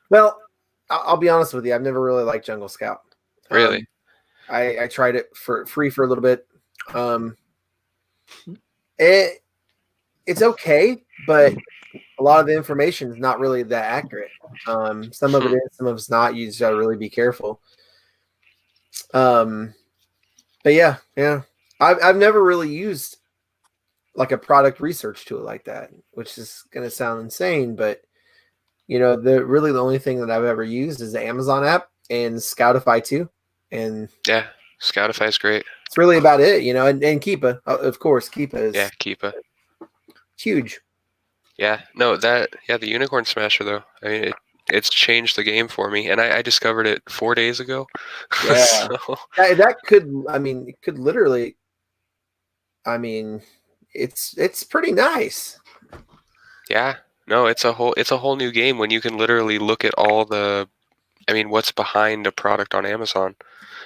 Well, I'll be honest with you. I've never really liked Jungle Scout. Really? I tried it for free for a little bit. It's okay, but a lot of the information is not really that accurate. Some of it is, some of it's not. You just gotta really be careful. But yeah. I've never really used like a product research tool like that, which is gonna sound insane, but the only thing that I've ever used is the Amazon app and Scoutify too. And yeah, Scoutify is great. It's really about it, and Keepa, of course. Keepa is Keepa. Huge. Yeah, no, the Unicorn Smasher though. I mean, it's changed the game for me, and I discovered it 4 days ago. Yeah, so. That could literally. I mean, it's pretty nice. Yeah, no, it's a whole new game when you can literally look at all what's behind a product on Amazon.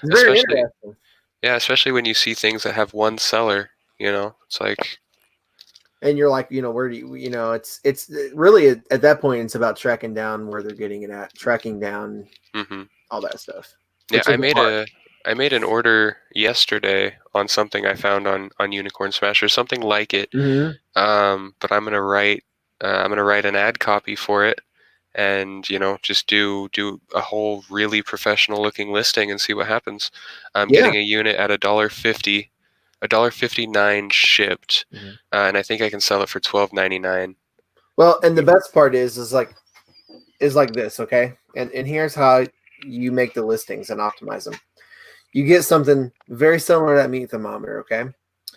It's very interesting. Yeah, especially when you see things that have one seller. It's like, and you're like, where do you, it's really at that point, it's about tracking down where they're getting it at, tracking down all that stuff. Yeah, I made an order yesterday on something I found on Unicorn Smasher, something like it. Mm-hmm. But I'm gonna write an ad copy for it, and just do a whole really professional looking listing and see what happens. I'm getting a unit at $1.59 shipped, and I think I can sell it for $12.99. Well, and the best part is like this, okay? And here's how you make the listings and optimize them. You get something very similar to that meat thermometer, okay?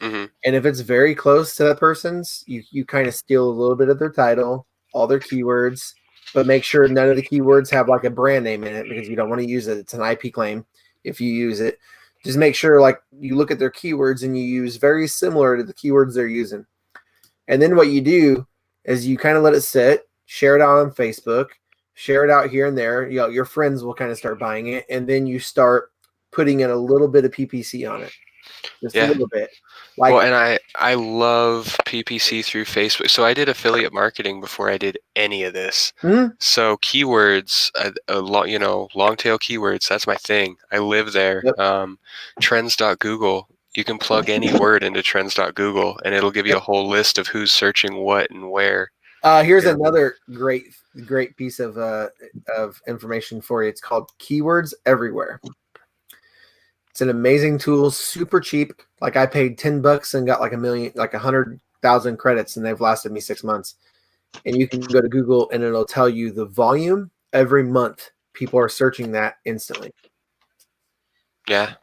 Mm-hmm. And if it's very close to that person's, you kind of steal a little bit of their title, all their keywords, but make sure none of the keywords have like a brand name in it, because you don't want to use it. It's an IP claim if you use it. Just make sure like you look at their keywords and you use very similar to the keywords they're using. And then what you do is you kind of let it sit, share it out on Facebook, share it out here and there. Your friends will kind of start buying it, and then you start putting in a little bit of PPC on it, just a little bit. Well, and I love PPC through Facebook. So I did affiliate marketing before I did any of this. Mm-hmm. So keywords, long tail keywords, that's my thing. I live there. Yep. Trends.google. You can plug any word into trends.google, and it'll give you a whole list of who's searching what and where. Here's another great piece of information for you. It's called Keywords Everywhere. It's an amazing tool, super cheap. Like I paid $10 and got like 100,000 credits, and they've lasted me 6 months. And you can go to Google and it'll tell you the volume every month. People are searching that instantly. Yeah.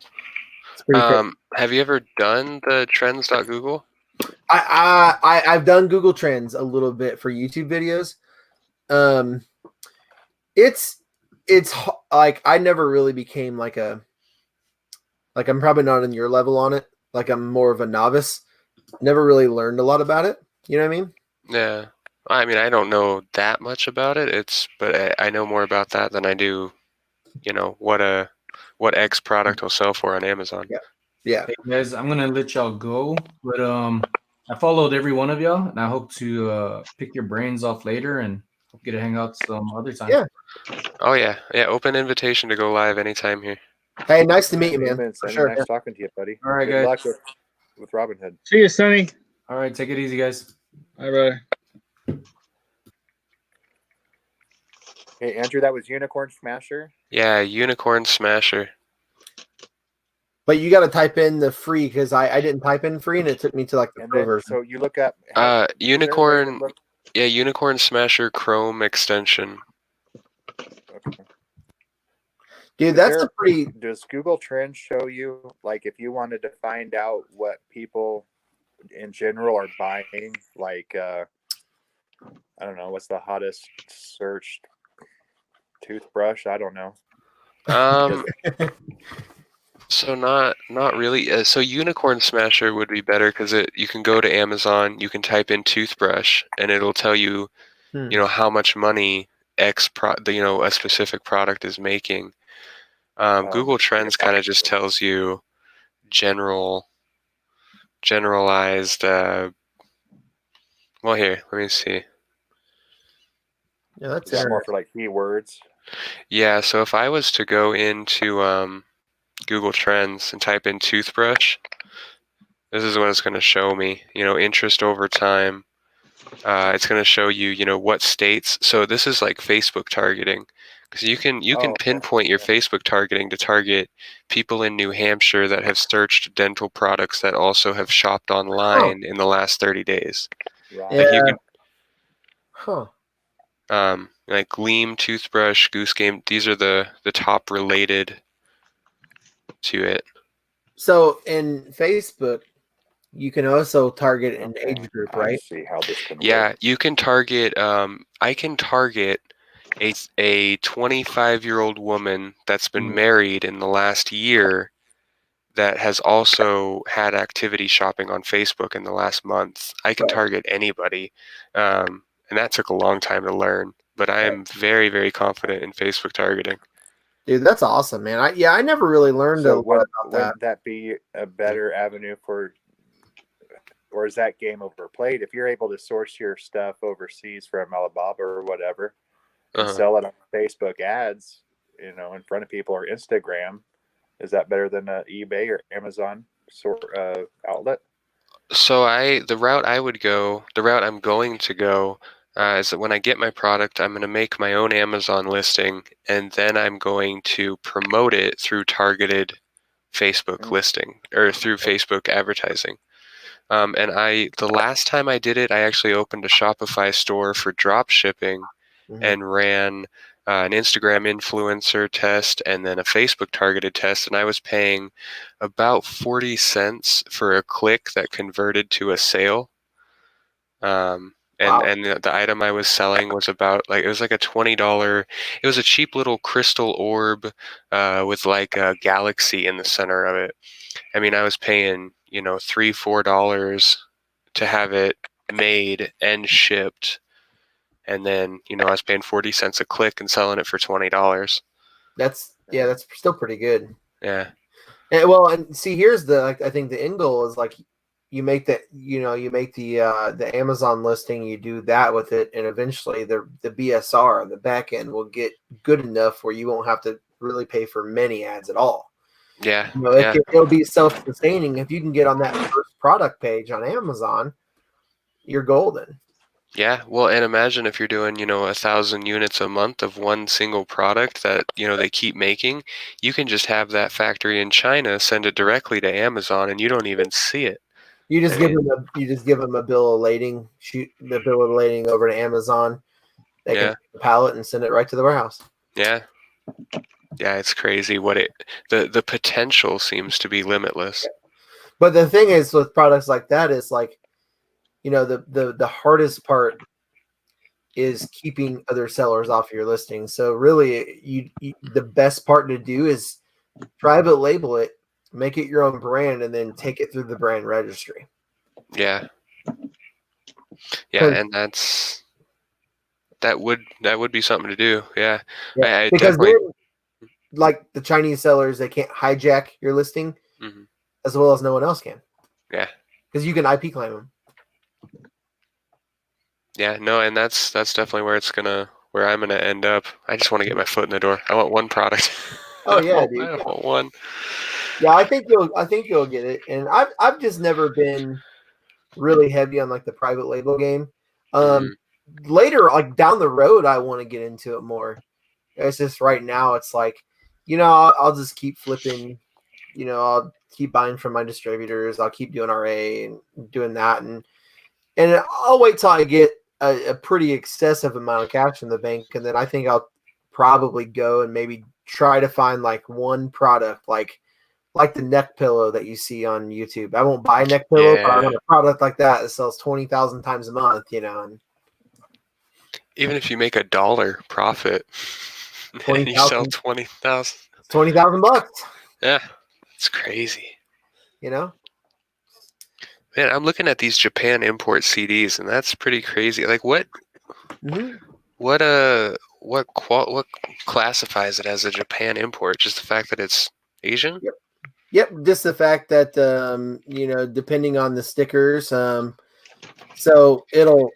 It's pretty cool. Have you ever done the trends.google? I've done Google Trends a little bit for YouTube videos. It's like I never really became like I'm probably not on your level on it. Like I'm more of a novice. Never really learned a lot about it. You know what I mean? Yeah. I mean, I don't know that much about it. But I know more about that than I do, what X product will sell for on Amazon. Yeah. Hey guys, I'm gonna let y'all go, but I followed every one of y'all, and I hope to pick your brains off later and get to hang out some other time. Yeah. Oh yeah. Open invitation to go live anytime here. Hey, nice to meet you, man. For sure. Nice talking to you, buddy. All right, Good guys. luck with Robin Hood. See you, Sonny. All right, take it easy, guys. Bye, brother. Hey, Andrew, that was Unicorn Smasher. Yeah, Unicorn Smasher. But you got to type in the free, because I didn't type in free and it took me to like the pro version. So you look up Unicorn. Yeah, Unicorn Smasher Chrome extension. Okay. Dude, that's a pretty. Does Google Trends show you, like, if you wanted to find out what people in general are buying, like, I don't know, what's the hottest searched toothbrush? I don't know. So not really. So Unicorn Smasher would be better because you can go to Amazon, you can type in toothbrush, and it'll tell you, how much money a specific product is making. Google Trends kind of just tells you generalized. Well, here, let me see. Yeah, that's more for like keywords. Yeah, so if I was to go into Google Trends and type in toothbrush, this is what it's going to show me. Interest over time. It's going to show you, what states. So this is like Facebook targeting, because you can pinpoint your Facebook targeting to target people in New Hampshire that have searched dental products that also have shopped online in the last 30 days. Right. Like Gleam, Toothbrush, Goose Game. These are the top related to it. So in Facebook, you can also target an age group, right? See how this can Yeah, work. you can target. I can target a 25-year-old woman that's been married in the last year that has also had activity shopping on Facebook in the last month. I can target anybody, and that took a long time to learn. But I am very, very confident in Facebook targeting. Dude, that's awesome, man. I never really learned a lot about that. Would that be a better avenue for or is that game overplayed? If you're able to source your stuff overseas from Alibaba or whatever and sell it on Facebook ads, in front of people, or Instagram, is that better than eBay or Amazon outlet? So the route I'm going to go, is that when I get my product, I'm going to make my own Amazon listing, and then I'm going to promote it through targeted Facebook listing or through Facebook advertising. And the last time I did it, I actually opened a Shopify store for drop shipping and ran an Instagram influencer test and then a Facebook targeted test. And I was paying about 40 cents for a click that converted to a sale. And the item I was selling was about it was like a $20. It was a cheap little crystal orb with like a galaxy in the center of it. I mean, I was paying, $3-4 to have it made and shipped. And then, I was paying 40 cents a click and selling it for $20. That's still pretty good. Yeah. And see, here's I think the end goal is like you make that, you make the Amazon listing, you do that with it, and eventually the BSR, the back end, will get good enough where you won't have to really pay for many ads at all. Yeah. It'll be self-sustaining. If you can get on that first product page on Amazon, you're golden. Yeah. Well, and imagine if you're doing, 1,000 units a month of one single product that, they keep making, you can just have that factory in China send it directly to Amazon and you don't even see it. You just give them a bill of lading, shoot the bill of lading over to Amazon. They can take the pallet and send it right to the warehouse. Yeah. Yeah, it's crazy the potential seems to be limitless. But the thing is with products like that is like, the hardest part is keeping other sellers off your listing. So really the best part to do is private label it, make it your own brand, and then take it through the brand registry. Yeah. Yeah, and that would be something to do. Yeah. Because like the Chinese sellers, they can't hijack your listing as well as no one else can. Yeah. Because you can IP claim them. Yeah, no, and that's definitely where I'm gonna end up. I just want to get my foot in the door. I want one product. Oh yeah, dude. I want one. Yeah, I think you'll get it. And I've just never been really heavy on like the private label game. Later, like down the road, I want to get into it more. It's just right now, it's like, I'll just keep flipping. I'll keep buying from my distributors. I'll keep doing RA and doing that, and I'll wait till I get a pretty excessive amount of cash in the bank, and then I think I'll probably go and maybe try to find like one product, like the neck pillow that you see on YouTube. I won't buy a neck pillow, but I want a product like that sells 20,000 times a month, And even if you make $1 profit, and you sell 20,000, $20,000. Yeah, it's crazy. Man, I'm looking at these Japan import CDs, and that's pretty crazy. Like, what classifies it as a Japan import? Just the fact that it's Asian? Yep. Just the fact that depending on the stickers, so it'll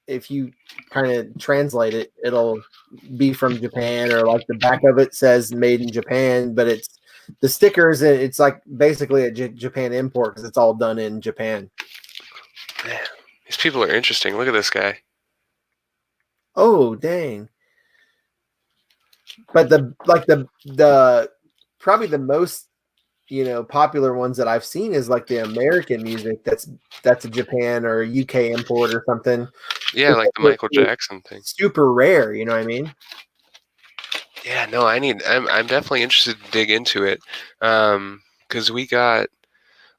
if you kind of translate it, it'll be from Japan, or like the back of it says "Made in Japan," but it's the stickers. It's like basically a Japan import because it's all done in Japan. Man, these people are interesting. Look at this guy. Oh dang! But the probably the most popular ones that I've seen is like the American music that's a Japan or a UK import or something. Yeah, like the Michael Jackson thing. Super rare, you know what I mean? Yeah, no, I'm definitely interested to dig into it. Because we got,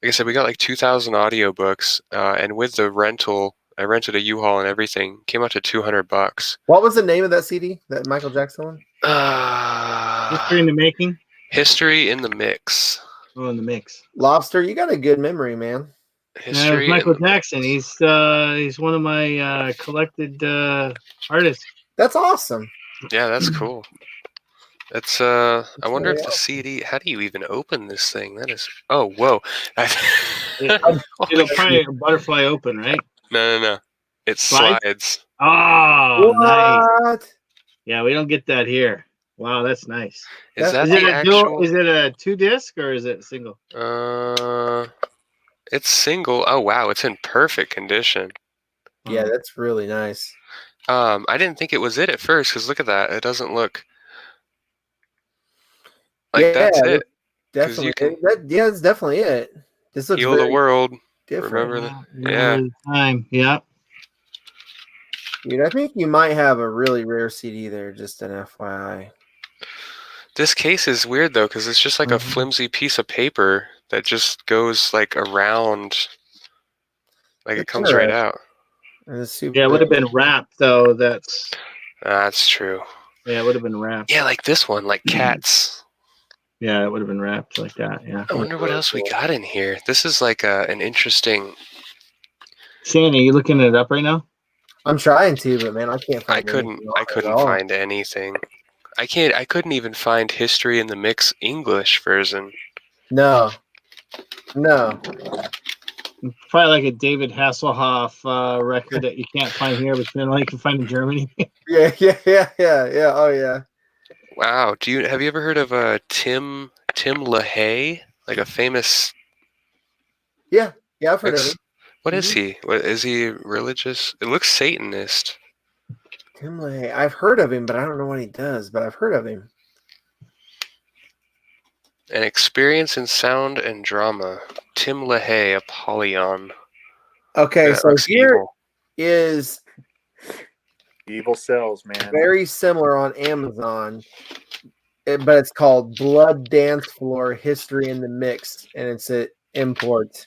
like I said, we got like 2,000 audiobooks, and with the rental, I rented a U-Haul and everything, came out to $200. What was the name of that CD, that Michael Jackson one? History in the Making? History in the Mix. Oh, in the mix. Lobster, you got a good memory, man. History. Michael Jackson. He's one of my collected artists. That's awesome. Yeah, that's cool. It's I wonder if really the CD. How do you even open this thing? That is. Oh, whoa! It, Holy it'll crap. probably a butterfly open, right? No. It Slides? slides. Oh, nice. What? Yeah, we don't get that here. Wow, that's nice. Is That- that Is it the a dual? actual? Is it a 2 disc or is it single? It's single. Oh wow, it's in perfect condition. Yeah, that's really nice. I didn't think it was it at first because look at that. It doesn't look like Yeah, that's it. Because definitely. you can Yeah, that's definitely it. This looks heal the very world. different. Remember the Yeah. Time. Yeah. Dude, I think you might have a really rare CD there, just an FYI. This case is weird though because it's just like a flimsy piece of paper that just goes like around. Like it That's comes right interesting. out. It's super Yeah, it would have been wrapped though. That's That's true. yeah, it would have been wrapped. Yeah, like this one, like cats. Yeah, it would have been wrapped like that. Yeah. I wonder what else we got in here. This is like an interesting. Shane, are you looking it up right now? I'm trying to, but man, I can't find I couldn't. anything I on it at couldn't all. find anything. I can't. I couldn't even find History in the Mix English version. No. Probably like a David Hasselhoff record that you can't find here, but then you can find in Germany. Yeah. Oh yeah. Wow. Have you ever heard of Tim LaHaye? Like a famous. Yeah, I've heard of it. What is he? What is he religious? It looks Satanist. Tim LaHaye. I've heard of him, but I don't know what he does, but I've heard of him. An experience in sound and drama. Tim LaHaye, Apollyon. Okay, That so looks here evil. is Evil Cells, man. very similar on Amazon, but it's called Blood Dance Floor History in the Mix, and it's an import.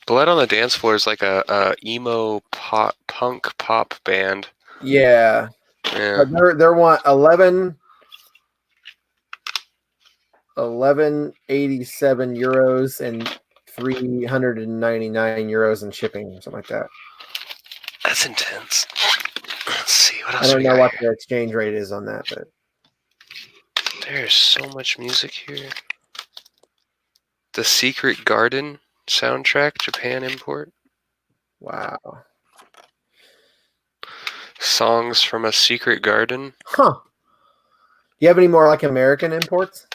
Blood on the Dance Floor is like a emo punk pop band. Yeah. Yeah. But they're 1187 euros and 399 euros in shipping, something like that. That's intense. Let's see what else I don't we know got what here. the exchange rate is on that, but There's so much music here. The Secret Garden soundtrack, Japan import. wow. Songs from a Secret Garden. Huh. Do you have any more like American imports?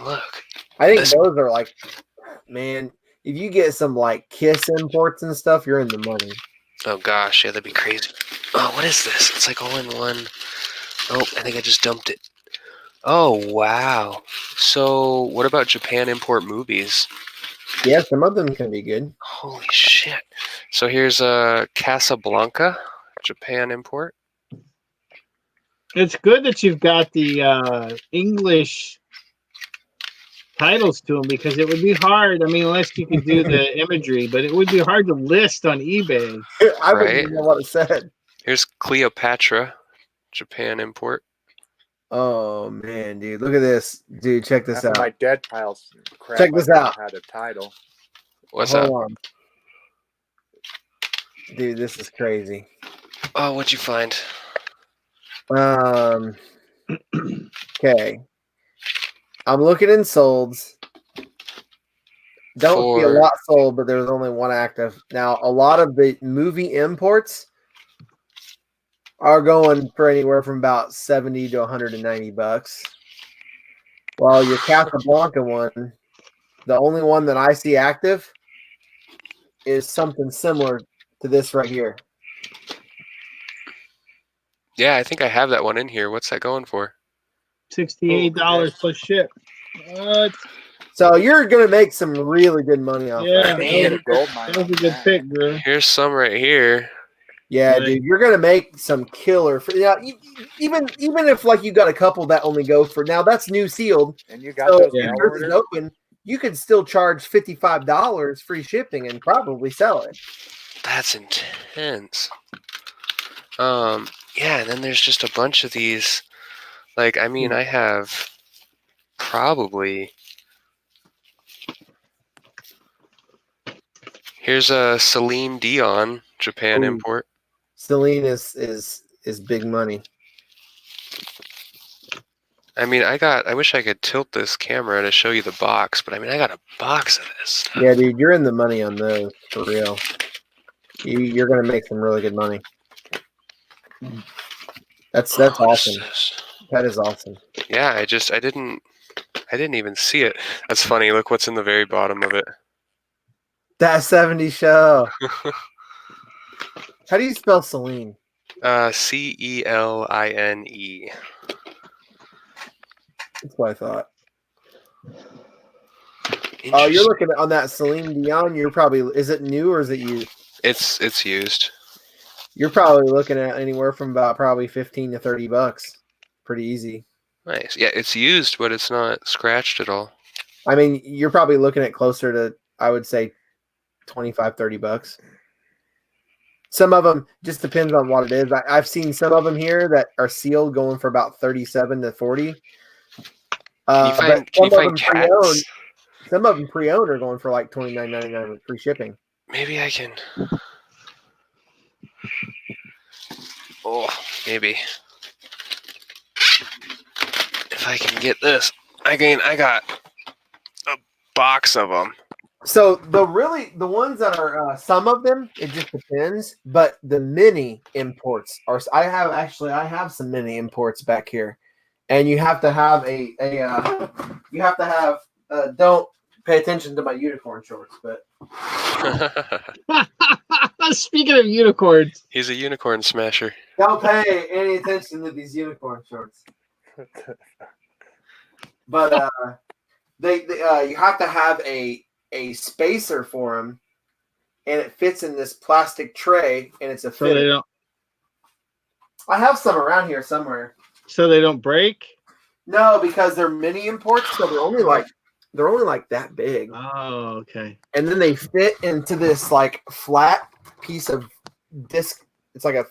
Look. I think This- those are like, man, if you get some like Kiss imports and stuff, you're in the money. Oh gosh, yeah, that'd be crazy. Oh, what is this? It's like all in one. Oh, I think I just dumped it. Oh, wow. So, what about Japan import movies? Yeah, some of them can be good. Holy shit. So here's Casablanca, Japan import. It's good that you've got the English titles to them because it would be hard. I mean, unless you could do the imagery, but it would be hard to list on eBay. I wouldn't Right. even know what it said. Here's Cleopatra, Japan import. Oh man, dude, look at this, dude. Check this Half of out. my dead piles. Crap, Check this I don't out. know how to title. What's Hold up? on. Dude, this is crazy. Oh, what'd you find? Okay. I'm looking in solds. Don't see a For- lot sold, but there's only one active. Now, a lot of the movie imports are going for anywhere from about 70 to 190 bucks. While your Casablanca one, the only one that I see active is something similar to this right here. Yeah, I think I have that one in here. What's that going for? $68 plus ship. What? So you're gonna make some really good money off Yeah, that. Hit a gold mine that was on a good that. pick, bro. Here's some right here. Yeah, Right. dude, you're gonna make some killer. Even if like you got a couple that only go for now, that's new sealed. And you got So those if mail yours is orders? open, you could still charge $55 free shipping and probably sell it. That's intense. Yeah, and then there's just a bunch of these. Like, I mean, I have probably. Here's a Celine Dion, Japan Ooh. import. Celine is big money. I mean, I wish I could tilt this camera to show you the box, but I mean, I got a box of this stuff. Yeah, dude, you're in the money on those for real. You're gonna make some really good money. That's What is awesome. this? That is awesome. Yeah, I didn't even see it. That's funny. Look what's in the very bottom of it. That 70s show. How do you spell Celine? Celine. That's what I thought. Oh, you're looking on that Celine Dion. You're probably, is it new or is it used? It's used. You're probably looking at anywhere from about probably $15 to $30. Pretty easy. Nice. Yeah, it's used, but it's not scratched at all. I mean, you're probably looking at closer to, I would say, $25, $30. Some of them just depends on what it is. I've seen some of them here that are sealed going for about 37 to 40. Can you find cats? Some of them pre-owned are going for like $29.99 with free shipping. Maybe I can. Oh, maybe. If I can get this. I got a box of them. So the ones that are some of them, it just depends. But the mini imports are. I have some mini imports back here, and you have to have don't pay attention to my unicorn shorts, but Speaking of unicorns, He's a unicorn smasher. don't pay any attention to these unicorn shorts. But you have to have a spacer for them, and it fits in this plastic tray, and it's a so they fit. don't I have some around here somewhere. so they don't break. No, because they're mini imports, so they're only like that big, Oh, okay. and then they fit into this like flat piece of disc. It's like a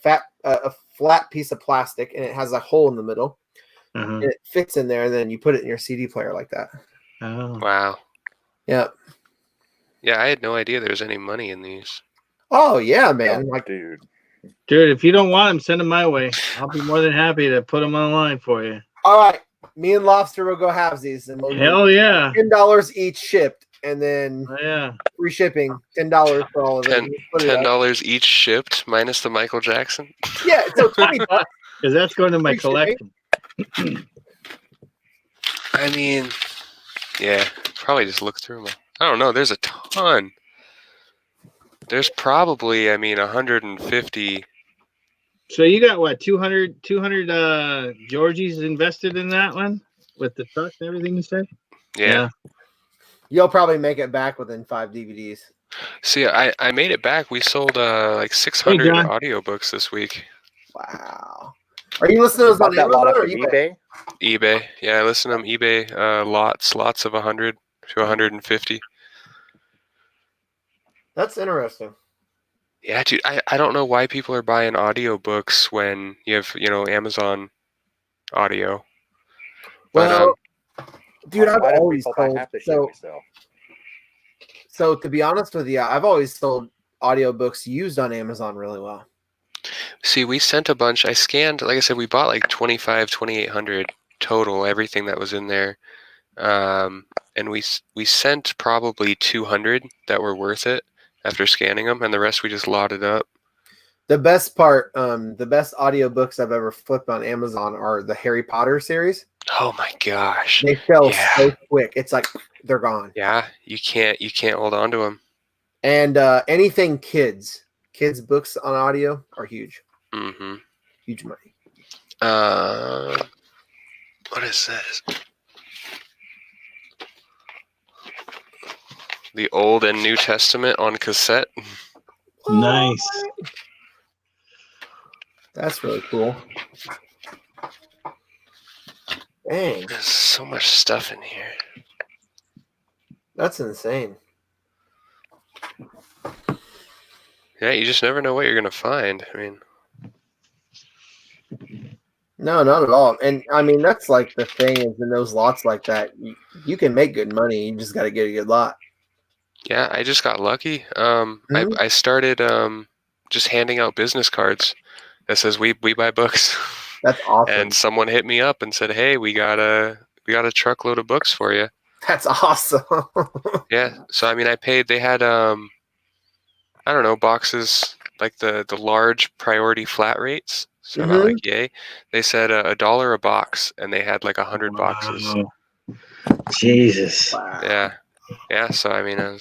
flat piece of plastic, and it has a hole in the middle. Uh-huh. And it fits in there, and then you put it in your CD player like that. Oh. Wow. Yeah. Yeah, I had no idea there was any money in these. Oh yeah, man. Like, Dude. Dude, if you don't want them, send them my way. I'll be more than happy to put them online for you. all right, me and Lobster will go halvesies, and we'll Hell yeah. $10 each shipped, and then Oh, yeah. free shipping, $10 for all of it. $10 each shipped, minus the Michael Jackson. Yeah, so $20. Because that's going to my Free shipping. collection. I mean, yeah, probably just look through them. I don't know. There's a ton. There's probably, 150. So you got what, 200 Georgies invested in that one with the truck and everything you said? Yeah. You'll probably make it back within 5 DVDs. See, I made it back. We sold like 600 John. audiobooks this week. Wow. Are you listening to those on Bought that lot Amazon off or of eBay? eBay. eBay. Yeah, I listen to them. eBay, lots of 100 to 150. That's interesting. Yeah, dude, I don't know why people are buying audiobooks when you have, Amazon audio. Well, dude, Why I've do always people buy sold. half the shit we sell? So to be honest with you, I've always sold audiobooks used on Amazon really well. See, we sent a bunch. I scanned, like I said, we bought like 2,800 total, everything that was in there. And we sent probably 200 that were worth it after scanning them, and the rest we just lotted up. The best part, the best audiobooks I've ever flipped on Amazon are the Harry Potter series. Oh my gosh. They sell Yeah. so quick. It's like they're gone. Yeah, you can't hold on to them. And anything kids books on audio are huge. Mm-hmm. Huge money. What is this? The Old and New Testament on cassette. Nice. That's really cool. Dang, There's so much stuff in here. that's insane. Yeah, you just never know what you're gonna find. I mean, No, not at all. And I mean, that's like the thing is in those lots like that, you can make good money. You just got to get a good lot. yeah, I just got lucky. Mhm. I started just handing out business cards that says we buy books. That's awesome. And someone hit me up and said, "Hey, we got a truckload of books for you." That's awesome. Yeah. So I mean, I paid. They had I don't know, boxes like the large priority flat rates. So not like yay. They said $1 a box, and they had like 100 boxes. Wow. Jesus. Yeah. Yeah. So I mean, I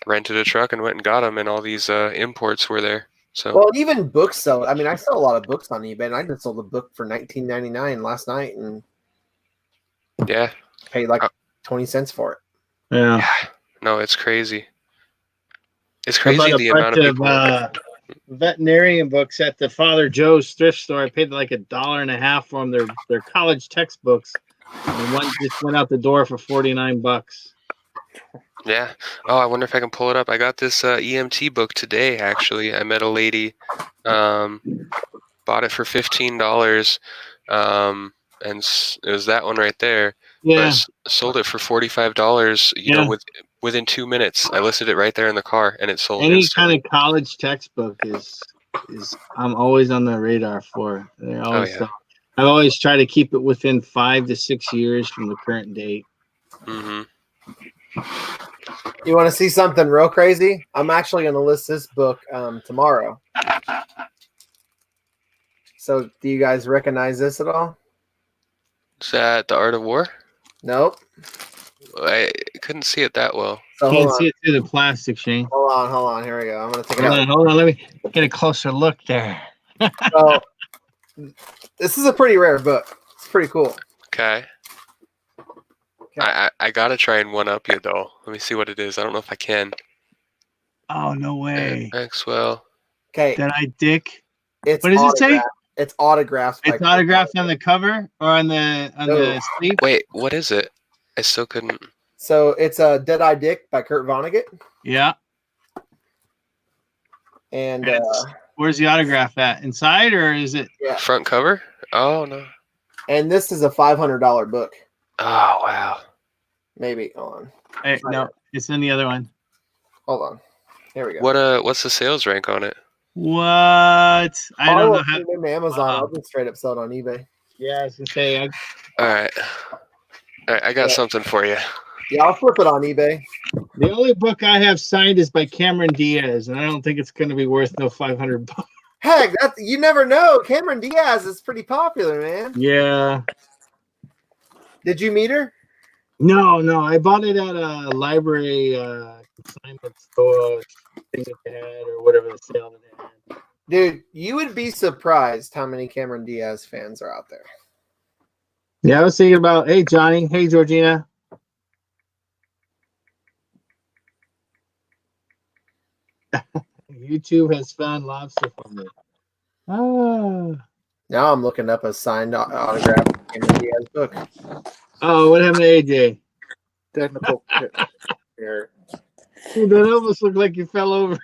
rented a truck and went and got them, and all these imports were there. So Well, even books sell. I mean, I sell a lot of books on eBay, and I just sold a book for $19.99 last night, and yeah. paid like 20 cents for it. Yeah. No, it's crazy. It's How crazy about the a amount bunch of people. veterinarian books at the Father Joe's thrift store. I paid like $1.50 for them. They're college textbooks, and one just went out the door for $49. Yeah. Oh, I wonder if I can pull it up. I got this EMT book today, actually. I met a lady, bought it for $15, and it was that one right there. Yeah. But I sold it for $45, you know, within 2 minutes. I listed it right there in the car, and it sold Any instantly. kind of college textbook is I'm always on the radar for. They're always yeah. I've always tried to keep it within 5 to 6 years from the current date. Mm-hmm. You want to see something real crazy? I'm actually going to list this book tomorrow. So, do you guys recognize this at all? Is that The Art of War? Nope. I couldn't see it that well. So Can't see it through the plastic, Shane. Hold on. Here we go. I'm going to take it Hold out. on, hold on. Let me get a closer look there. So, this is a pretty rare book. It's pretty cool. Okay. I gotta try and one up you though. Let me see what it is. I don't know if I can. Oh, no way. Maxwell. Okay. Did I dick? It's What does it say? It's autographed. It's autographed on the cover or on the sleeve? Wait, what is it? I still couldn't. So it's a Dead-Eye Dick by Kurt Vonnegut. Yeah. And where's the autograph at? Inside or is it front cover? Oh no. And this is a $500 book. Oh wow. Maybe. Hold on. Hey, no, it's in the other one. Hold on. Here we go. What's the sales rank on it? What? I don't know how. To Amazon. I'll just straight up sell it on eBay. Yeah, I was gonna say. All right, I got something for you. Yeah, I'll flip it on eBay. The only book I have signed is by Cameron Diaz, and I don't think it's going to be worth no $500. Heck, you never know. Cameron Diaz is pretty popular, man. Yeah. Did you meet her? No. I bought it at a library consignment store thing that they had, or whatever the sale that they had. Dude, you would be surprised how many Cameron Diaz fans are out there. Yeah, I was thinking about, hey, Johnny. Hey, Georgina. YouTube has found Lobster for me. Oh. Now I'm looking up a signed autograph Cameron Diaz book. Oh, what happened to AJ? Technical error. Dude, that almost looked like you fell over.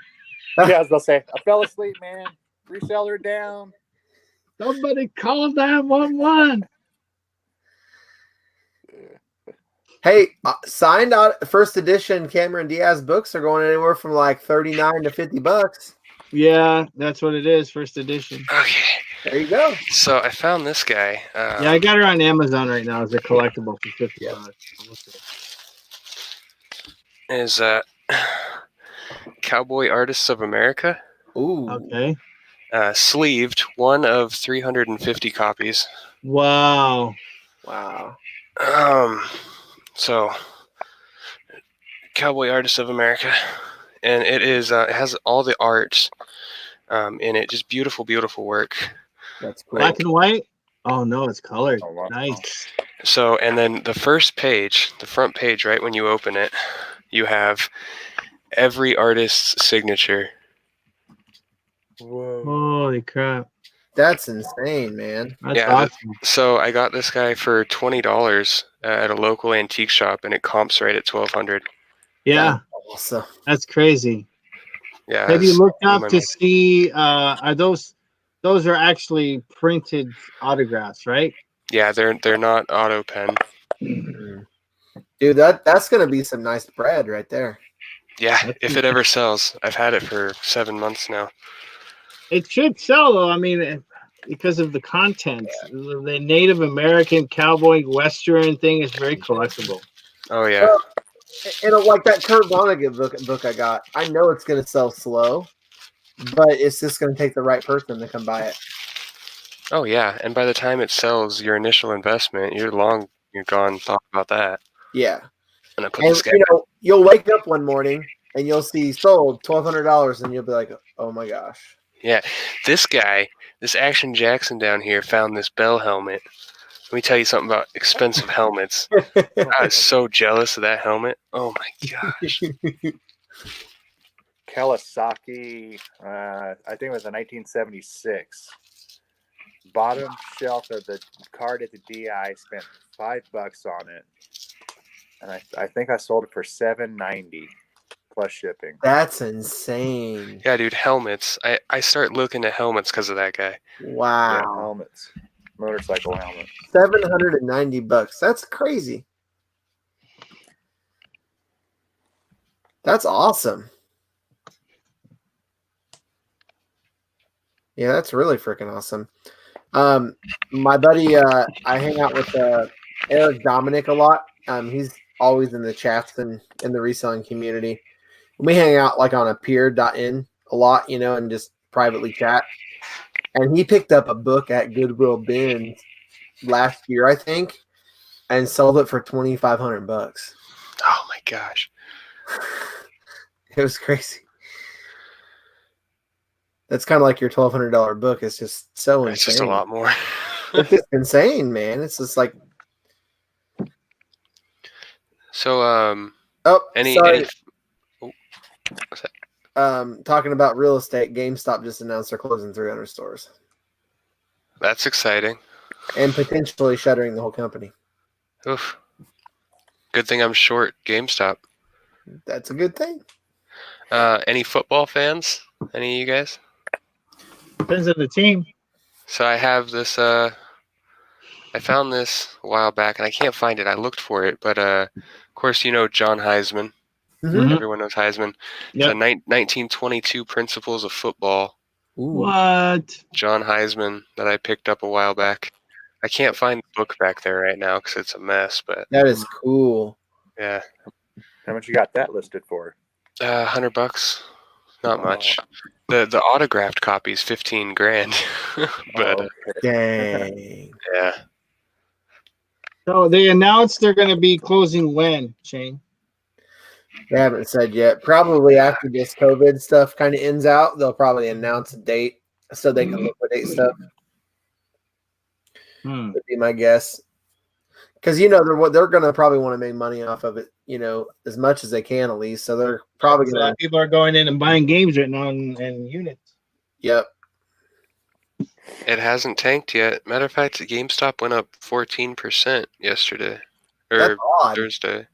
Yeah, I was gonna say I fell asleep, man. Reseller down. Somebody call 911. Hey, signed out first edition Cameron Diaz books are going anywhere from like $39 to $50. Yeah, that's what it is. First edition. Okay. There you go. So I found this guy. Yeah, I got her on Amazon right now as a collectible for $50. Is Cowboy Artists of America. Ooh. Okay. Sleeved, one of 350 copies. Wow. So Cowboy Artists of America, and it is it has all the art in it, just beautiful work. That's cool. Black and white? Oh no, it's colored. Oh, wow. Nice. So, and then the first page, the front page, right when you open it, you have every artist's signature. Whoa. Holy crap. That's insane, man. That's Yeah, awesome. So I got this guy for $20 at a local antique shop, and it comps right at $1,200. Yeah, Awesome. that's crazy. Yeah. Have you it's looked on up my to mind. see are those are actually printed autographs, right? Yeah, they're not auto pen. Dude, that's gonna be some nice bread right there. Yeah, if it ever sells. I've had it for 7 months now. It should sell though. I mean, because of the content. The Native American cowboy western thing is very collectible. Oh yeah. Well, and like that Kurt Vonnegut book I got, I know it's going to sell slow, but it's just going to take the right person to come buy it. Oh yeah. And by the time it sells, your initial investment, you're gone. Thought about that. Yeah. And I put And this guy. you'll wake up one morning and you'll see sold $1,200, and you'll be like, "Oh my gosh!" Yeah, this guy, this Action Jackson down here, found this Bell helmet. Let me tell you something about expensive helmets. I was so jealous of that helmet. Oh my gosh. Kawasaki, I think it was a 1976. Bottom shelf of the card at the DI, spent $5 on it, and I think I sold it for $7.90 plus shipping. That's insane. Yeah, dude, helmets. I start looking at helmets because of that guy. Wow. Yeah, helmets, motorcycle helmets. $790. That's crazy. That's awesome. Yeah, that's really freaking awesome. My buddy, I hang out with Eric Dominic a lot. He's always in the chats and in the reselling community. We hang out like on a peer.in a lot, and just privately chat. And he picked up a book at Goodwill Bins last year, I think, and sold it for $2,500. Oh my gosh. It was crazy. That's kind of like your $1,200 book. It's just so insane. It's just a lot more. It's just insane, man. It's just like. So, Oh, any sorry. what's that? Talking about real estate, GameStop just announced they're closing 300 stores That's exciting. and potentially shuttering the whole company. Oof. Good thing I'm short GameStop. That's a good thing. Any football fans? Any of you guys? Depends on the team. So I have this. I found this a while back, and I can't find it. I looked for it, but of course, John Heisman. Mhm. Everyone knows Heisman. Yep. So 1922 Principles of Football. Ooh. What? John Heisman that I picked up a while back. I can't find the book back there right now because it's a mess. But That is cool. yeah, How much you got that listed for? $100. Not much. The autographed copy is 15 grand. But okay. Dang. yeah. So they announced they're going to be closing when, Shane? They haven't said yet. Probably after this COVID stuff kind of ends out, they'll probably announce a date so they can liquidate stuff. Would be my guess. Because they're going to probably want to make money off of it, as much as they can at least. So they're probably A going lot to. of people are going in and buying games right now and units. Yep. It hasn't tanked yet. Matter of fact, GameStop went up 14% yesterday. Or That's odd. Thursday.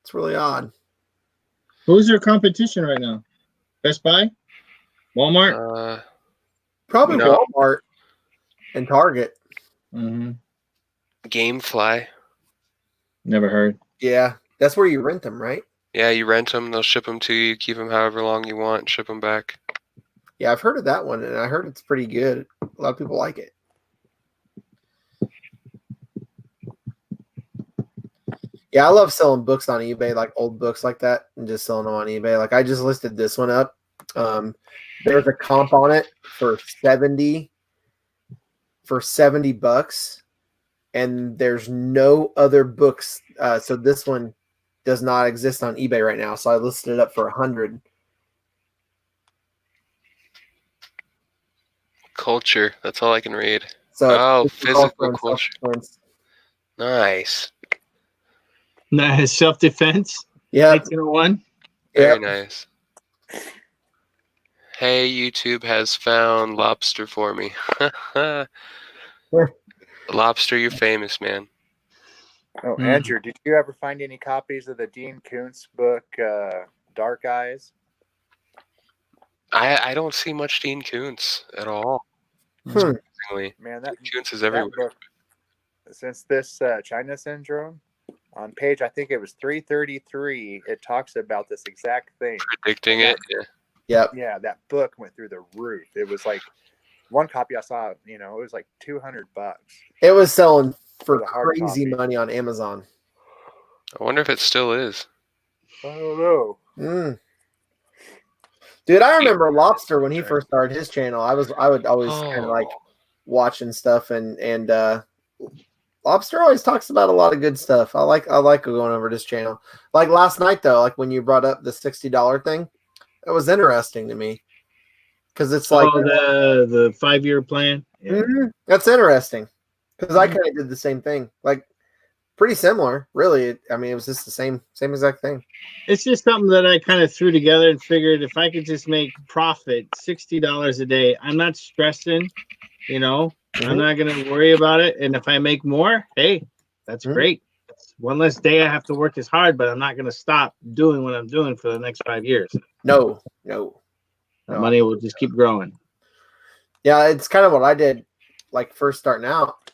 It's really odd. Who's your competition right now? Best Buy? Walmart? Probably No. Walmart and Target. Mm-hmm. Gamefly. Never heard. Yeah. That's where you rent them, right? Yeah, you rent them. They'll ship them to you. Keep them however long you want. Ship them back. Yeah, I've heard of that one, and I heard it's pretty good. A lot of people like it. Yeah, I love selling books on eBay, like old books like that, and just selling them on eBay. Like I just listed this one up. There's a comp on it for $70, and there's no other books. So this one does not exist on eBay right now. So I listed it up for $100. Culture. That's all I can read. So physical culture. Nice. Nice. Self-defense? Yeah. 1901? Very nice. Hey, YouTube has found Lobster for me. Lobster, you're famous, man. Oh, Andrew, did you ever find any copies of the Dean Koontz book, Dark Eyes? I don't see much Dean Koontz at all. Surprisingly. Man, that Koontz is everywhere. That book, since this China syndrome, on page, I think it was 333, it talks about this exact thing. Predicting it. Yeah. Yep. Yeah, that book went through the roof. It was like one copy I saw, it was like $200. It was selling for The hard crazy copy. money on Amazon. I wonder if it still is. I don't know. Dude, I remember Lobster when he first started his channel. I would always kind of like Oh, watching stuff, and Lobster always talks about a lot of good stuff. I like going over this channel. Like last night though, like when you brought up the $60 thing, it was interesting to me because it's like the 5-year plan. Yeah. That's interesting because I kind of did the same thing, like pretty similar, really. I mean, it was just the same exact thing. It's just something that I kind of threw together and figured if I could just make profit $60 a day, I'm not stressing, I'm not going to worry about it. And if I make more, hey, that's great. It's one less day I have to work as hard, but I'm not going to stop doing what I'm doing for the next 5 years. No. The money will just keep growing. Yeah, it's kind of what I did, like first starting out.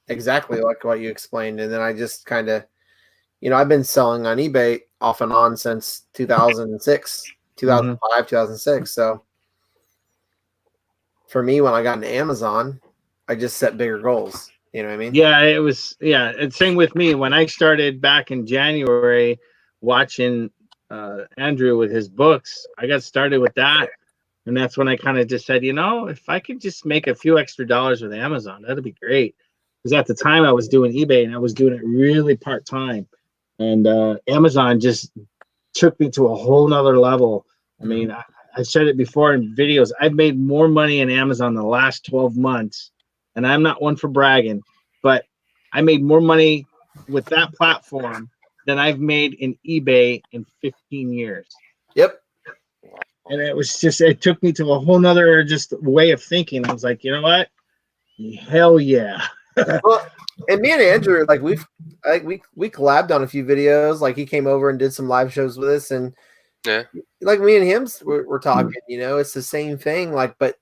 Exactly like what you explained, and then I just kind of, I've been selling on eBay off and on since 2006, 2005, 2006. So for me, when I got into Amazon, I just set bigger goals. You know what I mean? Yeah, it was. Yeah, it's same with me. When I started back in January watching Andrew with his books, I got started with that. And that's when I kind of just said, if I could just make a few extra dollars with Amazon, that'd be great. Because at the time I was doing eBay and I was doing it really part-time. And Amazon just took me to a whole nother level. I mean, I said it before in videos. I've made more money in Amazon the last 12 months. And I'm not one for bragging, but I made more money with that platform than I've made in eBay in 15 years. Yep. And it took me to a whole nother just way of thinking. I was like, you know what? Hell yeah. Well, and me and Andrew, like we collabed on a few videos. Like he came over and did some live shows with us, and like me and him, we're talking. It's the same thing. Like, but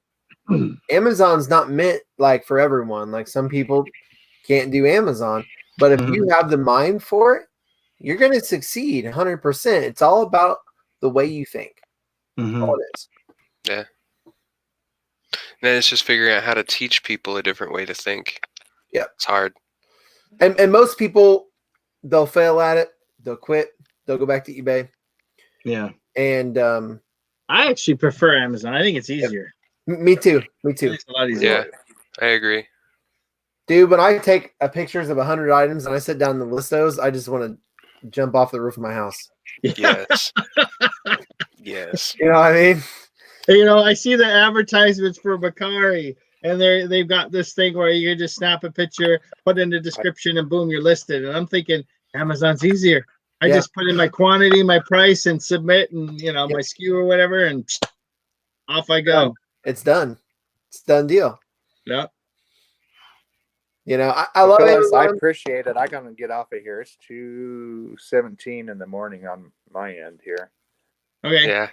Amazon's not meant like for everyone. Like some people can't do Amazon, but if you have the mind for it, you're going to succeed 100%. It's all about the way you think. All it is. Yeah. Then it's just figuring out how to teach people a different way to think. Yeah, it's hard. And most people, they'll fail at it. They'll quit. They'll go back to eBay. Yeah. And I actually prefer Amazon. I think it's easier. Me too. It's a lot easier. Yeah, I agree. Dude, when I take pictures of 100 items and I sit down and list those, I just want to jump off the roof of my house. Yes. Yes. You know what I mean? I see the advertisements for Bakari, and they've got this thing where you just snap a picture, put in the description, and boom, you're listed. And I'm thinking Amazon's easier. I just put in my quantity, my price, and submit, and my SKU or whatever, and off I go. It's done. It's a done deal. Yeah. I love it. I appreciate it. I gotta get off of here. It's 2:17 in the morning on my end here. Okay. Yeah.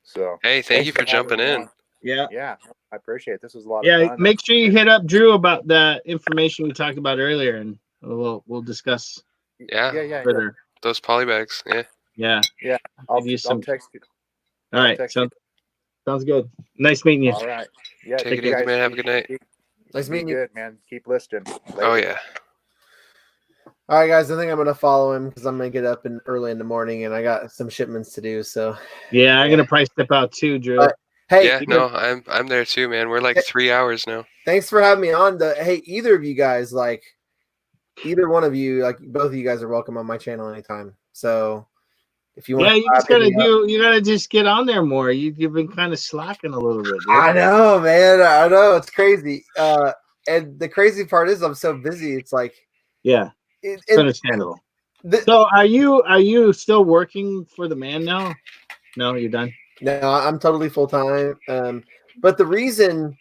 So hey, thank you for jumping in. Yeah. Yeah, I appreciate it. This was a lot of fun. Make sure you hit up Drew about that information we talked about earlier, and we'll discuss. Yeah. Further. Those polybags. Yeah. Yeah. I'll text you. All right. Sounds good. Nice meeting you. All right. Yeah. Take it easy, man. Have a good night. Nice meeting you. Good, man. Keep listening. Oh yeah. All right, guys. I think I'm gonna follow him because I'm gonna get up early in the morning and I got some shipments to do. So yeah, I'm gonna probably step out too, Drew. Hey, yeah, no, I'm there too, man. We're like 3 hours now. Thanks for having me on. Hey, either of you guys, like either one of you, like both of you guys are welcome on my channel anytime. So if you want, you gotta just get on there more. You've been kind of slacking a little bit. Dude. I know, man. I know it's crazy. And the crazy part is I'm so busy. It's like it's understandable. So are you still working for the man now? No, you're done. No, I'm totally full time. But the reason,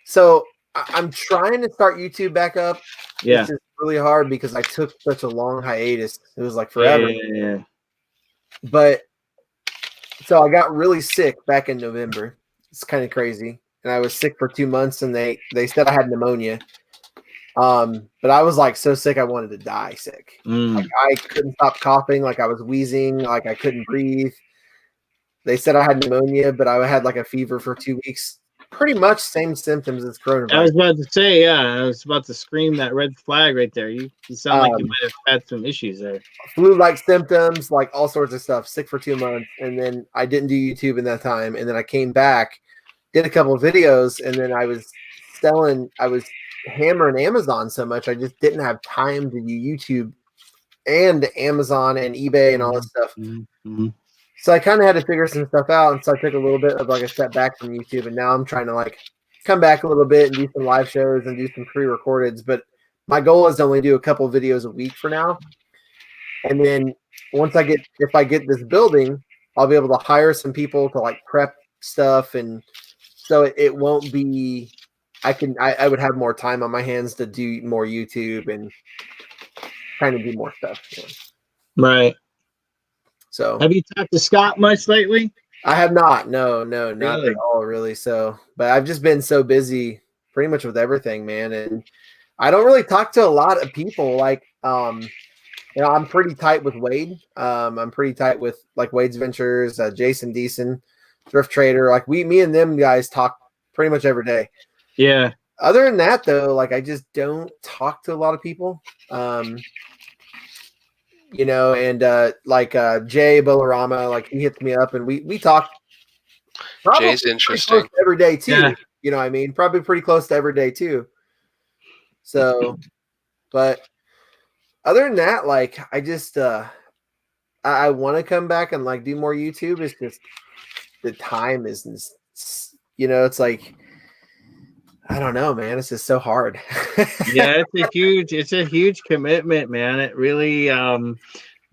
so I'm trying to start YouTube back up. Yeah, it's just really hard because I took such a long hiatus. It was like forever. Yeah. But so I got really sick back in November. It's kind of crazy, and I was sick for 2 months, and they said I had pneumonia. But I was like so sick I wanted to die sick. Like I couldn't stop coughing, like I was wheezing, like I couldn't breathe. They said I had pneumonia, but I had like a fever for 2 weeks. pretty much same symptoms as I was coronavirus. about to say, yeah, I was about to scream that red flag right there. You sound like you might have had some issues there. Flu-like symptoms, like all sorts of stuff. Sick for 2 months, and then I didn't do YouTube in that time, and then I came back, did a couple of videos, and then I was hammering Amazon so much I just didn't have time to do YouTube and Amazon and eBay and all this stuff. Mm-hmm. So I kind of had to figure some stuff out, and so I took a little bit of like a step back from YouTube, and now I'm trying to like come back a little bit and do some live shows and do some pre-recordeds. But my goal is to only do a couple of videos a week for now, and then if I get this building, I'll be able to hire some people to like prep stuff, and so it won't be. I would have more time on my hands to do more YouTube and kind of do more stuff. Yeah. Right. So have you talked to Scott much lately? I have not. No, not Really? at all, really. So, but I've just been so busy pretty much with everything, man. And I don't really talk to a lot of people. Like, I'm pretty tight with Wade. I'm pretty tight with like Wade's Ventures, Jason Deason, Thrift Trader. Like me and them guys talk pretty much every day. Yeah. Other than that, though, like I just don't talk to a lot of people. And Jay Bolarama, like he hits me up and we talk. Probably Jay's interesting every day too. Yeah. You know what I mean? Probably pretty close to every day too. So, but other than that, like I just I want to come back and like do more YouTube. It's just the time isn't. It's like I don't know, man. It's just so hard. Yeah, it's a huge commitment, man. It really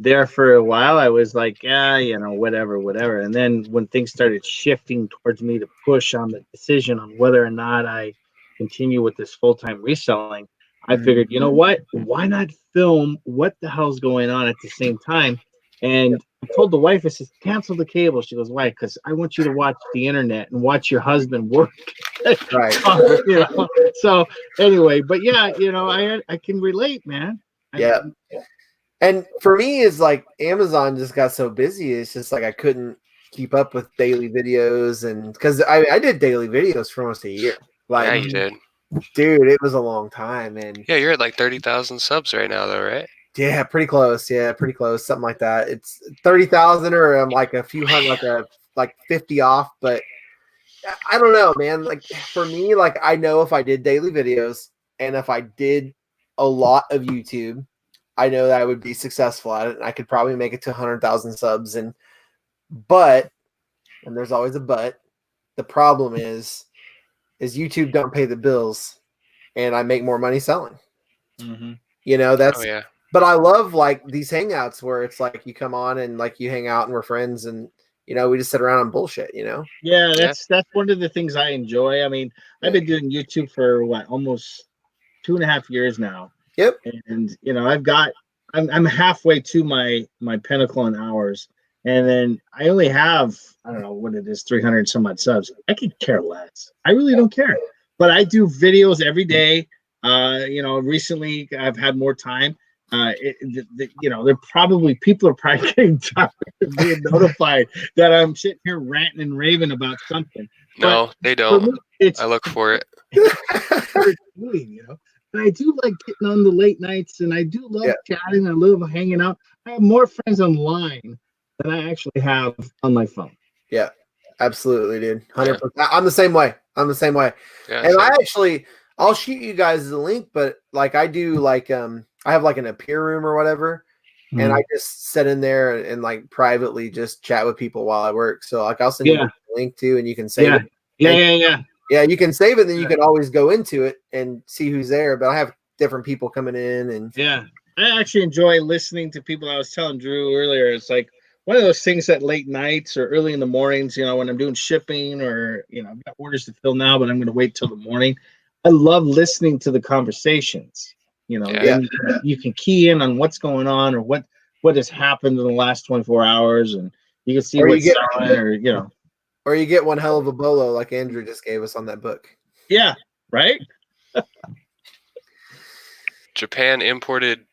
there for a while I was like, yeah, whatever. And then when things started shifting towards me to push on the decision on whether or not I continue with this full-time reselling, I figured, you know what? Why not film what the hell's going on at the same time? And I told the wife, I said, cancel the cable. She goes, why? Because I want you to watch the internet and watch your husband work. Right. So anyway, but yeah, I can relate, man. Yeah. And for me, is like Amazon just got so busy. It's just like I couldn't keep up with daily videos, and because I did daily videos for almost a year. Like, yeah, you did. Dude, it was a long time, and Yeah, you're at like 30,000 subs right now, though, right? yeah, pretty close. Yeah, pretty close, something like that. It's 30,000 or like a few hundred, like 50 off. But I don't know, man. Like for me, like I know if I did daily videos and if I did a lot of YouTube, I know that I would be successful at it. And I could probably make it to 100,000 subs. And there's always a but. The problem is YouTube don't pay the bills, and I make more money selling. Mm-hmm. That's. Oh yeah. But I love like these hangouts where it's like you come on and like you hang out and we're friends and we just sit around and bullshit. Yeah, that's one of the things I enjoy. I mean, I've been doing YouTube for almost 2.5 years now. Yep. And I'm halfway to my pinnacle in hours, and then I only have, I don't know what it is, 300 some odd subs. I could care less. I really don't care. But I do videos every day. Recently I've had more time. They're probably people are probably getting tired of being notified that I'm sitting here ranting and raving about something. No, But they don't. for me, I look for it. And I do like getting on the late nights, and I do love chatting. I love hanging out. I have more friends online than I actually have on my phone. Yeah, absolutely, dude. 100%. I'm the same way. Yeah, and same. I'll shoot you guys the link, but like I do, like I have like an appear room or whatever, and I just sit in there and like privately just chat with people while I work. So like I'll send you the link too, and you can save it. Yeah, you can save it, then you can always go into it and see who's there. But I have different people coming in, and I actually enjoy listening to people. I was telling Drew earlier, it's like one of those things at late nights or early in the mornings, when I'm doing shipping or I've got orders to fill now, but I'm going to wait till the morning. I love listening to the conversations. And you can key in on what's going on or what has happened in the last 24 hours, and you can see what's selling, or you get one hell of a bolo like Andrew just gave us on that book. Yeah, right. Japan imported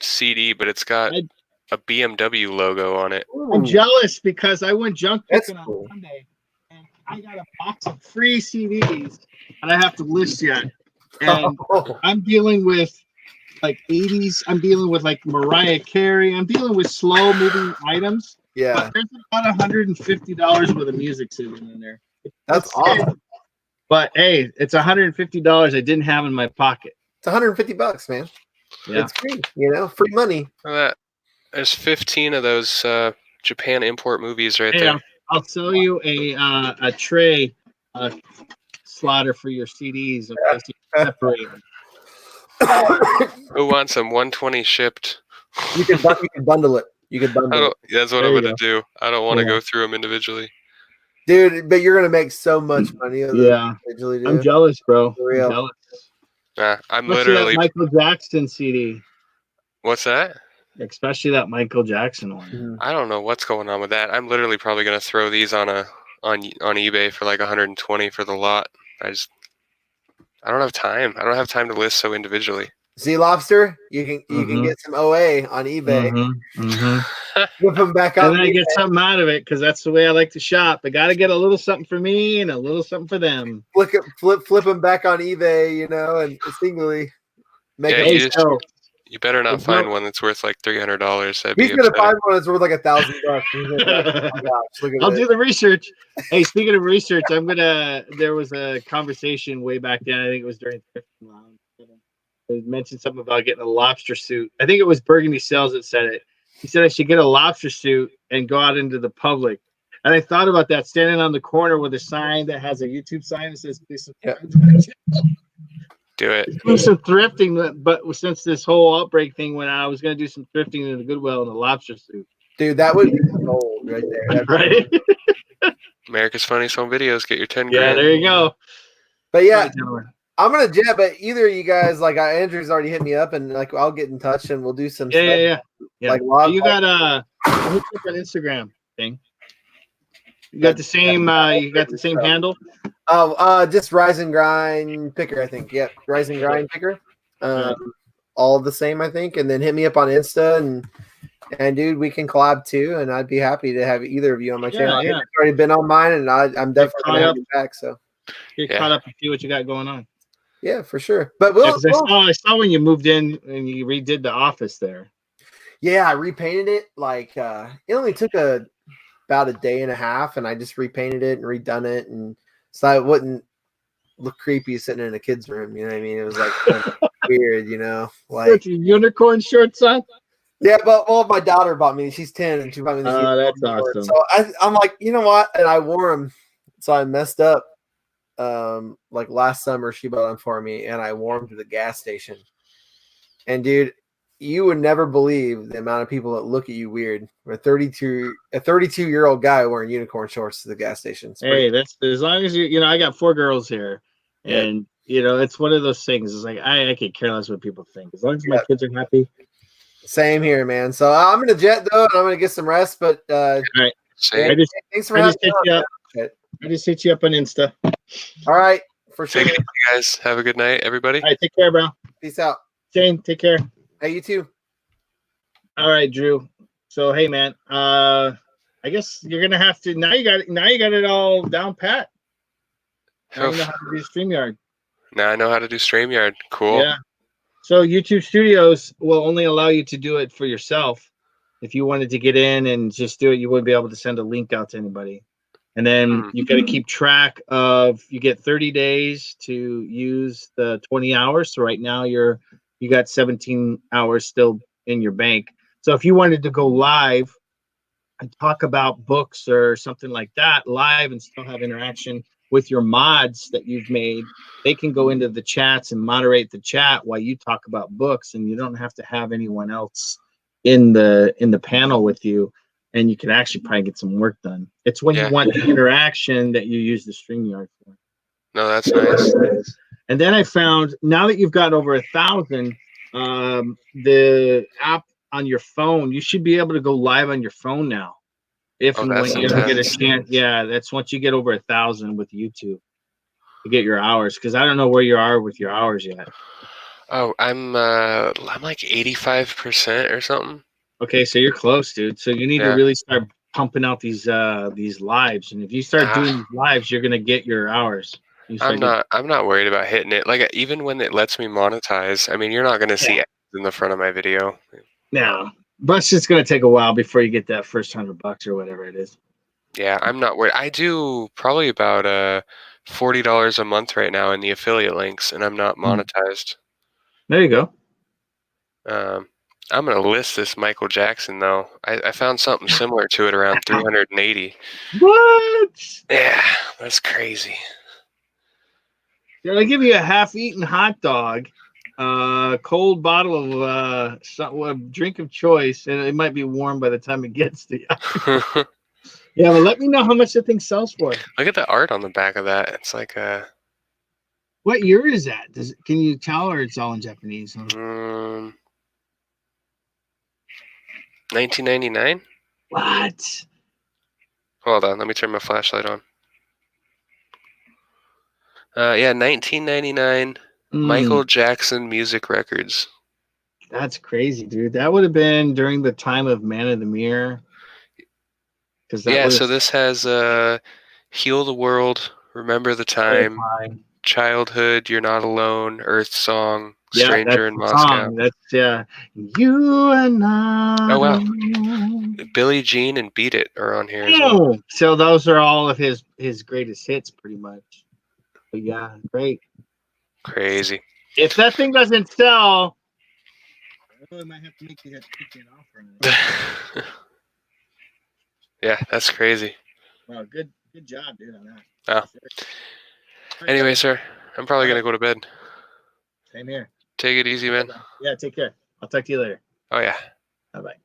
CD, but it's got a BMW logo on it. I'm jealous because I went junk picking on Sunday, and I got a box of free CDs and I have to list yet. And I'm dealing with like 80s. I'm dealing with like Mariah Carey. I'm dealing with slow moving items. Yeah, But there's about $150 worth of music sitting in there. that's awesome. But hey, it's $150 I didn't have in my pocket. It's $150, man. Yeah. It's free, free money. There's 15 of those Japan import movies right Hey, there. I'll sell you a tray slaughter for your CDs in case you separate them. Who wants them? 120 shipped. You can bundle it. You can bundle it. That's what There I'm you going to do. I don't want to Yeah. go through them individually. Dude, but you're gonna make so much money. Yeah. Individually, dude. I'm jealous, bro. For real. I'm jealous. I'm Especially literally. that Michael Jackson CD. What's that? Especially that Michael Jackson one. Mhm. I don't know what's going on with that. I'm literally probably going to throw these on eBay for like 120 for the lot. I don't have time. I don't have time to list so individually. See, Lobster, you can get some OA on eBay. Flip them back And on then I eBay. get something out of it because that's the way I like to shop. I got to get a little something for me and a little something for them. Flip them back on eBay, and singly make Yeah, them. you better not There's find no- one that's worth like $300. That'd He's be gonna upsetting. find one that's worth like $1,000. He's gonna be like, oh my gosh, look at I'll this. do the research. Hey, speaking of research, there was a conversation way back then. I think it was during Thrifting Lounge. They mentioned something about getting a lobster suit. I think it was Burgundy Sales that said it. He said I should get a lobster suit and go out into the public. And I thought about that, standing on the corner with a sign that has a YouTube sign that says "Please subscribe to my channel." Do it. Do some thrifting, but since this whole outbreak thing went on, I was going to do some thrifting in the Goodwill in a lobster suit. Dude, that would be gold right there. Right? America's Funniest Home Videos. Get your 10 Yeah, grand. there you go. But yeah, Right, gentlemen. I'm gonna jet. But either of you guys, like Andrew's already hit me up, and like I'll get in touch and we'll do some stuff. Yeah. Like So you got let me check on Instagram thing. You got the same handle? Oh, just Rise and Grind Picker, I think. Yep, Rise and Grind Picker. All the same, I think. And then hit me up on Insta and dude, we can collab too. And I'd be happy to have either of you on my channel. Yeah. I've already been on mine, and I'm definitely gonna have you back. So Get caught up and see what you got going on. yeah, for sure. But I saw when you moved in and you redid the office there. yeah, I repainted it. Like it only took about a day and a half, and I just repainted it and redone it, and so it wouldn't look creepy sitting in a kid's room. You know what I mean? It was like kind of weird, like Put your unicorn shorts on. yeah. But my daughter bought me. She's 10, and she bought me this. Oh, that's unicorn. awesome. So I'm like, you know what? And I wore them. So I messed up. Like last summer, she bought them for me, and I wore them to the gas station. And dude, you would never believe the amount of people that look at you weird. A 32-year-old guy wearing unicorn shorts to the gas station. Hey, that's as long as I got 4 girls here, and it's one of those things. It's like I could care less what people think as long as my kids are happy. Same here, man. So I'm gonna jet though, and I'm gonna get some rest. But All right, Same. thanks for having me. I just hit you up on Insta. All right, for sure. Take it easy, guys. Have a good night, everybody. All right, take care, bro. Peace out. Shane, take care. Hey, you too. All right, Drew. So hey, man. I guess you're gonna have to now. You got it all down pat. Now you know how to do StreamYard. Now I know how to do StreamYard. Cool. Yeah. So YouTube Studios will only allow you to do it for yourself. If you wanted to get in and just do it, you wouldn't be able to send a link out to anybody. And then you got to keep track of. You get 30 days to use the 20 hours. So right now you got 17 hours still in your bank. So if you wanted to go live and talk about books or something like that live and still have interaction with your mods that you've made, they can go into the chats and moderate the chat while you talk about books, and you don't have to have anyone else in the panel with you, and you can actually probably get some work done. It's when you want the interaction that you use the StreamYard for. No, that's nice. And then I found, now that you've got over 1,000, the app on your phone, you should be able to go live on your phone now. If and when you ever get a chance. Yeah, that's once you get over 1,000 with YouTube to get your hours. Because I don't know where you are with your hours yet. Oh, I'm like 85% or something. Okay, so you're close, dude. So you need to really start pumping out these lives, and if you start doing these lives, you're gonna get your hours. I'm not worried about hitting it. Like even when it lets me monetize, I mean, you're not gonna see ads in the front of my video. No, but it's just gonna take a while before you get that first $100 or whatever it is. Yeah, I'm not worried. I do probably about $40 a month right now in the affiliate links, and I'm not monetized. There you go. I'm gonna list this Michael Jackson though. I found something similar to it around 380. What? Yeah, that's crazy. They'll give you a half-eaten hot dog, cold bottle of a drink of choice, and it might be warm by the time it gets to you. Yeah, but let me know how much the thing sells for. Look at the art on the back of that. It's like a. What year is that? Can you tell, or it's all in Japanese? 1999. What? Hold on, let me turn my flashlight on. Yeah, 1999. Michael Jackson Music Records. That's crazy, dude. That would have been during the time of Man of the Mirror. Yeah, so this has Heal the World, Remember the Time, Childhood, You're Not Alone, Earth Song, Stranger in Moscow. Song. That's You are not. Oh wow. Alone. Billie Jean and Beat It are on here as well. So those are all of his greatest hits, pretty much. But yeah, great. Crazy. If that thing doesn't sell, I might have to make you an offer. Yeah, that's crazy. Well, good job, dude, on that. Oh. Anyway, sir, I'm probably gonna go to bed. Same here. Take it easy, man. Yeah, take care. I'll talk to you later. Oh yeah. Bye-bye.